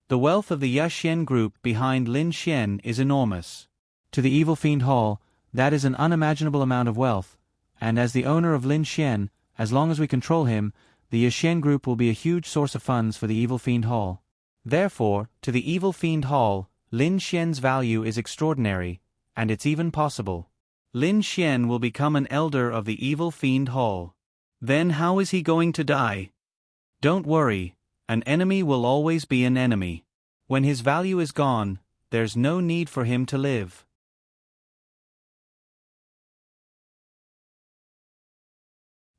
The wealth of the Yaxuan group behind Lin Xian is enormous. To the evil fiend hall, that is an unimaginable amount of wealth, and as the owner of Lin Xian, as long as we control him, the Yaxuan group will be a huge source of funds for the evil fiend hall. Therefore, to the evil fiend hall, Lin Xian's value is extraordinary, and it's even possible. Lin Xian will become an elder of the evil fiend hall. Then how is he going to die? Don't worry, an enemy will always be an enemy. When his value is gone, there's no need for him to live.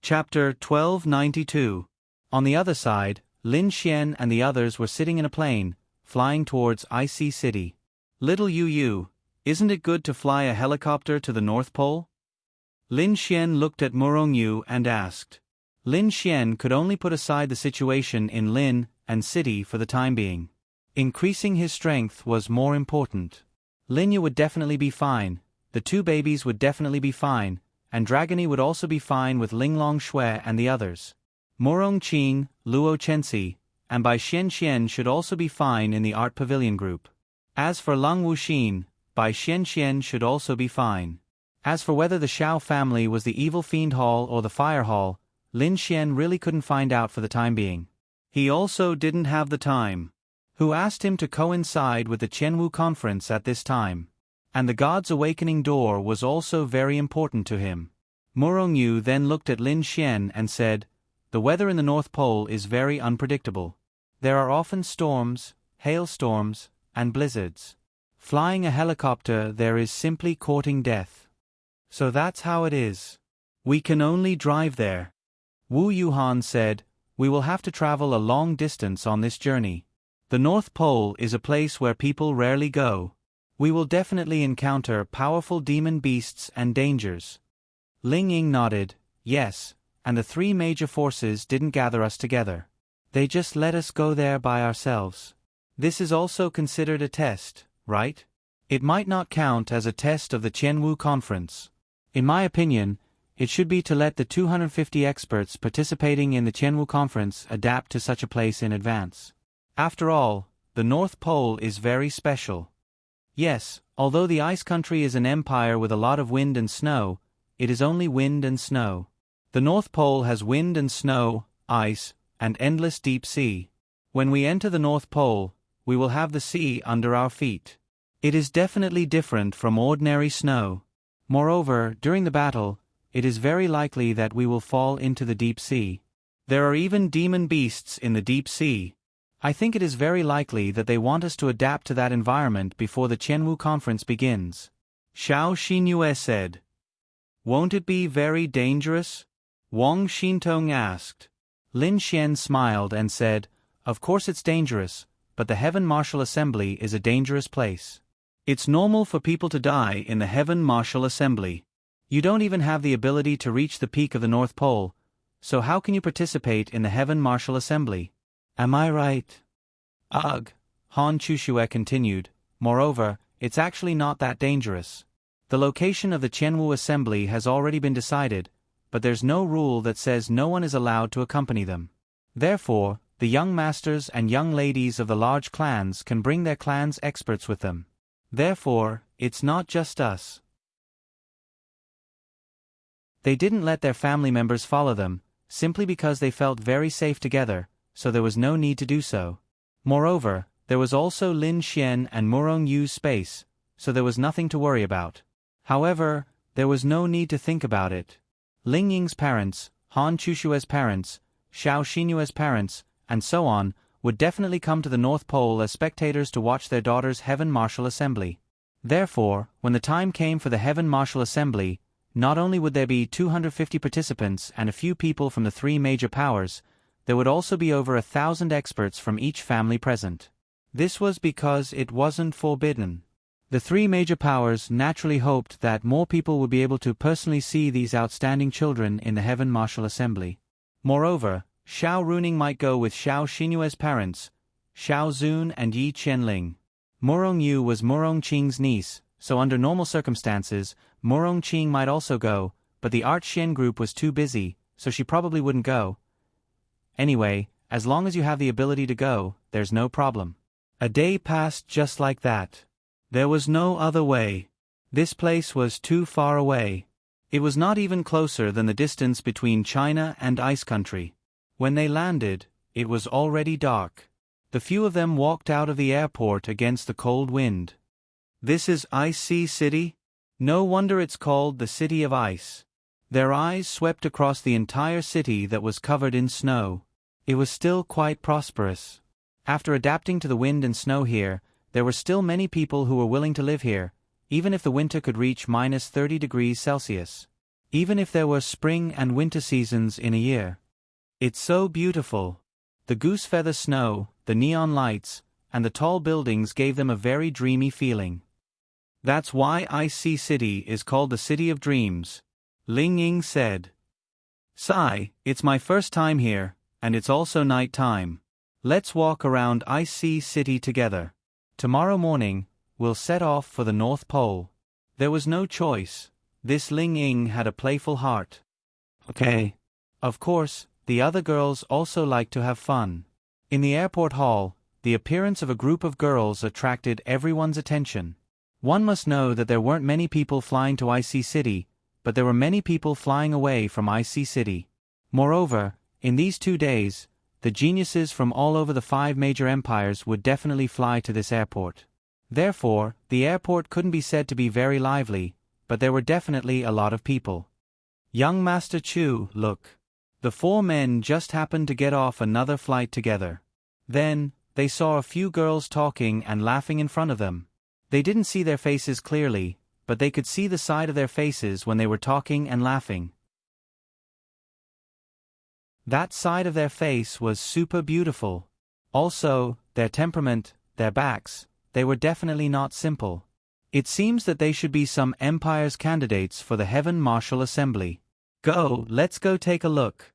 Chapter 1292. On the other side, Lin Xian and the others were sitting in a plane, flying towards Icy City. Little Yu, isn't it good to fly a helicopter to the North Pole? Lin Xian looked at Murongyu and asked. Lin Xian could only put aside the situation in Lin and City for the time being. Increasing his strength was more important. Lin Yu would definitely be fine, the 2 babies would definitely be fine, and Dragony would also be fine with Linglong Shui and the others. Murong Qing, Luo Chenxi, and Bai Xian should also be fine in the Art Pavilion group. As for Lang Wuxin, Bai Xian should also be fine. As for whether the Xiao family was the evil fiend hall or the fire hall, Lin Xian really couldn't find out for the time being. He also didn't have the time. Who asked him to coincide with the Qianwu conference at this time? And the God's Awakening door was also very important to him. Murongyu then looked at Lin Xian and said, "The weather in the North Pole is very unpredictable. There are often storms, hailstorms, and blizzards. Flying a helicopter there is simply courting death. So that's how it is. We can only drive there. Wu Yuhan said, "We will have to travel a long distance on this journey. The North Pole is a place where people rarely go. We will definitely encounter powerful demon beasts and dangers." Ling Ying nodded, "Yes, and the three major forces didn't gather us together. They just let us go there by ourselves. This is also considered a test, right? It might not count as a test of the Qianwu conference. In my opinion, it should be to let the 250 experts participating in the Qianwu conference adapt to such a place in advance. After all, the North Pole is very special. Yes, although the ice country is an empire with a lot of wind and snow, it is only wind and snow. The North Pole has wind and snow, ice, and endless deep sea. When we enter the North Pole, we will have the sea under our feet. It is definitely different from ordinary snow. Moreover, during the battle, it is very likely that we will fall into the deep sea. There are even demon beasts in the deep sea. I think it is very likely that they want us to adapt to that environment before the Qianwu conference begins." Xiao Xinyue said. "Won't it be very dangerous?" Wang Xintong asked. Lin Xian smiled and said, "Of course it's dangerous, but the Heaven Martial Assembly is a dangerous place. It's normal for people to die in the Heaven Martial Assembly. You don't even have the ability to reach the peak of the North Pole, so how can you participate in the Heaven Martial Assembly? Am I right?" "Ugh," Han Chushue continued, "moreover, it's actually not that dangerous. The location of the Qianwu Assembly has already been decided, but there's no rule that says no one is allowed to accompany them. Therefore, the young masters and young ladies of the large clans can bring their clan's experts with them. Therefore, it's not just us." They didn't let their family members follow them, simply because they felt very safe together, so there was no need to do so. Moreover, there was also Lin Xian and Murong Yu's space, so there was nothing to worry about. However, there was no need to think about it. Ling Ying's parents, Han Chushue's parents, Xiao Xinyue's parents, and so on, would definitely come to the North Pole as spectators to watch their daughter's Heaven Martial Assembly. Therefore, when the time came for the Heaven Martial Assembly, not only would there be 250 participants and a few people from the three major powers, there would also be over 1,000 experts from each family present. This was because it wasn't forbidden. The three major powers naturally hoped that more people would be able to personally see these outstanding children in the Heaven Martial Assembly. Moreover, Xiao Runing might go with Xiao Xinyue's parents, Xiao Zun and Yi Qianling. Murong Yu was Murong Qing's niece, so under normal circumstances, Murong Qing might also go, but the Art Xian group was too busy, so she probably wouldn't go. Anyway, as long as you have the ability to go, there's no problem. A day passed just like that. There was no other way. This place was too far away. It was not even closer than the distance between China and Ice Country. When they landed, it was already dark. The few of them walked out of the airport against the cold wind. "This is Ice Sea City? No wonder it's called the City of Ice." Their eyes swept across the entire city that was covered in snow. It was still quite prosperous. After adapting to the wind and snow here, there were still many people who were willing to live here, even if the winter could reach -30 degrees Celsius. Even if there were spring and winter seasons in a year. It's so beautiful. The goose feather snow, the neon lights, and the tall buildings gave them a very dreamy feeling. "That's why Ice Sea City is called the City of Dreams," Ling Ying said. "Sigh, it's my first time here, and it's also night time. Let's walk around Ice Sea City together. Tomorrow morning, we'll set off for the North Pole." There was no choice. This Ling Ying had a playful heart. Okay. Of course, the other girls also liked to have fun. In the airport hall, the appearance of a group of girls attracted everyone's attention. One must know that there weren't many people flying to Icy City, but there were many people flying away from Icy City. Moreover, in these 2 days, the geniuses from all over the 5 major empires would definitely fly to this airport. Therefore, the airport couldn't be said to be very lively, but there were definitely a lot of people. Young Master Chu, look. The 4 men just happened to get off another flight together. Then, they saw a few girls talking and laughing in front of them. They didn't see their faces clearly, but they could see the side of their faces when they were talking and laughing. That side of their face was super beautiful. Also, their temperament, their backs, they were definitely not simple. It seems that they should be some empire's candidates for the Heaven Martial Assembly. Let's go take a look.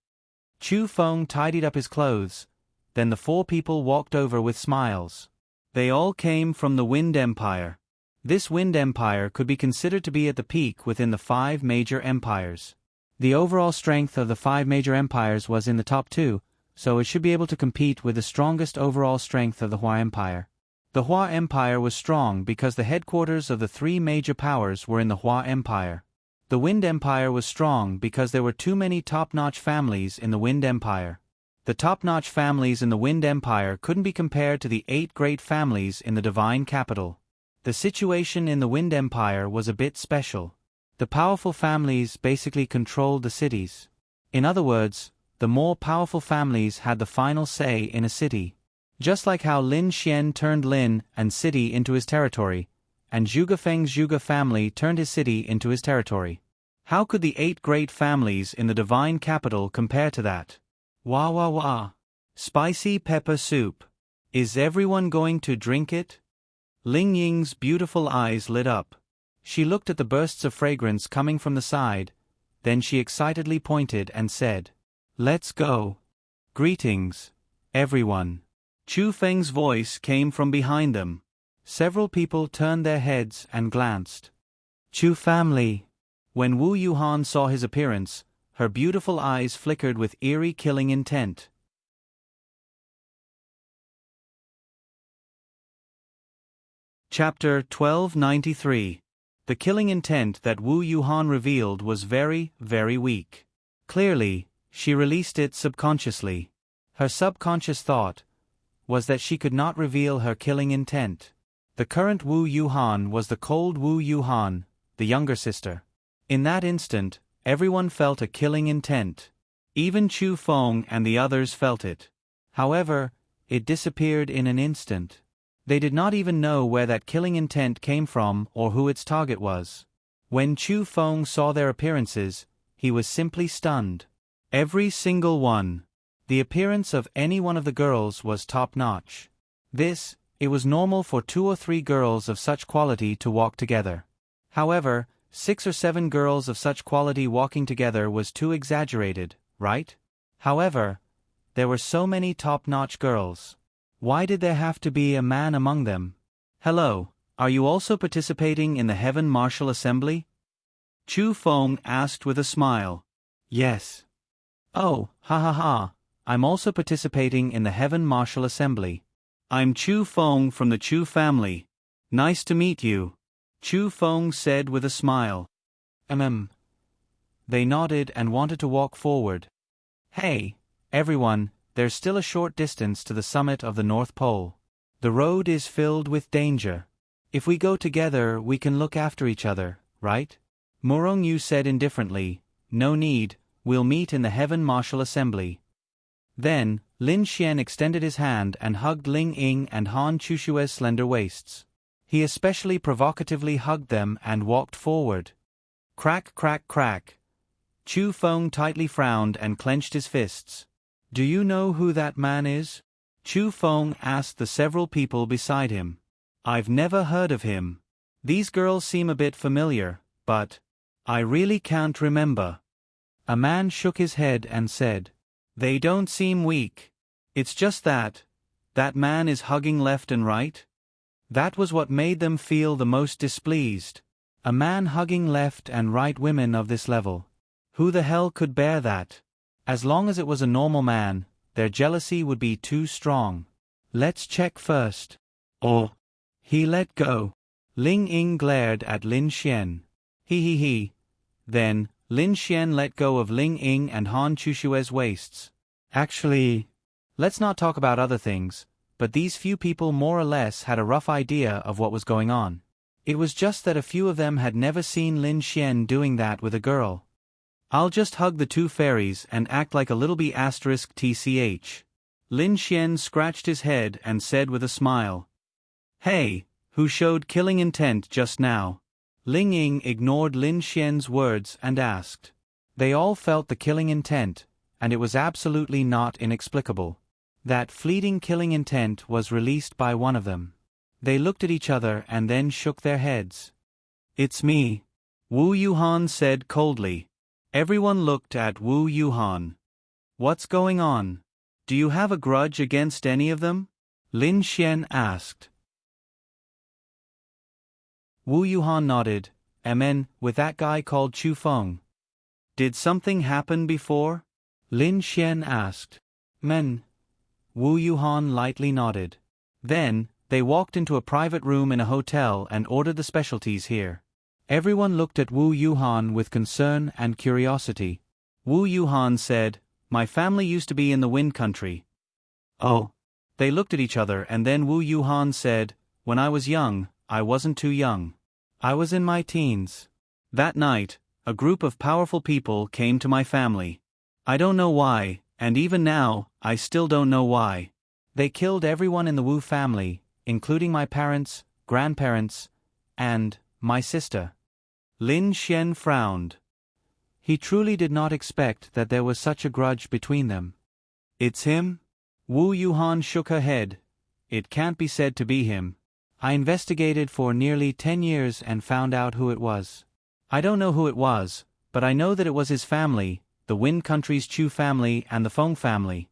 Chu Feng tidied up his clothes, then the 4 people walked over with smiles. They all came from the Wind Empire. This Wind Empire could be considered to be at the peak within the 5 major empires. The overall strength of the 5 major empires was in the top 2, so it should be able to compete with the strongest overall strength of the Hua Empire. The Hua Empire was strong because the headquarters of the 3 major powers were in the Hua Empire. The Wind Empire was strong because there were too many top-notch families in the Wind Empire. The top-notch families in the Wind Empire couldn't be compared to the 8 great families in the Divine Capital. The situation in the Wind Empire was a bit special. The powerful families basically controlled the cities. In other words, the more powerful families had the final say in a city. Just like how Lin Xian turned Lin and city into his territory, and Zhuge Feng's Zhuge family turned his city into his territory. How could the 8 great families in the Divine Capital compare to that? Wah wah wah. Spicy pepper soup. Is everyone going to drink it? Ling Ying's beautiful eyes lit up. She looked at the bursts of fragrance coming from the side, then she excitedly pointed and said, "Let's go." Greetings, everyone. Chu Feng's voice came from behind them. Several people turned their heads and glanced. Chu family. When Wu Yuhan saw his appearance, her beautiful eyes flickered with eerie killing intent. Chapter 1293. The killing intent that Wu Yuhan revealed was very, very weak. Clearly, she released it subconsciously. Her subconscious thought was that she could not reveal her killing intent. The current Wu Yuhan was the cold Wu Yuhan, the younger sister. In that instant, everyone felt a killing intent. Even Chu Feng and the others felt it. However, it disappeared in an instant. They did not even know where that killing intent came from or who its target was. When Chu Feng saw their appearances, he was simply stunned. Every single one. The appearance of any one of the girls was top-notch. It was normal for 2 or 3 girls of such quality to walk together. However, 6 or 7 girls of such quality walking together was too exaggerated, right? However, there were so many top-notch girls. Why did there have to be a man among them? Hello, are you also participating in the Heaven Martial Assembly? Chu Feng asked with a smile. Yes. Oh, ha ha ha. I'm also participating in the Heaven Martial Assembly. I'm Chu Feng from the Chu family. Nice to meet you. Chu Feng said with a smile. They nodded and wanted to walk forward. Hey, everyone, there's still a short distance to the summit of the North Pole. The road is filled with danger. If we go together, we can look after each other, right? Murong Yu said indifferently, no need, we'll meet in the Heaven Martial Assembly. Then, Lin Xian extended his hand and hugged Ling Ying and Han Chushue's slender waists. He especially provocatively hugged them and walked forward. Crack crack crack. Chu Feng tightly frowned and clenched his fists. Do you know who that man is? Chu Feng asked the several people beside him. I've never heard of him. These girls seem a bit familiar, but I really can't remember. A man shook his head and said, They don't seem weak. It's just that man is hugging left and right. That was what made them feel the most displeased. A man hugging left and right women of this level. Who the hell could bear that? As long as it was a normal man, their jealousy would be too strong. Let's check first. Oh. He let go. Ling Ying glared at Lin Xian. He. Then, Lin Xian let go of Ling Ying and Han Chushue's waists. Actually, let's not talk about other things, but these few people more or less had a rough idea of what was going on. It was just that a few of them had never seen Lin Xian doing that with a girl. I'll just hug the 2 fairies and act like a little B***tch. Lin Xian scratched his head and said with a smile. Hey, who showed killing intent just now? Ling Ying ignored Lin Xian's words and asked. They all felt the killing intent, and it was absolutely not inexplicable. That fleeting killing intent was released by one of them. They looked at each other and then shook their heads. "It's me," Wu Yuhan said coldly. Everyone looked at Wu Yuhan. "What's going on? Do you have a grudge against any of them?" Lin Xian asked. Wu Yuhan nodded. "Amen, with that guy called Chu Feng." "Did something happen before?" Lin Xian asked. "Men." Wu Yuhan lightly nodded. Then, they walked into a private room in a hotel and ordered the specialties here. Everyone looked at Wu Yuhan with concern and curiosity. Wu Yuhan said, "My family used to be in the Wind Country." "Oh." They looked at each other and then Wu Yuhan said, "When I was young, I wasn't too young. I was in my teens. That night, a group of powerful people came to my family. I don't know why, and even now, I still don't know why. They killed everyone in the Wu family, including my parents, grandparents, and my sister." Lin Xian frowned. He truly did not expect that there was such a grudge between them. "It's him?" Wu Yuhan shook her head. "It can't be said to be him. I investigated for nearly 10 years and found out who it was. I don't know who it was, but I know that it was his family, the Wind Country's Chu family and the Feng family."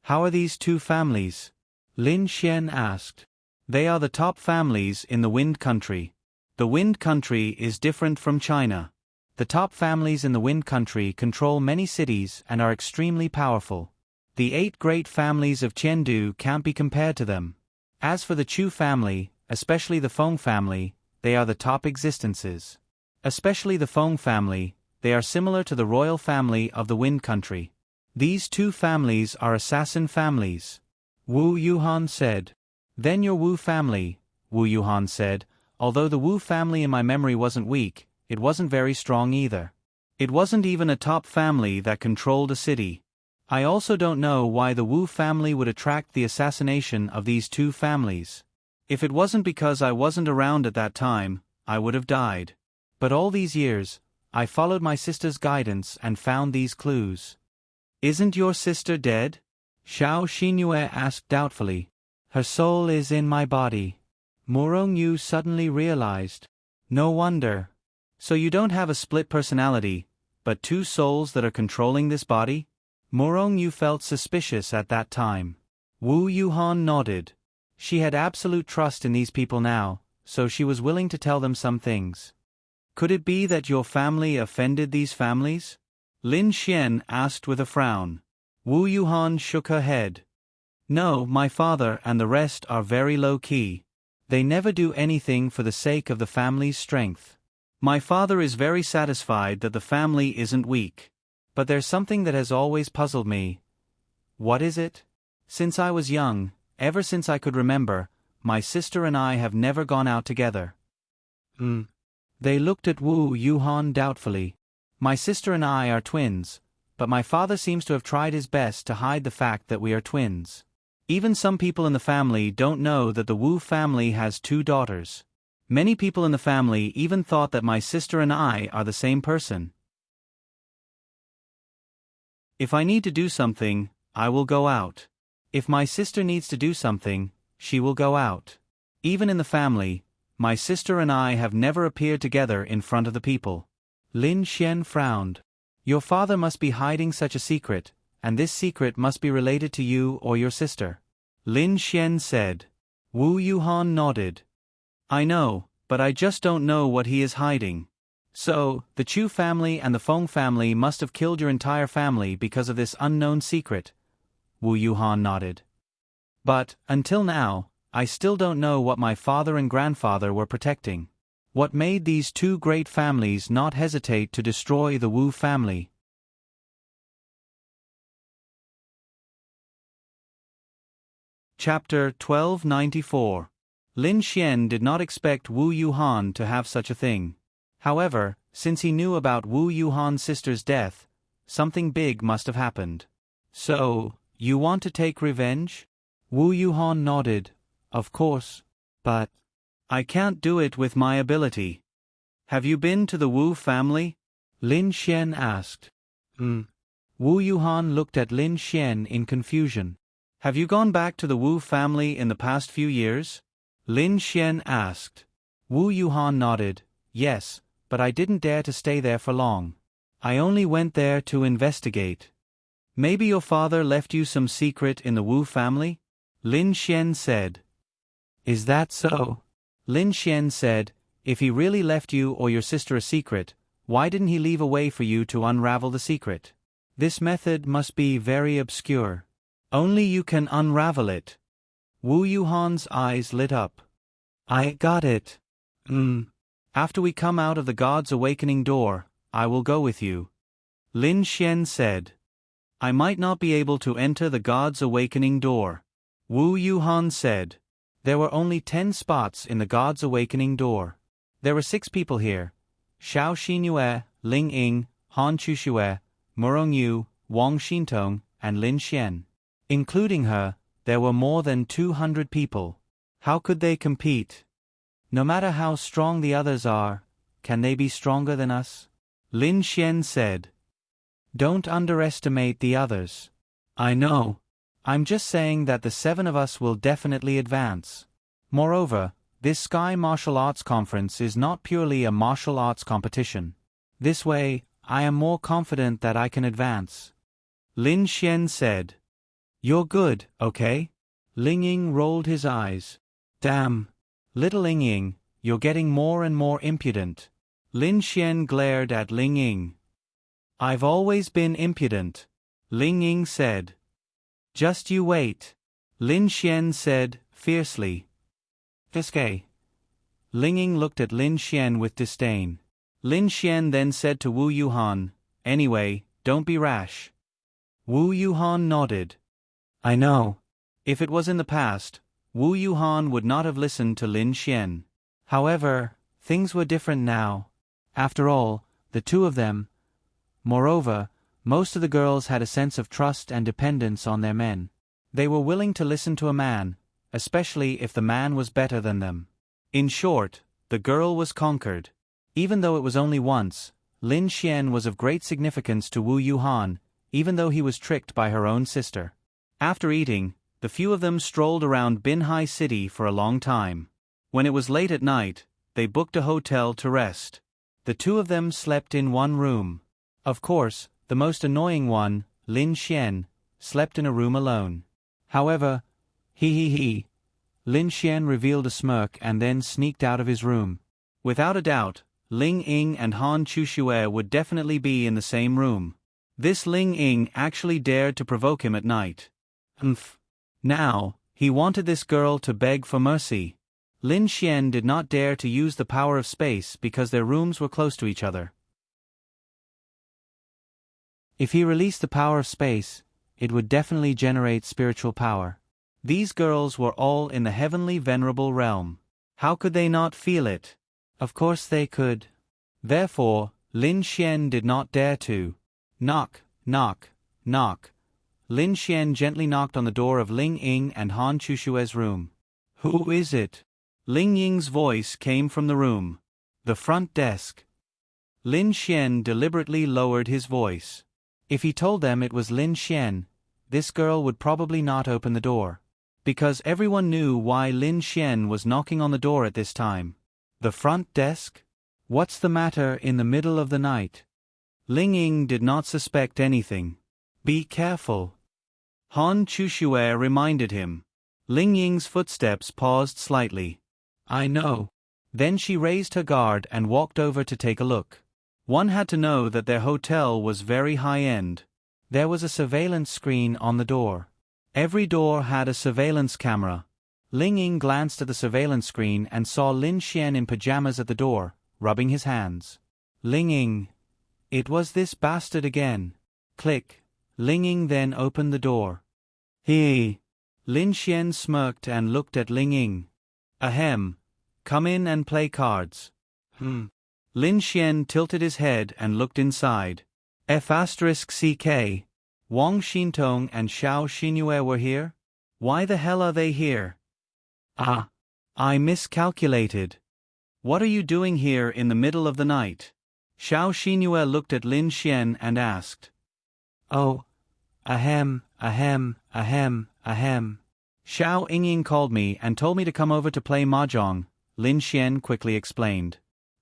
"How are these two families?" Lin Xian asked. "They are the top families in the Wind Country. The Wind Country is different from China. The top families in the Wind Country control many cities and are extremely powerful. The 8 great families of Chengdu can't be compared to them. As for the Chu family, especially the Feng family, they are the top existences. Especially the Feng family, they are similar to the royal family of the Wind Country. These two families are assassin families." Wu Yuhan said. "Then your Wu family," Wu Yuhan said, "although the Wu family in my memory wasn't weak, it wasn't very strong either. It wasn't even a top family that controlled a city. I also don't know why the Wu family would attract the assassination of these two families. If it wasn't because I wasn't around at that time, I would have died. But all these years, I followed my sister's guidance and found these clues." "Isn't your sister dead?" Xiao Xinyue asked doubtfully. "Her soul is in my body." Morong Yu suddenly realized. "No wonder. So you don't have a split personality, but 2 souls that are controlling this body?" Morong Yu felt suspicious at that time. Wu Yuhan nodded. She had absolute trust in these people now, so she was willing to tell them some things. "Could it be that your family offended these families?" Lin Xian asked with a frown. Wu Yuhan shook her head. "No, my father and the rest are very low-key. They never do anything for the sake of the family's strength. My father is very satisfied that the family isn't weak. But there's something that has always puzzled me." "What is it?" "Since I was young, ever since I could remember, my sister and I have never gone out together." They looked at Wu Yuhan doubtfully. "My sister and I are twins, but my father seems to have tried his best to hide the fact that we are twins. Even some people in the family don't know that the Wu family has 2 daughters. Many people in the family even thought that my sister and I are the same person. If I need to do something, I will go out. If my sister needs to do something, she will go out. Even in the family, my sister and I have never appeared together in front of the people." Lin Xian frowned. "Your father must be hiding such a secret, and this secret must be related to you or your sister." Lin Xian said. Wu Yuhan nodded. "I know, but I just don't know what he is hiding. So, the Chu family and the Feng family must have killed your entire family because of this unknown secret." Wu Yuhan nodded. "But, until now, I still don't know what my father and grandfather were protecting. What made these 2 great families not hesitate to destroy the Wu family?" Chapter 1294. Lin Xian did not expect Wu Yuhan to have such a thing. However, since he knew about Wu Yuhan's sister's death, something big must have happened. "So, you want to take revenge?" Wu Yuhan nodded. "Of course. But I can't do it with my ability." "Have you been to the Wu family?" Lin Xian asked. Wu Yuhan looked at Lin Xian in confusion. Have you gone back to the Wu family in the past few years? Lin Xian asked. Wu Yuhan nodded. Yes, but I didn't dare to stay there for long. I only went there to investigate. Maybe your father left you some secret in the Wu family? Lin Xian said. Is that so? Lin Xian said, if he really left you or your sister a secret, why didn't he leave a way for you to unravel the secret? This method must be very obscure. Only you can unravel it. Wu Yuhan's eyes lit up. I got it. After we come out of the God's Awakening door, I will go with you. Lin Xian said. I might not be able to enter the God's Awakening door. Wu Yuhan said. There were only 10 spots in the God's Awakening door. There were 6 people here. Xiao Xinyue, Ling Ying, Han Chuxue, Murong Yu, Wang Xintong, and Lin Xian. Including her, there were more than 200 people. How could they compete? No matter how strong the others are, can they be stronger than us? Lin Xian said. Don't underestimate the others. I know. I'm just saying that the 7 of us will definitely advance. Moreover, this Sky Martial Arts Conference is not purely a martial arts competition. This way, I am more confident that I can advance. Lin Xian said. You're good, okay? Ling Ying rolled his eyes. Damn. Little Ling Ying, you're getting more and more impudent. Lin Xian glared at Ling Ying. I've always been impudent. Ling Ying said. Just you wait. Lin Xian said, fiercely. Fiske. Ling Ying looked at Lin Xian with disdain. Lin Xian then said to Wu Yuhan, anyway, don't be rash. Wu Yuhan nodded. I know. If it was in the past, Wu Yuhan would not have listened to Lin Xian. However, things were different now. After all, the 2 of them. Moreover, most of the girls had a sense of trust and dependence on their men. They were willing to listen to a man, especially if the man was better than them. In short, the girl was conquered. Even though it was only once, Lin Xian was of great significance to Wu Yuhan, even though he was tricked by her own sister. After eating, the few of them strolled around Binhai City for a long time. When it was late at night, they booked a hotel to rest. The 2 of them slept in one room. Of course, the most annoying one, Lin Xian, slept in a room alone. However, Lin Xian revealed a smirk and then sneaked out of his room. Without a doubt, Ling Ying and Han Chuxue would definitely be in the same room. This Ling Ying actually dared to provoke him at night. Now, he wanted this girl to beg for mercy. Lin Xian did not dare to use the power of space because their rooms were close to each other. If he released the power of space, it would definitely generate spiritual power. These girls were all in the heavenly venerable realm. How could they not feel it? Of course they could. Therefore, Lin Xian did not dare to. Knock, knock, knock. Lin Xian gently knocked on the door of Ling Ying and Han Chushue's room. Who is it? Ling Ying's voice came from the room. The front desk. Lin Xian deliberately lowered his voice. If he told them it was Lin Xian, this girl would probably not open the door. Because everyone knew why Lin Xian was knocking on the door at this time. The front desk? What's the matter in the middle of the night? Ling Ying did not suspect anything. Be careful. Han Chuxue reminded him. Ling Ying's footsteps paused slightly. I know. Then she raised her guard and walked over to take a look. One had to know that their hotel was very high-end. There was a surveillance screen on the door. Every door had a surveillance camera. Ling Ying glanced at the surveillance screen and saw Lin Xian in pajamas at the door, rubbing his hands. Ling Ying. It was this bastard again. Click. Ling Ying then opened the door. He. Lin Xian smirked and looked at Ling Ying. Ahem. Come in and play cards. Lin Xian tilted his head and looked inside. F*CK. Wang Xintong and Xiao Xinyue were here? Why the hell are they here? Ah. I miscalculated. What are you doing here in the middle of the night? Xiao Xinyue looked at Lin Xian and asked. Oh, ahem, ahem, ahem, ahem. Xiao Yingying called me and told me to come over to play mahjong, Lin Xian quickly explained.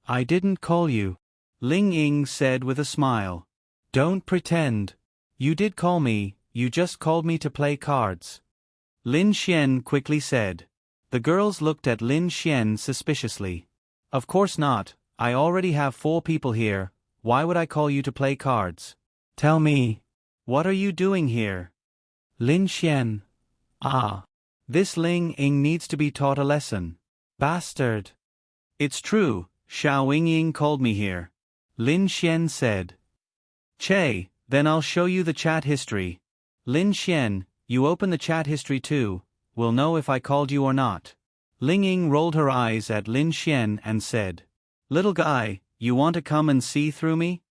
I didn't call you, Ling Ying said with a smile. Don't pretend. You did call me, you just called me to play cards. Lin Xian quickly said. The girls looked at Lin Xian suspiciously. Of course not, I already have 4 people here, why would I call you to play cards? Tell me. What are you doing here? Lin Xian. Ah. This Ling Ying needs to be taught a lesson. Bastard. It's true, Xiao Yingying called me here. Lin Xian said. Che, then I'll show you the chat history. Lin Xian, you open the chat history too, we'll know if I called you or not. Ling Ying rolled her eyes at Lin Xian and said. Little guy, you want to come and see through me?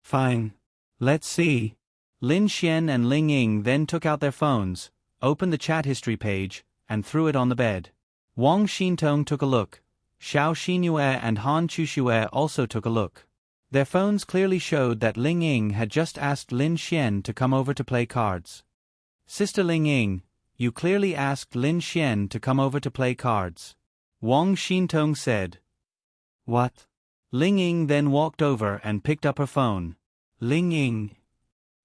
Fine. Let's see. Lin Xian and Ling Ying then took out their phones, opened the chat history page, and threw it on the bed. Wang Xintong took a look. Xiao Xinyue and Han Chuxue also took a look. Their phones clearly showed that Ling Ying had just asked Lin Xian to come over to play cards. Sister Ling Ying, you clearly asked Lin Xian to come over to play cards. Wang Xintong said. What? Ling Ying then walked over and picked up her phone. Ling Ying.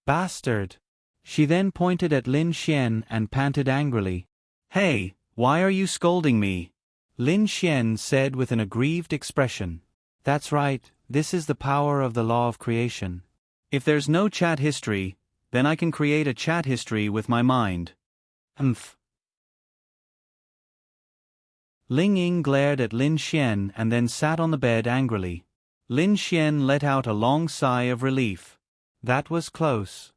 Bastard. She then pointed at Lin Xian and panted angrily. Hey, why are you scolding me? Lin Xian said with an aggrieved expression. That's right, this is the power of the law of creation. If there's no chat history, then I can create a chat history with my mind. Ling Ying glared at Lin Xian and then sat on the bed angrily. Lin Xian let out a long sigh of relief. That was close.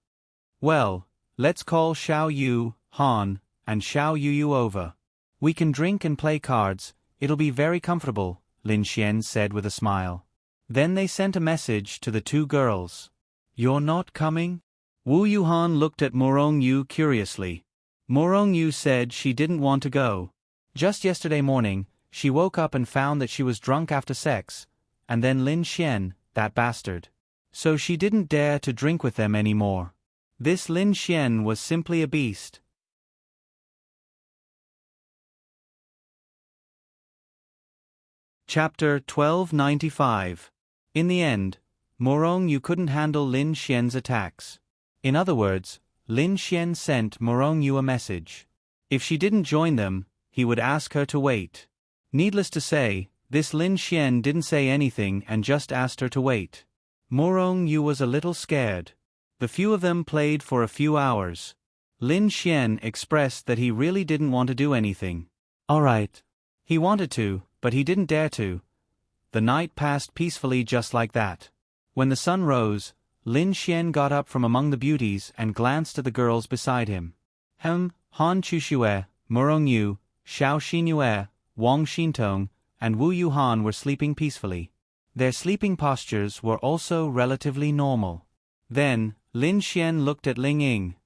Well, let's call Xiao Yu, Han, and Xiao Yu over. We can drink and play cards, it'll be very comfortable, Lin Xian said with a smile. Then they sent a message to the 2 girls. You're not coming? Wu Yuhan looked at Morong Yu curiously. Morong Yu said she didn't want to go. Just yesterday morning, she woke up and found that she was drunk after sex, and then Lin Xian, that bastard. So she didn't dare to drink with them anymore. This Lin Xian was simply a beast. Chapter 1295. In the end, Morong Yu couldn't handle Lin Xian's attacks. In other words, Lin Xian sent Morong Yu a message. If she didn't join them, he would ask her to wait. Needless to say, this Lin Xian didn't say anything and just asked her to wait. Morong Yu was a little scared. The few of them played for a few hours. Lin Xian expressed that he really didn't want to do anything. Alright. He wanted to, but he didn't dare to. The night passed peacefully just like that. When the sun rose, Lin Xian got up from among the beauties and glanced at the girls beside him. Han Chuxue, Morong Yu, Xiao Xinyue, Wang Xintong, and Wu Yuhan were sleeping peacefully. Their sleeping postures were also relatively normal. Then, Lin Xian looked at Ling Ying.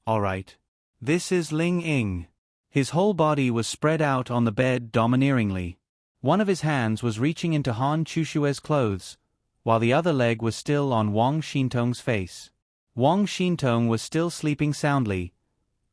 Alright. This is Ling Ying. His whole body was spread out on the bed domineeringly. One of his hands was reaching into Han Chuxue's clothes, while the other leg was still on Wang Xintong's face. Wang Xintong was still sleeping soundly.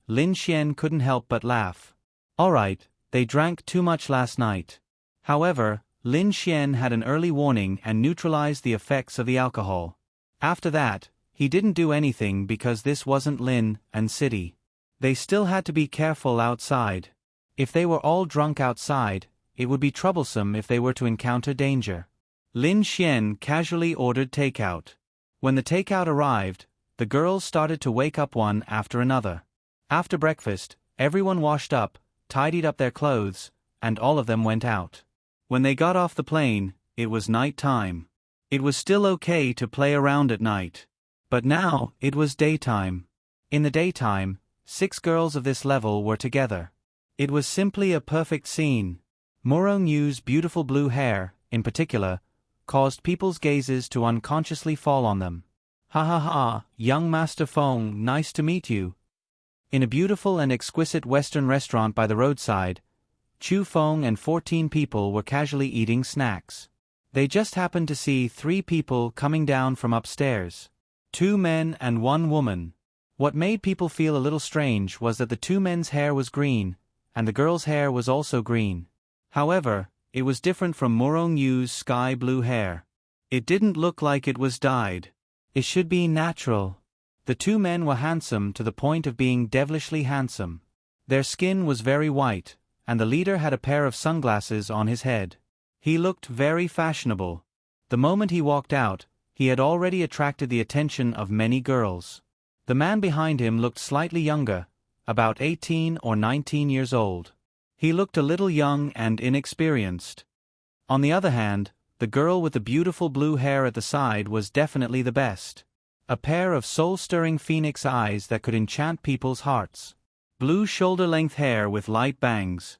Lin Xian couldn't help but laugh. Alright, they drank too much last night. However, Lin Xian had an early warning and neutralized the effects of the alcohol. After that, he didn't do anything because this wasn't Lin and City. They still had to be careful outside. If they were all drunk outside, it would be troublesome if they were to encounter danger. Lin Xian casually ordered takeout. When the takeout arrived, the girls started to wake up one after another. After breakfast, everyone washed up, tidied up their clothes, and all of them went out. When they got off the plane, it was night time. It was still okay to play around at night. But now, it was daytime. In the daytime, 6 girls of this level were together. It was simply a perfect scene. Morong Yu's beautiful blue hair, in particular, caused people's gazes to unconsciously fall on them. Ha ha ha, young Master Feng, nice to meet you. In a beautiful and exquisite Western restaurant by the roadside, Chu Feng and 14 people were casually eating snacks. They just happened to see 3 people coming down from upstairs. 2 men and 1 woman. What made people feel a little strange was that the 2 men's hair was green, and the girl's hair was also green. However, it was different from Morong Yu's sky blue hair. It didn't look like it was dyed. It should be natural. The 2 men were handsome to the point of being devilishly handsome. Their skin was very white, and the leader had a pair of sunglasses on his head. He looked very fashionable. The moment he walked out, he had already attracted the attention of many girls. The man behind him looked slightly younger, about 18 or 19 years old. He looked a little young and inexperienced. On the other hand, the girl with the beautiful blue hair at the side was definitely the best. A pair of soul-stirring phoenix eyes that could enchant people's hearts. Blue shoulder-length hair with light bangs.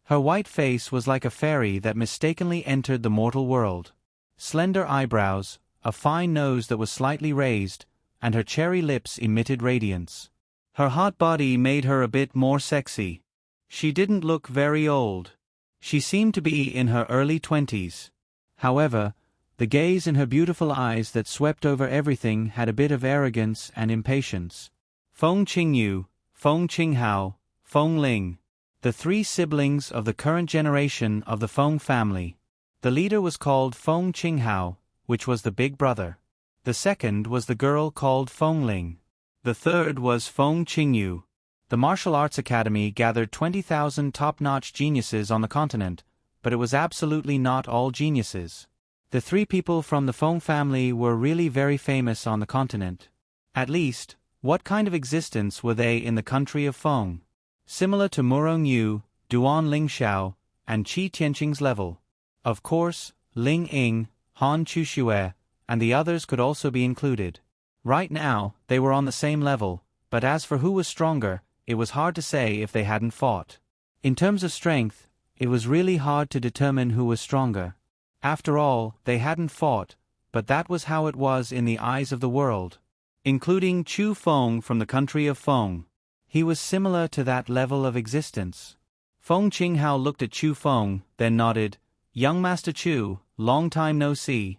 Her white face was like a fairy that mistakenly entered the mortal world. Slender eyebrows, a fine nose that was slightly raised, and her cherry lips emitted radiance. Her hot body made her a bit more sexy. She didn't look very old. She seemed to be in her early 20s. However, the gaze in her beautiful eyes that swept over everything had a bit of arrogance and impatience. Feng Qingyu, Feng Qinghao, Feng Ling. The 3 siblings of the current generation of the Feng family. The leader was called Feng Qinghao, which was the big brother. The second was the girl called Feng Ling. The third was Feng Qingyu. The martial arts academy gathered 20,000 top-notch geniuses on the continent, but it was absolutely not all geniuses. The 3 people from the Feng family were really very famous on the continent. At least, what kind of existence were they in the country of Feng? Similar to Murong Yu, Duan Lingxiao, and Qi Tianqing's level. Of course, Ling Ying, Han Chuxue, and the others could also be included. Right now, they were on the same level, but as for who was stronger, it was hard to say if they hadn't fought. In terms of strength, it was really hard to determine who was stronger. After all, they hadn't fought, but that was how it was in the eyes of the world. Including Chu Feng from the country of Feng. He was similar to that level of existence. Feng Qinghao looked at Chu Feng, then nodded. "Young Master Chu, long time no see."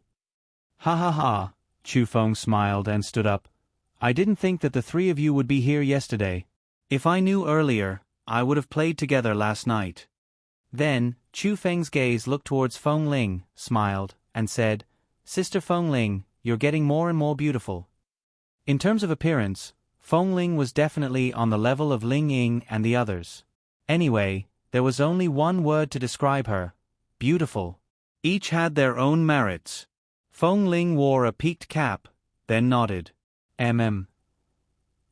"Ha ha ha," Chu Feng smiled and stood up. "I didn't think that the 3 of you would be here yesterday. If I knew earlier, I would have played together last night." Then, Chu Feng's gaze looked towards Feng Ling, smiled, and said, "Sister Feng Ling, you're getting more and more beautiful." In terms of appearance, Feng Ling was definitely on the level of Ling Ying and the others. Anyway, there was only one word to describe her: beautiful. Each had their own merits. Feng Ling wore a peaked cap, then nodded.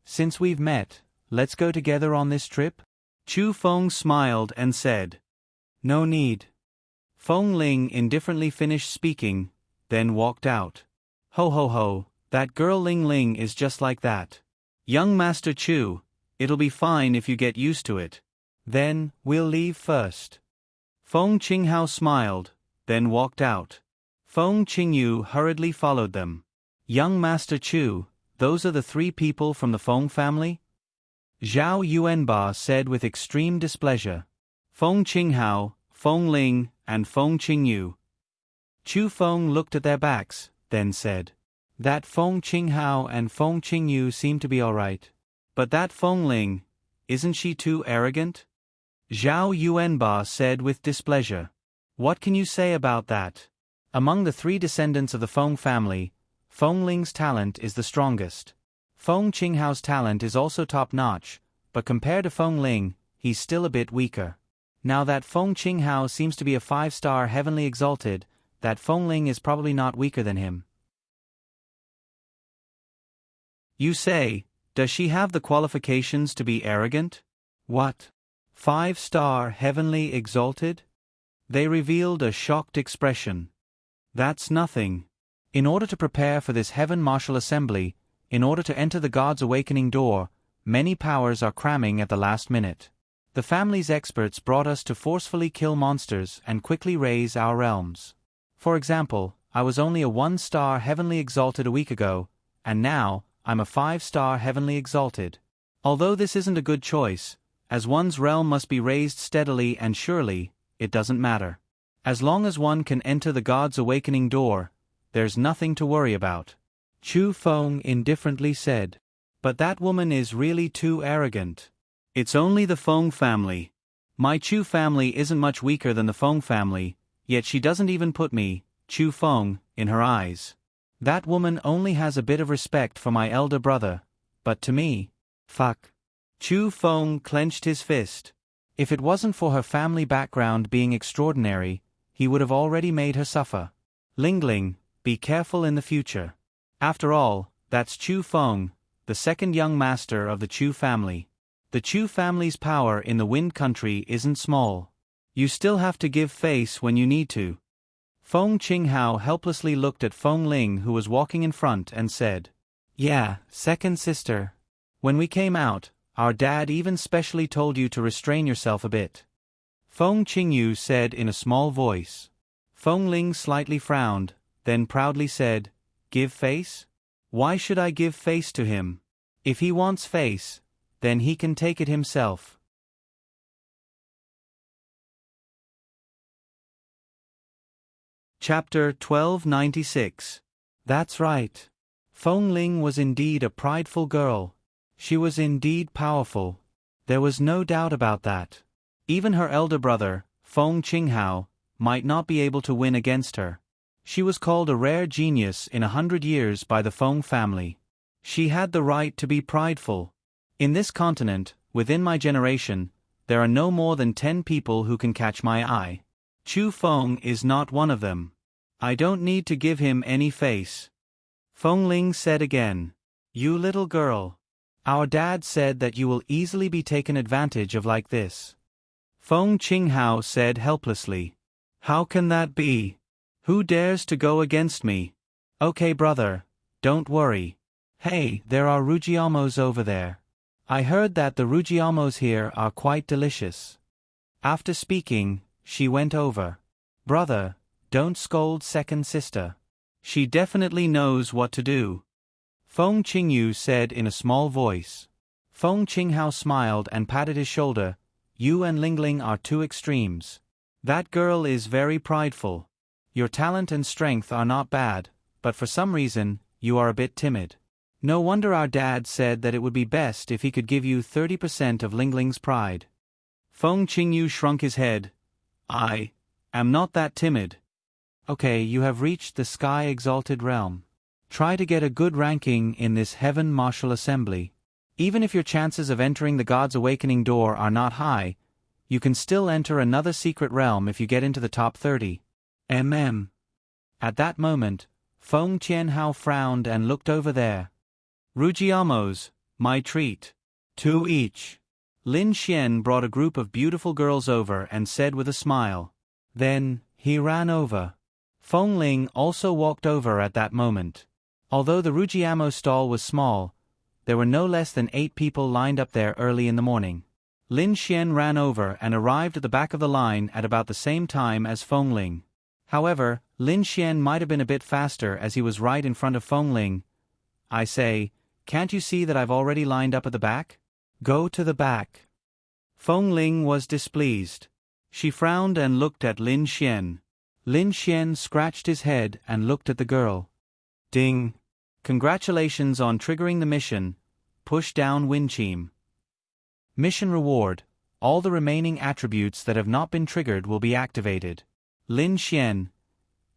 Since we've met, let's go together on this trip?" Chu Feng smiled and said. "No need." Feng Ling indifferently finished speaking, then walked out. "Ho ho ho, that girl Ling Ling is just like that. Young Master Chu, it'll be fine if you get used to it. Then, we'll leave first." Feng Qinghao smiled, then walked out. Feng Qingyu hurriedly followed them. "Young Master Chu, those are the 3 people from the Feng family?" Zhao Yuanba said with extreme displeasure. "Feng Qinghao, Feng Ling, and Feng Qingyu." Chu Feng looked at their backs, then said, "That Feng Qinghao and Feng Qingyu seem to be all right. But that Feng Ling, isn't she too arrogant?" Zhao Yuanba said with displeasure. "What can you say about that? Among the 3 descendants of the Feng family, Feng Ling's talent is the strongest. Feng Qinghao's talent is also top-notch, but compared to Feng Ling, he's still a bit weaker. Now that Feng Qinghao seems to be a 5-star heavenly exalted, that Feng Ling is probably not weaker than him." "You say, does she have the qualifications to be arrogant?" "What? 5-star heavenly exalted?" They revealed a shocked expression. "That's nothing. In order to prepare for this heaven martial assembly, in order to enter the God's awakening door, many powers are cramming at the last minute. The family's experts brought us to forcefully kill monsters and quickly raise our realms. For example, I was only a 1-star heavenly exalted a week ago, and now, I'm a 5-star heavenly exalted. Although this isn't a good choice, as one's realm must be raised steadily and surely, it doesn't matter. As long as one can enter the God's awakening door, there's nothing to worry about. Chu Feng indifferently said. But that woman is really too arrogant. It's only the Feng family. My Chu family isn't much weaker than the Feng family, yet she doesn't even put me, Chu Feng, in her eyes. That woman only has a bit of respect for my elder brother, but to me, fuck. Chu Feng clenched his fist. If it wasn't for her family background being extraordinary, he would have already made her suffer. Lingling, be careful in the future. After all, that's Chu Feng, the second young master of the Chu family. The Chu family's power in the Wind Country isn't small. You still have to give face when you need to. Feng Qinghao helplessly looked at Feng Ling, who was walking in front, and said, "Yeah, second sister. When we came out, our dad even specially told you to restrain yourself a bit." Feng Qingyu said in a small voice. Feng Ling slightly frowned, then proudly said, "Give face? Why should I give face to him? If he wants face, then he can take it himself." Chapter 1296. That's right. Feng Ling was indeed a prideful girl. She was indeed powerful. There was no doubt about that. Even her elder brother, Feng Qinghao, might not be able to win against her. She was called a rare genius in 100 years by the Feng family. She had the right to be prideful. In this continent, within my generation, there are no more than 10 people who can catch my eye. Chu Feng is not one of them. I don't need to give him any face. Feng Ling said again. You little girl. Our dad said that you will easily be taken advantage of like this. Feng Qinghao said helplessly. How can that be? Who dares to go against me? Okay brother, don't worry. Hey, there are rujiamos over there. I heard that the rujiamos here are quite delicious. After speaking, she went over. Brother, don't scold second sister. She definitely knows what to do. Feng Qingyu said in a small voice. Feng Qinghao smiled and patted his shoulder. You and Lingling are two extremes. That girl is very prideful. Your talent and strength are not bad, but for some reason, you are a bit timid. No wonder our dad said that it would be best if he could give you 30% of Lingling's pride. Feng Qingyu shrunk his head. I am not that timid. Okay, you have reached the sky-exalted realm. Try to get a good ranking in this heaven martial assembly. Even if your chances of entering the God's Awakening door are not high, you can still enter another secret realm if you get into the top 30. At that moment, Feng Qianhao frowned and looked over there. Rujiamos, my treat. 2 each. Lin Xian brought a group of beautiful girls over and said with a smile. Then, he ran over. Feng Ling also walked over at that moment. Although the Rujiamo stall was small, there were no less than 8 people lined up there early in the morning. Lin Xian ran over and arrived at the back of the line at about the same time as Feng Ling. However, Lin Xian might have been a bit faster as he was right in front of Feng Ling. I say, can't you see that I've already lined up at the back? Go to the back. Feng Ling was displeased. She frowned and looked at Lin Xian. Lin Xian scratched his head and looked at the girl. Ding. Congratulations on triggering the mission. Push down Wincheam. Mission reward. All the remaining attributes that have not been triggered will be activated. Lin Xian.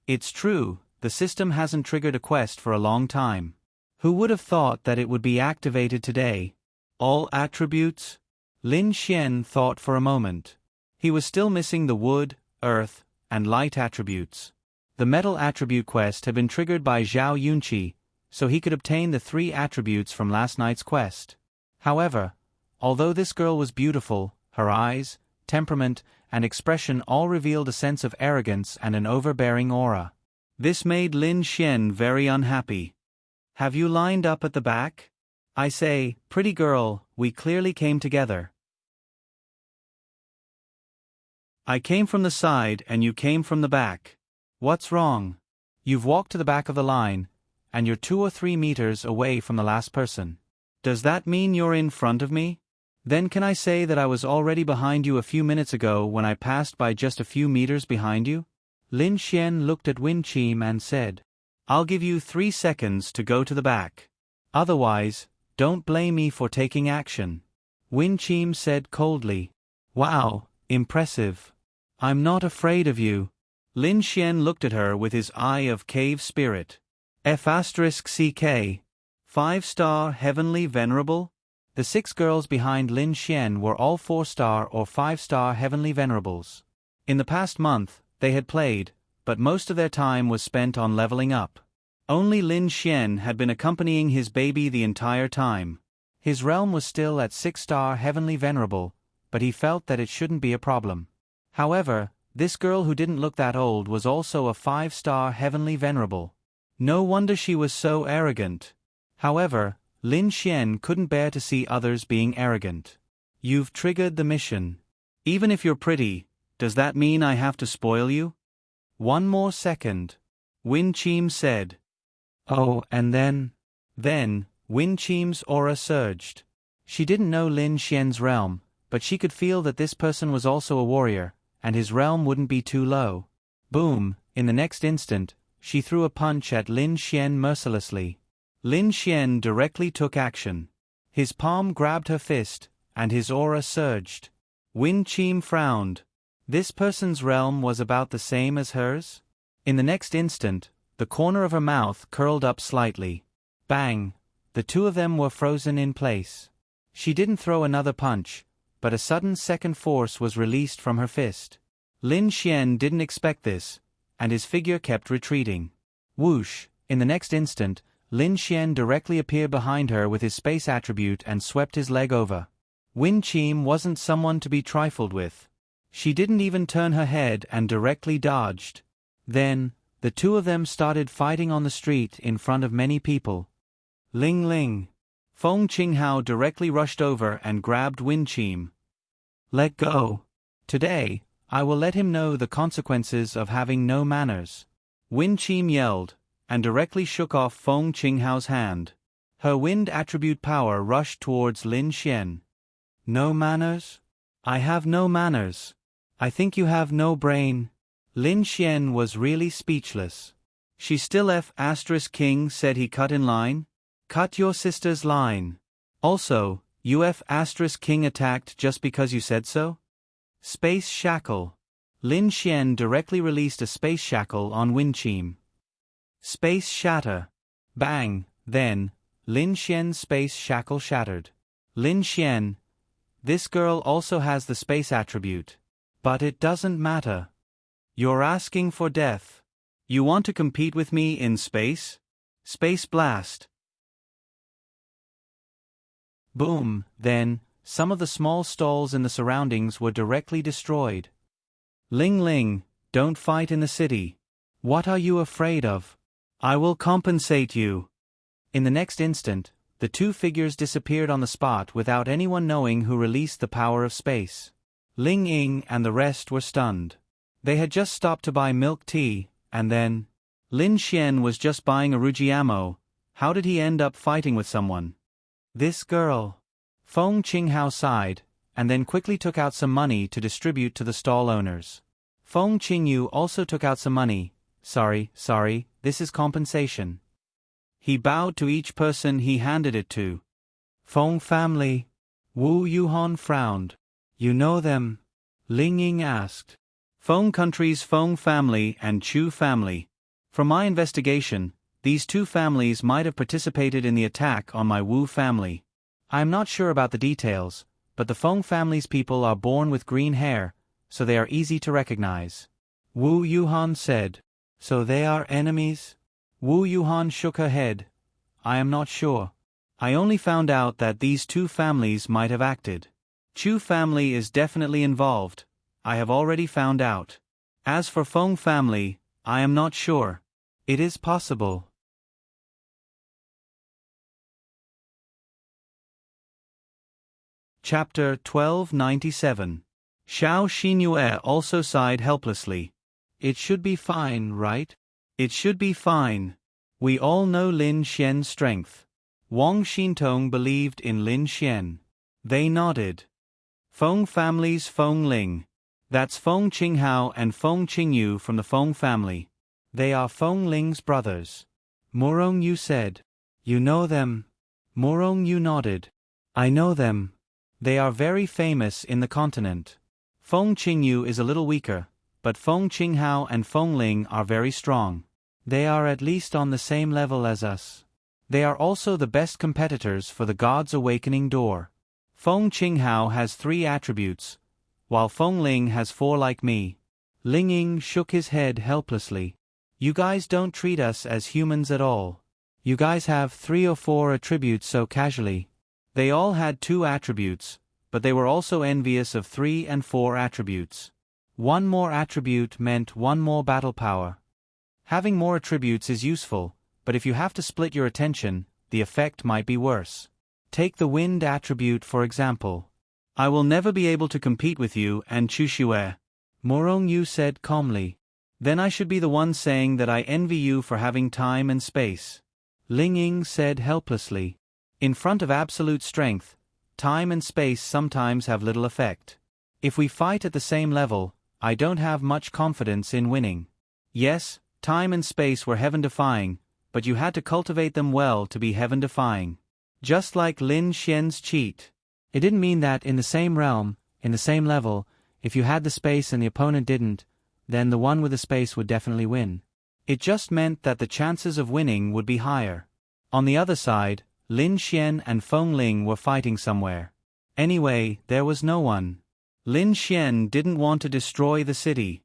It's true, the system hasn't triggered a quest for a long time. Who would have thought that it would be activated today? All attributes? Lin Xian thought for a moment. He was still missing the wood, earth, and light attributes. The metal attribute quest had been triggered by Zhao Yunqi, so he could obtain the 3 attributes from last night's quest. However, although this girl was beautiful, her eyes, temperament, and expression all revealed a sense of arrogance and an overbearing aura. This made Lin Xian very unhappy. Have you lined up at the back? I say, pretty girl, we clearly came together. I came from the side and you came from the back. What's wrong? You've walked to the back of the line, and you're 2 or 3 meters away from the last person. Does that mean you're in front of me? Then can I say that I was already behind you a few minutes ago when I passed by just a few meters behind you? Lin Xian looked at Wincheam and said. I'll give you 3 seconds to go to the back. Otherwise, don't blame me for taking action. Win Chim said coldly. Wow, impressive. I'm not afraid of you. Lin Xian looked at her with his eye of cave spirit. F***CK. 5-star Heavenly Venerable? The 6 girls behind Lin Xian were all 4-star or 5-star Heavenly Venerables. In the past month, they had played, but most of their time was spent on leveling up. Only Lin Xian had been accompanying his baby the entire time. His realm was still at 6-star Heavenly Venerable, but he felt that it shouldn't be a problem. However, this girl who didn't look that old was also a 5-star Heavenly Venerable. No wonder she was so arrogant. However, Lin Xian couldn't bear to see others being arrogant. You've triggered the mission. Even if you're pretty, does that mean I have to spoil you? 1 more second. Win Chim said. Oh, and then? Then, Win Chim's aura surged. She didn't know Lin Xian's realm, but she could feel that this person was also a warrior, and his realm wouldn't be too low. Boom, in the next instant, she threw a punch at Lin Xian mercilessly. Lin Xian directly took action. His palm grabbed her fist, and his aura surged. Win Chim frowned. This person's realm was about the same as hers? In the next instant, the corner of her mouth curled up slightly. Bang! The 2 of them were frozen in place. She didn't throw another punch, but a sudden second force was released from her fist. Lin Xian didn't expect this, and his figure kept retreating. Whoosh! In the next instant, Lin Xian directly appeared behind her with his space attribute and swept his leg over. Win Chim wasn't someone to be trifled with. She didn't even turn her head and directly dodged. Then, the 2 of them started fighting on the street in front of many people. Ling Ling. Feng Qinghao directly rushed over and grabbed Win Chim. Let go. Today, I will let him know the consequences of having no manners. Win Chim yelled, and directly shook off Feng Qinghao's hand. Her wind attribute power rushed towards Lin Xian. No manners? I have no manners. I think you have no brain. Lin Xian was really speechless. She's still F***King said he cut in line. Cut your sister's line. Also, you F***King attacked just because you said so? Space Shackle. Lin Xian directly released a space shackle on Win Chim. Space Shatter. Bang! Then, Lin Xian's space shackle shattered. Lin Xian. This girl also has the space attribute. But it doesn't matter. You're asking for death. You want to compete with me in space? Space Blast. Boom, then, some of the small stalls in the surroundings were directly destroyed. Ling Ling, don't fight in the city. What are you afraid of? I will compensate you. In the next instant, the 2 figures disappeared on the spot without anyone knowing who released the power of space. Ling Ying and the rest were stunned. They had just stopped to buy milk tea, and then... Lin Xian was just buying a Rujiamo. How did he end up fighting with someone? This girl. Feng Qinghao sighed, and then quickly took out some money to distribute to the stall owners. Feng Qingyu also took out some money. Sorry, this is compensation. He bowed to each person he handed it to. Feng family. Wu Yuhan frowned. You know them? Ling Ying asked. Feng country's Feng family and Chu family. From my investigation, these 2 families might have participated in the attack on my Wu family. I am not sure about the details, but the Feng family's people are born with green hair, so they are easy to recognize. Wu Yuhan said. So they are enemies? Wu Yuhan shook her head. I am not sure. I only found out that these 2 families might have acted. Chu family is definitely involved. I have already found out. As for Feng family, I am not sure. It is possible. Chapter 1297. Xiao Xinyue also sighed helplessly. It should be fine, right? It should be fine. We all know Lin Xian's strength. Wang Xintong believed in Lin Xian. They nodded. Feng family's Feng Ling. That's Feng Qinghao and Feng Qingyu from the Feng family. They are Feng Ling's brothers. Morong Yu said. You know them? Morong Yu nodded. I know them. They are very famous in the continent. Feng Qingyu is a little weaker, but Feng Qinghao and Feng Ling are very strong. They are at least on the same level as us. They are also the best competitors for the God's Awakening Door. Feng Qinghao has 3 attributes, while Feng Ling has 4 like me. Ling Ying shook his head helplessly. You guys don't treat us as humans at all. You guys have 3 or 4 attributes so casually. They all had 2 attributes, but they were also envious of 3 and 4 attributes. 1 more attribute meant 1 more battle power. Having more attributes is useful, but if you have to split your attention, the effect might be worse. Take the wind attribute for example. I will never be able to compete with you and Chu Xue. Morong Yu said calmly. Then I should be the one saying that I envy you for having time and space. Ling Ying said helplessly. In front of absolute strength, time and space sometimes have little effect. If we fight at the same level, I don't have much confidence in winning. Yes, time and space were heaven-defying, but you had to cultivate them well to be heaven-defying. Just like Lin Xian's cheat. It didn't mean that in the same realm, in the same level, if you had the space and the opponent didn't, then the one with the space would definitely win. It just meant that the chances of winning would be higher. On the other side, Lin Xian and Feng Ling were fighting somewhere. Anyway, there was no one. Lin Xian didn't want to destroy the city.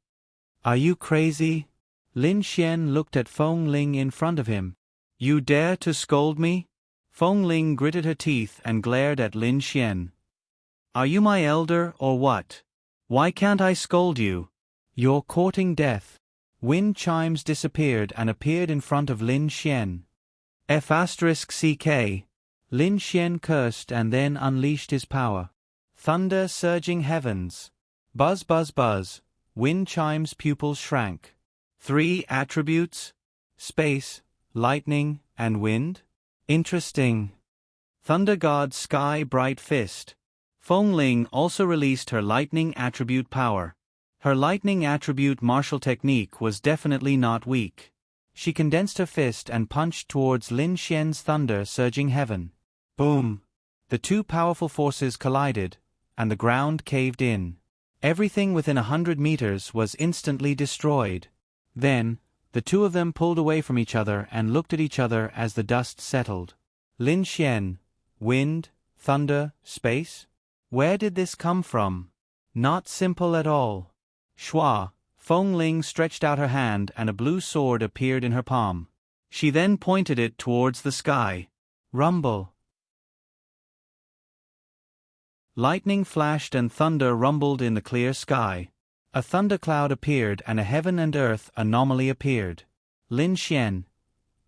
Are you crazy? Lin Xian looked at Feng Ling in front of him. You dare to scold me? Feng Ling gritted her teeth and glared at Lin Xian. Are you my elder or what? Why can't I scold you? You're courting death. Wind chimes disappeared and appeared in front of Lin Xian. F***CK. Lin Xian cursed and then unleashed his power. Thunder surging heavens. Buzz buzz buzz. Wind chimes pupils shrank. 3 attributes? Space, lightning, and wind? Interesting. Thunder God Sky Bright Fist. Feng Ling also released her lightning attribute power. Her lightning attribute martial technique was definitely not weak. She condensed her fist and punched towards Lin Xian's thunder surging heaven. Boom! The 2 powerful forces collided, and the ground caved in. Everything within 100 meters was instantly destroyed. Then, the 2 of them pulled away from each other and looked at each other as the dust settled. Lin Xian, wind, thunder, space? Where did this come from? Not simple at all. Shua, Feng Ling stretched out her hand and a blue sword appeared in her palm. She then pointed it towards the sky. Rumble. Lightning flashed and thunder rumbled in the clear sky. A thundercloud appeared and a heaven and earth anomaly appeared. Lin Xian.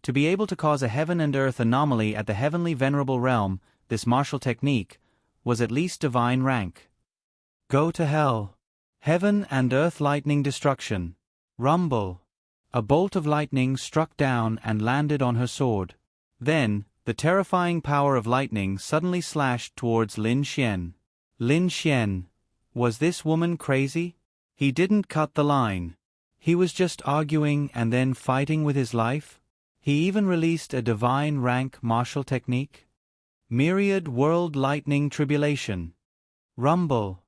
To be able to cause a heaven and earth anomaly at the heavenly venerable realm, this martial technique, was at least divine rank. Go to hell. Heaven and earth lightning destruction. Rumble. A bolt of lightning struck down and landed on her sword. Then, the terrifying power of lightning suddenly slashed towards Lin Xian. Lin Xian. Was this woman crazy? He didn't cut the line. He was just arguing and then fighting with his life? He even released a divine rank martial technique? Myriad World Lightning Tribulation. Rumble.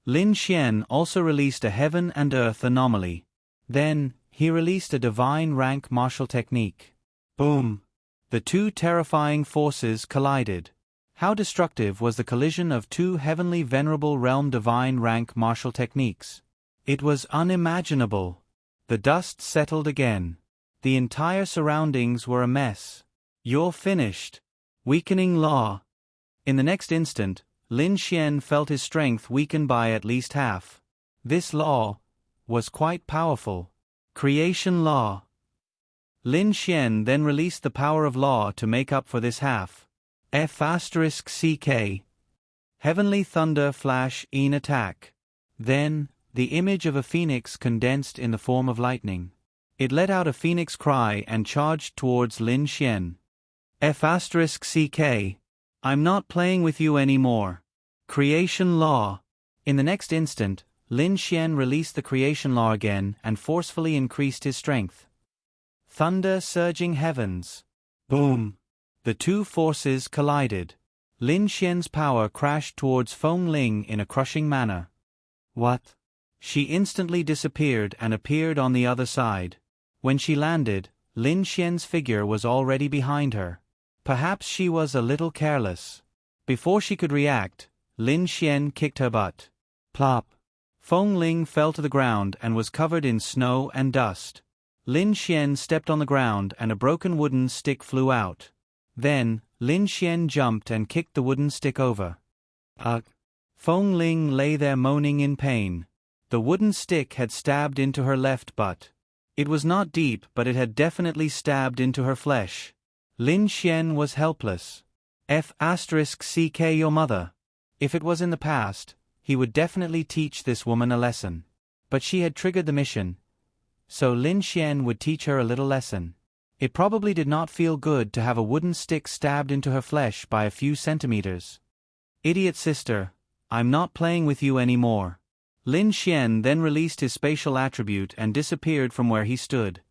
Lin Xian also released a heaven and earth anomaly. Then, he released a divine rank martial technique. Boom! The 2 terrifying forces collided. How destructive was the collision of 2 heavenly venerable realm divine rank martial techniques? It was unimaginable. The dust settled again. The entire surroundings were a mess. You're finished. Weakening law. In the next instant, Lin Xian felt his strength weaken by at least half. This law was quite powerful. Creation law. Lin Xian then released the power of law to make up for this half. F***CK. Heavenly thunder flash in attack. Then, the image of a phoenix condensed in the form of lightning. It let out a phoenix cry and charged towards Lin Xian. F***CK. I'm not playing with you anymore. Creation law. In the next instant, Lin Xian released the creation law again and forcefully increased his strength. Thunder surging heavens. Boom! The two forces collided. Lin Xian's power crashed towards Feng Ling in a crushing manner. What? She instantly disappeared and appeared on the other side. When she landed, Lin Xian's figure was already behind her. Perhaps she was a little careless. Before she could react, Lin Xian kicked her butt. Plop! Feng Ling fell to the ground and was covered in snow and dust. Lin Xian stepped on the ground and a broken wooden stick flew out. Then, Lin Xian jumped and kicked the wooden stick over. Ugh! Feng Ling lay there moaning in pain. The wooden stick had stabbed into her left butt. It was not deep, but it had definitely stabbed into her flesh. Lin Xian was helpless. F***ck your mother. If it was in the past, he would definitely teach this woman a lesson. But she had triggered the mission, so Lin Xian would teach her a little lesson. It probably did not feel good to have a wooden stick stabbed into her flesh by a few centimeters. Idiot sister, I'm not playing with you anymore. Lin Xian then released his spatial attribute and disappeared from where he stood.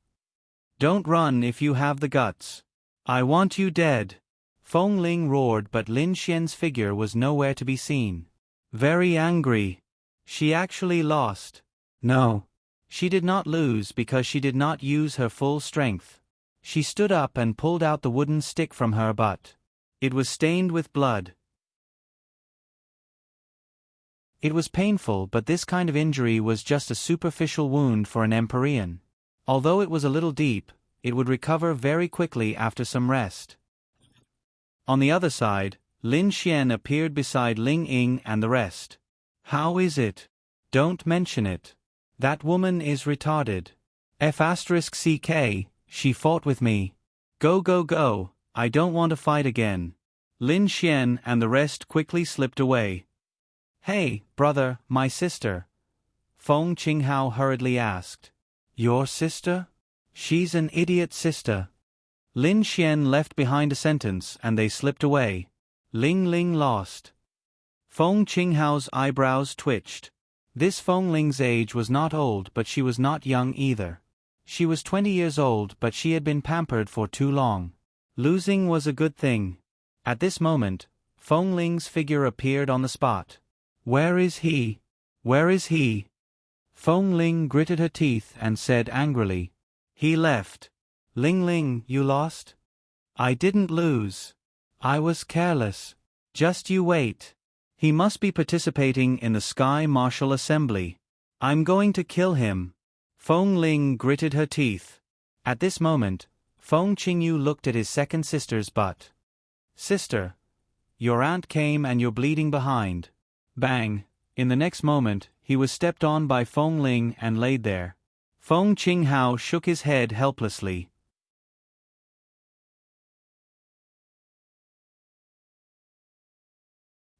Don't run if you have the guts. I want you dead. Feng Ling roared, but Lin Xian's figure was nowhere to be seen. Very angry. She actually lost. No. She did not lose because she did not use her full strength. She stood up and pulled out the wooden stick from her butt. It was stained with blood. It was painful, but this kind of injury was just a superficial wound for an Empyrean. Although it was a little deep, it would recover very quickly after some rest. On the other side, Lin Xian appeared beside Ling Ying and the rest. How is it? Don't mention it. That woman is retarded. F***ck, she fought with me. Go go go, I don't want to fight again. Lin Xian and the rest quickly slipped away. Hey, brother, my sister. Feng Qinghao hurriedly asked. Your sister? She's an idiot sister. Lin Xian left behind a sentence and they slipped away. Ling Ling lost. Feng Qinghao's eyebrows twitched. This Feng Ling's age was not old, but she was not young either. She was 20 years old, but she had been pampered for too long. Losing was a good thing. At this moment, Feng Ling's figure appeared on the spot. Where is he? Where is he? Feng Ling gritted her teeth and said angrily. He left. Ling Ling, you lost? I didn't lose. I was careless. Just you wait. He must be participating in the Sky Martial Assembly. I'm going to kill him. Feng Ling gritted her teeth. At this moment, Feng Qingyu looked at his second sister's butt. Sister, your aunt came and you're bleeding behind. Bang! In the next moment, he was stepped on by Feng Ling and laid there. Feng Qinghao shook his head helplessly.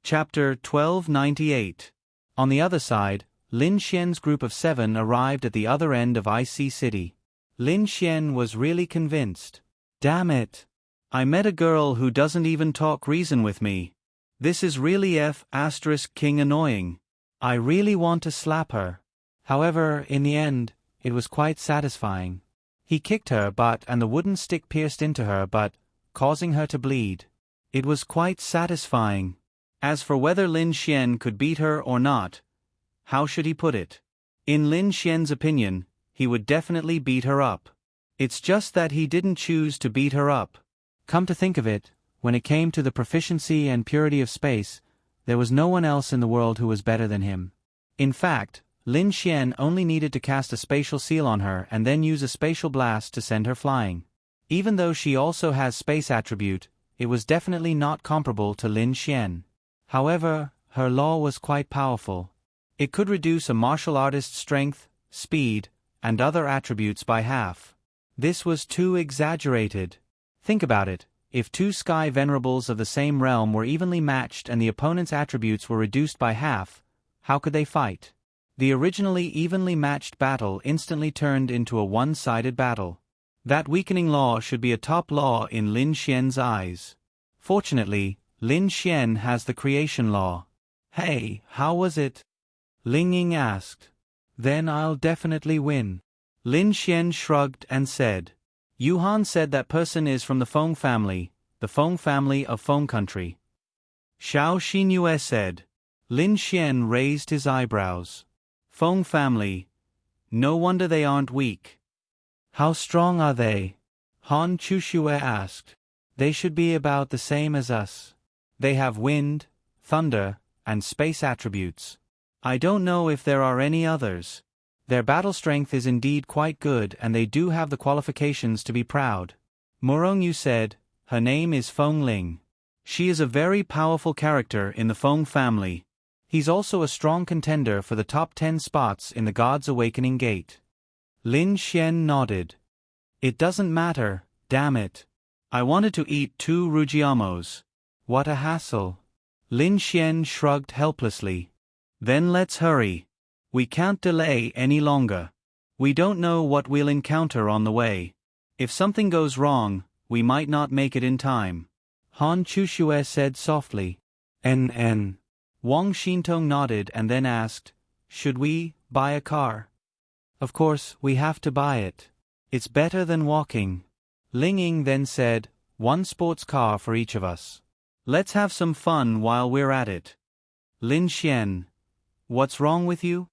Chapter 1298. On the other side, Lin Xian's group of 7 arrived at the other end of IC City. Lin Xian was really convinced. Damn it! I met a girl who doesn't even talk reason with me. This is really F***king annoying. I really want to slap her. However, in the end, it was quite satisfying. He kicked her butt and the wooden stick pierced into her butt, causing her to bleed. It was quite satisfying. As for whether Lin Xian could beat her or not, how should he put it? In Lin Xian's opinion, he would definitely beat her up. It's just that he didn't choose to beat her up. Come to think of it, when it came to the proficiency and purity of space, there was no one else in the world who was better than him. In fact, Lin Xian only needed to cast a spatial seal on her and then use a spatial blast to send her flying. Even though she also has space attribute, it was definitely not comparable to Lin Xian. However, her law was quite powerful. It could reduce a martial artist's strength, speed, and other attributes by half. This was too exaggerated. Think about it, if 2 sky venerables of the same realm were evenly matched and the opponent's attributes were reduced by half, how could they fight? The originally evenly matched battle instantly turned into a one-sided battle. That weakening law should be a top law in Lin Xian's eyes. Fortunately, Lin Xian has the creation law. Hey, how was it? Ling Ying asked. Then I'll definitely win. Lin Xian shrugged and said. Yuhan said that person is from the Feng family, the Feng family of Feng country. Xiao Xinyue said. Lin Xian raised his eyebrows. Feng family. No wonder they aren't weak. How strong are they? Han Chushue asked. They should be about the same as us. They have wind, thunder, and space attributes. I don't know if there are any others. Their battle strength is indeed quite good and they do have the qualifications to be proud. Morongyu said. Her name is Feng Ling. She is a very powerful character in the Feng family. He's also a strong contender for the top 10 spots in the God's Awakening Gate. Lin Xian nodded. It doesn't matter, damn it. I wanted to eat 2 Rujiamos. What a hassle. Lin Xian shrugged helplessly. Then let's hurry. We can't delay any longer. We don't know what we'll encounter on the way. If something goes wrong, we might not make it in time. Han Chushue said softly. NN. Wang Xintong nodded and then asked, should we buy a car? Of course, we have to buy it. It's better than walking. Ling Ying then said, 1 sports car for each of us. Let's have some fun while we're at it. Lin Xian. What's wrong with you?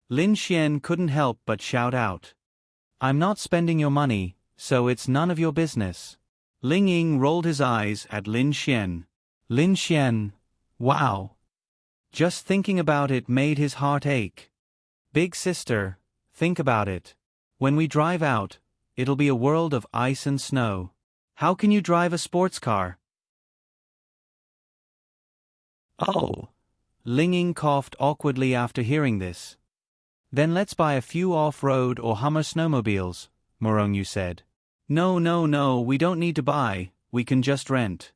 Lin Xian couldn't help but shout out. I'm not spending your money, so it's none of your business. Ling Ying rolled his eyes at Lin Xian. Lin Xian. Wow. Just thinking about it made his heart ache. Big sister, think about it. When we drive out, it'll be a world of ice and snow. How can you drive a sports car? Oh. Ling Ying coughed awkwardly after hearing this. Then let's buy a few off-road or Hummer snowmobiles, Morongyu said. No, we don't need to buy, we can just rent.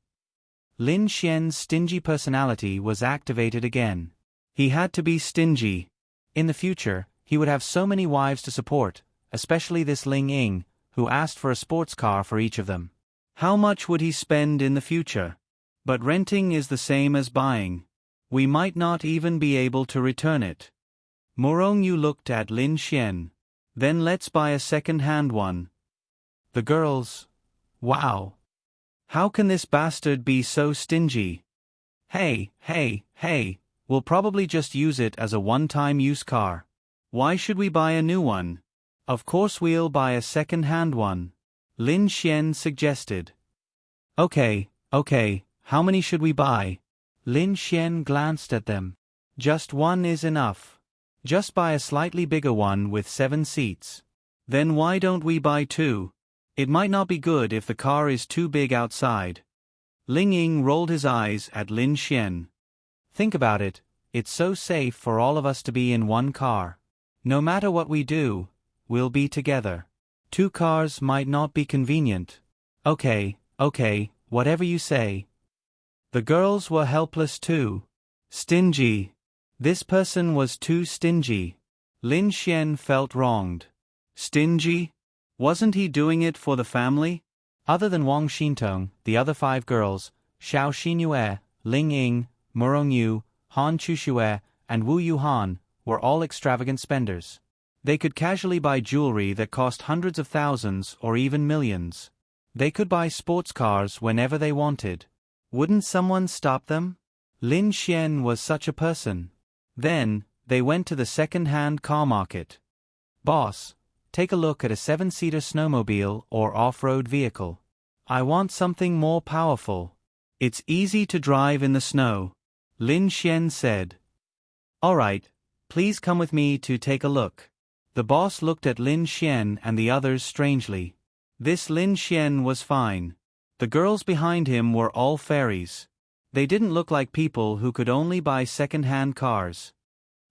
Lin Xian's stingy personality was activated again. He had to be stingy. In the future, he would have so many wives to support, especially this Ling Ying, who asked for a sports car for each of them. How much would he spend in the future? But renting is the same as buying. We might not even be able to return it. Morongyu looked at Lin Xian. Then let's buy a second-hand one. The girls. Wow. How can this bastard be so stingy? Hey, we'll probably just use it as a one-time use car. Why should we buy a new one? Of course we'll buy a second-hand one. Lin Xian suggested. Okay, how many should we buy? Lin Xian glanced at them. Just one is enough. Just buy a slightly bigger one with 7 seats. Then why don't we buy 2? It might not be good if the car is too big outside. Ling Ying rolled his eyes at Lin Xian. Think about it, it's so safe for all of us to be in one car. No matter what we do, we'll be together. 2 cars might not be convenient. Okay, whatever you say. The girls were helpless too. Stingy. This person was too stingy. Lin Xian felt wronged. Stingy? Wasn't he doing it for the family? Other than Wang Xintong, the other 5 girls, Xiao Xinyue, Ling Ying, Morongyu, Han Chushue, and Wu Yuhan, were all extravagant spenders. They could casually buy jewelry that cost hundreds of thousands or even millions. They could buy sports cars whenever they wanted. Wouldn't someone stop them? Lin Xian was such a person. Then, they went to the second-hand car market. Boss, take a look at a 7-seater snowmobile or off-road vehicle. I want something more powerful. It's easy to drive in the snow. Lin Xian said. Alright, please come with me to take a look. The boss looked at Lin Xian and the others strangely. This Lin Xian was fine. The girls behind him were all fairies. They didn't look like people who could only buy second-hand cars.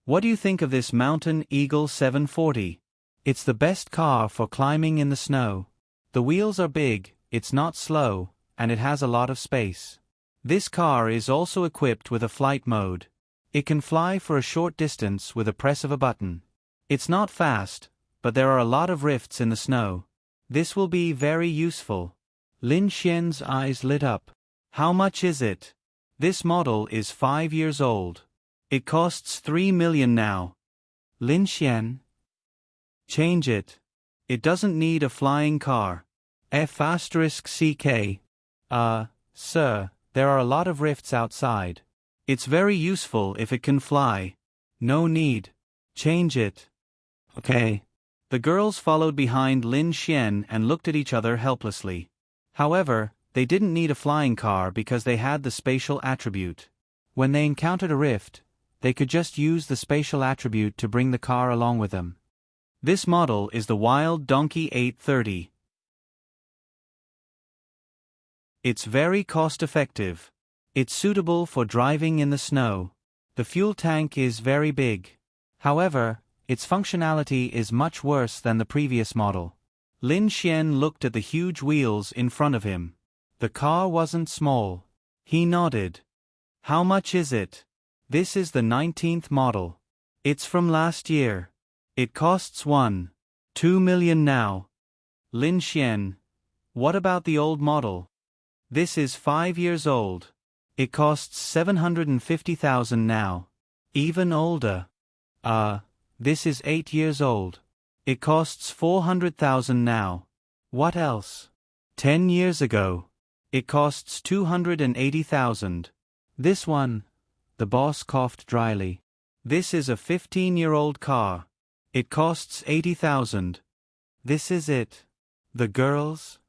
What do you think of this Mountain Eagle 740? It's the best car for climbing in the snow. The wheels are big, it's not slow, and it has a lot of space. This car is also equipped with a flight mode. It can fly for a short distance with a press of a button. It's not fast, but there are a lot of rifts in the snow. This will be very useful. Lin Xian's eyes lit up. How much is it? This model is 5 years old. It costs 3 million now. Lin Xian. Change it. It doesn't need a flying car. F***. Sir, there are a lot of rifts outside. It's very useful if it can fly. No need. Change it. Okay. The girls followed behind Lin Xian and looked at each other helplessly. However, they didn't need a flying car because they had the spatial attribute. When they encountered a rift, they could just use the spatial attribute to bring the car along with them. This model is the Wild Donkey 830. It's very cost-effective. It's suitable for driving in the snow. The fuel tank is very big. However, its functionality is much worse than the previous model. Lin Xian looked at the huge wheels in front of him. The car wasn't small. He nodded. How much is it? This is the 19th model. It's from last year. It costs 1.2 million now. Lin Xian. What about the old model? This is 5 years old. It costs 750,000 now. Even older. This is 8 years old. It costs 400,000 now. What else? 10 years ago. It costs 280,000. This one. The boss coughed dryly. This is a 15-year-old car. It costs 80,000. This is it. The girls?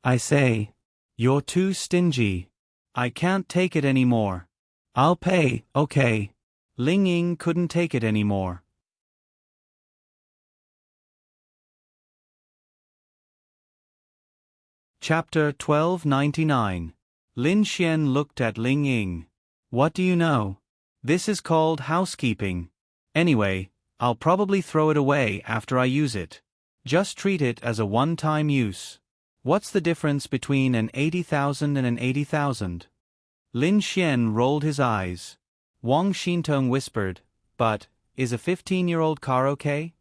I say. You're too stingy. I can't take it anymore. I'll pay, okay. Ling Ying couldn't take it anymore. Chapter 1299. Lin Xian looked at Ling Ying. What do you know? This is called housekeeping. Anyway, I'll probably throw it away after I use it. Just treat it as a one-time use. What's the difference between an 80,000 and an 80,000? Lin Xian rolled his eyes. Wang Xintong whispered, but, is a 15-year-old car okay?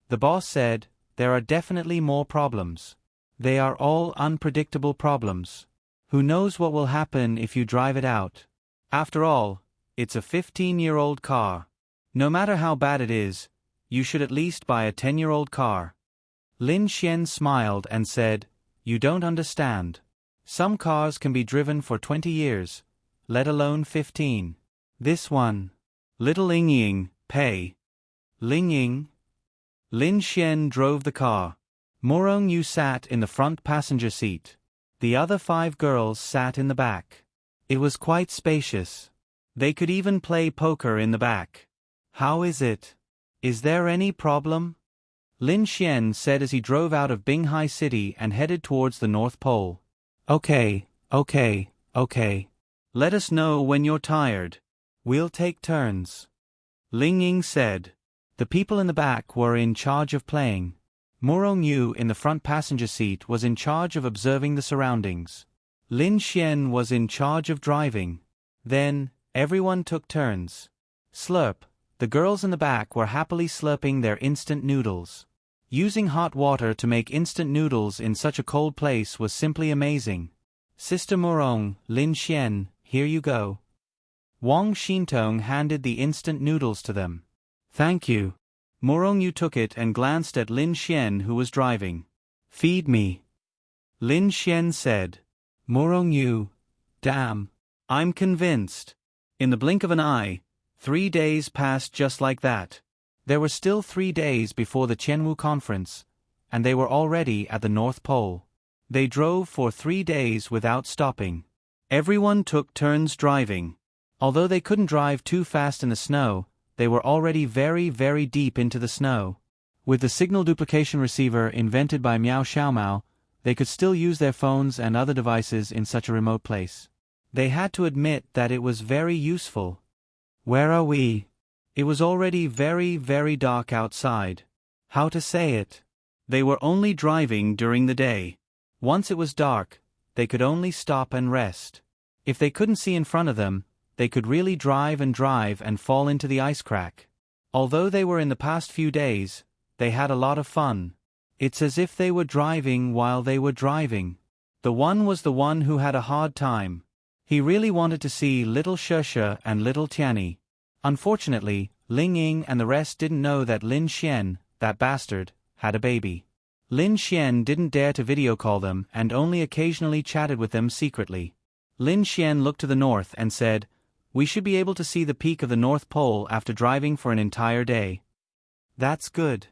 The boss said, there are definitely more problems. They are all unpredictable problems. Who knows what will happen if you drive it out? After all, it's a 15-year-old car. No matter how bad it is, you should at least buy a 10-year-old car. Lin Xian smiled and said, you don't understand. Some cars can be driven for 20 years, let alone 15. This one. Little Ling Ying, pay. Ling Ying. Lin Xian drove the car. Morong Yu sat in the front passenger seat. The other 5 girls sat in the back. It was quite spacious. They could even play poker in the back. How is it? Is there any problem? Lin Xian said as he drove out of Binghai City and headed towards the North Pole. Okay. Let us know when you're tired. We'll take turns. Ling Ying said. The people in the back were in charge of playing. Morong Yu in the front passenger seat was in charge of observing the surroundings. Lin Xian was in charge of driving. Then, everyone took turns. Slurp. The girls in the back were happily slurping their instant noodles. Using hot water to make instant noodles in such a cold place was simply amazing. Sister Morong, Lin Xian, here you go. Wang Xintong handed the instant noodles to them. Thank you. Morong Yu took it and glanced at Lin Xian who was driving. Feed me. Lin Xian said. Morong Yu. Damn. I'm convinced. In the blink of an eye, 3 days passed just like that. There were still 3 days before the Qianwu conference, and they were already at the North Pole. They drove for 3 days without stopping. Everyone took turns driving. Although they couldn't drive too fast in the snow, they were already very, very deep into the snow. With the signal duplication receiver invented by Miao Xiaomao, they could still use their phones and other devices in such a remote place. They had to admit that it was very useful. Where are we? It was already very, very dark outside. How to say it? They were only driving during the day. Once it was dark, they could only stop and rest. If they couldn't see in front of them, they could really drive and fall into the ice crack. Although they were in the past few days, they had a lot of fun. It's as if they were driving while they were driving. The one was the one who had a hard time. He really wanted to see little Sheshe and little Tianyi. Unfortunately, Ling Ying and the rest didn't know that Lin Xian, that bastard, had a baby. Lin Xian didn't dare to video call them and only occasionally chatted with them secretly. Lin Xian looked to the north and said, "We should be able to see the peak of the North Pole after driving for an entire day." "That's good.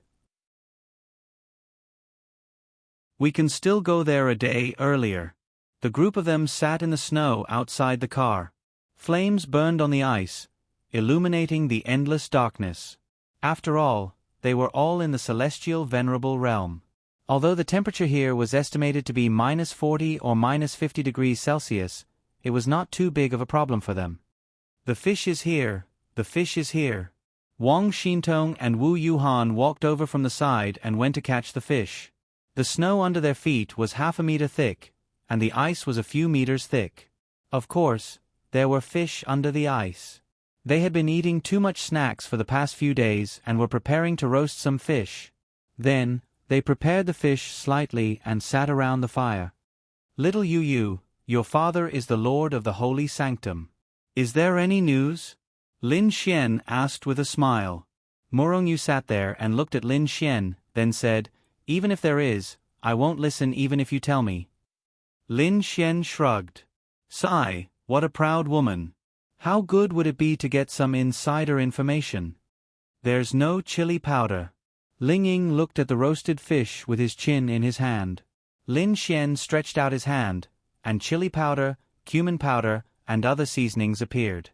We can still go there a day earlier." The group of them sat in the snow outside the car. Flames burned on the ice, illuminating the endless darkness. After all, they were all in the celestial venerable realm. Although the temperature here was estimated to be -40 or -50 degrees Celsius, it was not too big of a problem for them. "The fish is here, the fish is here." Wang Xintong and Wu Yuhan walked over from the side and went to catch the fish. The snow under their feet was half a meter thick, and the ice was a few meters thick. Of course, there were fish under the ice. They had been eating too much snacks for the past few days and were preparing to roast some fish. Then, they prepared the fish slightly and sat around the fire. "Little Yu, your father is the lord of the holy sanctum. Is there any news?" Lin Xian asked with a smile. Morongyu sat there and looked at Lin Xian, then said, "Even if there is, I won't listen even if you tell me." Lin Xian shrugged. "Sigh, what a proud woman. How good would it be to get some insider information?" "There's no chili powder." Ling Ying looked at the roasted fish with his chin in his hand. Lin Xian stretched out his hand, and chili powder, cumin powder, and other seasonings appeared.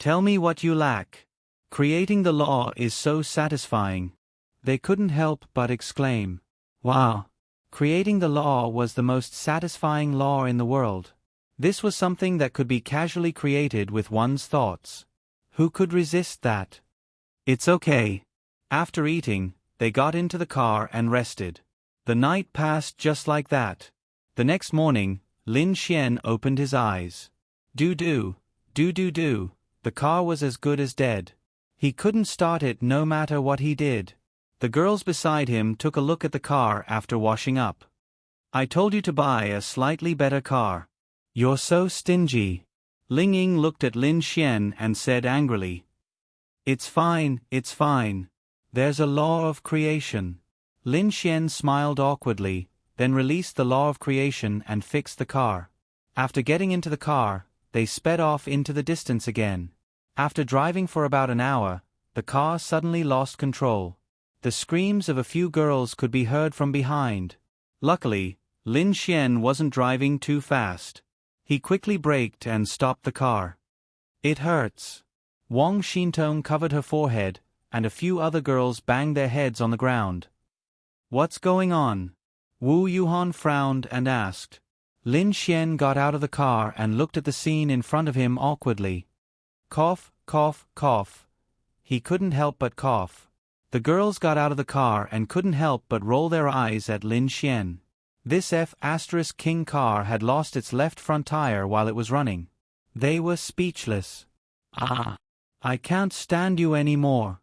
"Tell me what you lack. Creating the law is so satisfying." They couldn't help but exclaim, "Wow! Creating the law was the most satisfying law in the world. This was something that could be casually created with one's thoughts. Who could resist that?" "It's okay." After eating, they got into the car and rested. The night passed just like that. The next morning, Lin Xian opened his eyes. Do. The car was as good as dead. He couldn't start it no matter what he did. The girls beside him took a look at the car after washing up. "I told you to buy a slightly better car. You're so stingy." Ling Ying looked at Lin Xian and said angrily, It's fine. There's a law of creation." Lin Xian smiled awkwardly, then released the law of creation and fixed the car. After getting into the car, they sped off into the distance again. After driving for about an hour, the car suddenly lost control. The screams of a few girls could be heard from behind. Luckily, Lin Xian wasn't driving too fast. He quickly braked and stopped the car. "It hurts." Wang Xintong covered her forehead, and a few other girls banged their heads on the ground. "What's going on?" Wu Yuhan frowned and asked. Lin Xian got out of the car and looked at the scene in front of him awkwardly. Cough. He couldn't help but cough. The girls got out of the car and couldn't help but roll their eyes at Lin Xian. This F*King car had lost its left front tire while it was running. They were speechless. I can't stand you anymore."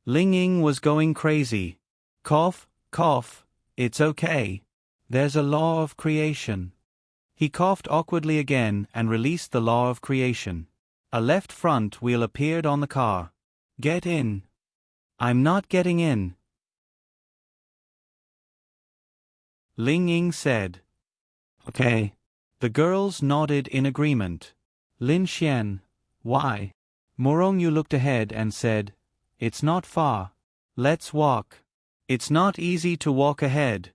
Ling Ying was going crazy. Cough. It's okay. There's a law of creation." He coughed awkwardly again and released the law of creation. A left front wheel appeared on the car. "Get in." "I'm not getting in," Ling Ying said. "Okay." The girls nodded in agreement. Lin Xian, "Why?" Morongyu looked ahead and said, "It's not far. Let's walk." "It's not easy to walk ahead."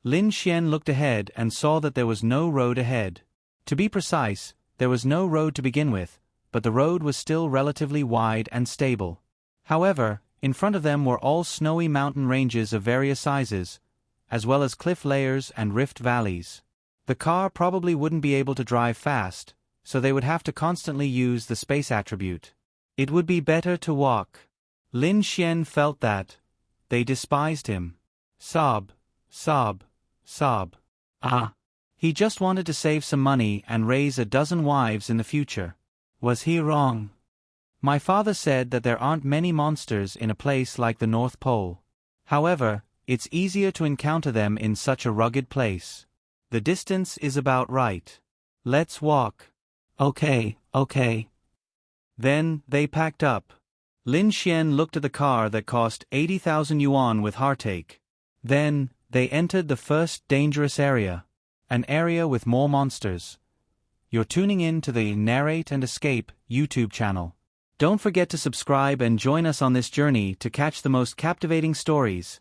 Lin Xian looked ahead and saw that there was no road ahead. To be precise, there was no road to begin with, but the road was still relatively wide and stable. However, in front of them were all snowy mountain ranges of various sizes, as well as cliff layers and rift valleys. The car probably wouldn't be able to drive fast, so they would have to constantly use the space attribute. It would be better to walk. Lin Xian felt that. They despised him. Sob. He just wanted to save some money and raise a dozen wives in the future. Was he wrong? My father said that there aren't many monsters in a place like the North Pole. However, it's easier to encounter them in such a rugged place. The distance is about right. Let's walk. Okay. Then, they packed up. Lin Xian looked at the car that cost 80,000 yuan with heartache. Then, They entered the first dangerous area. An area with more monsters. You're tuning in to the Narrate and Escape YouTube channel. Don't forget to subscribe and join us on this journey to catch the most captivating stories.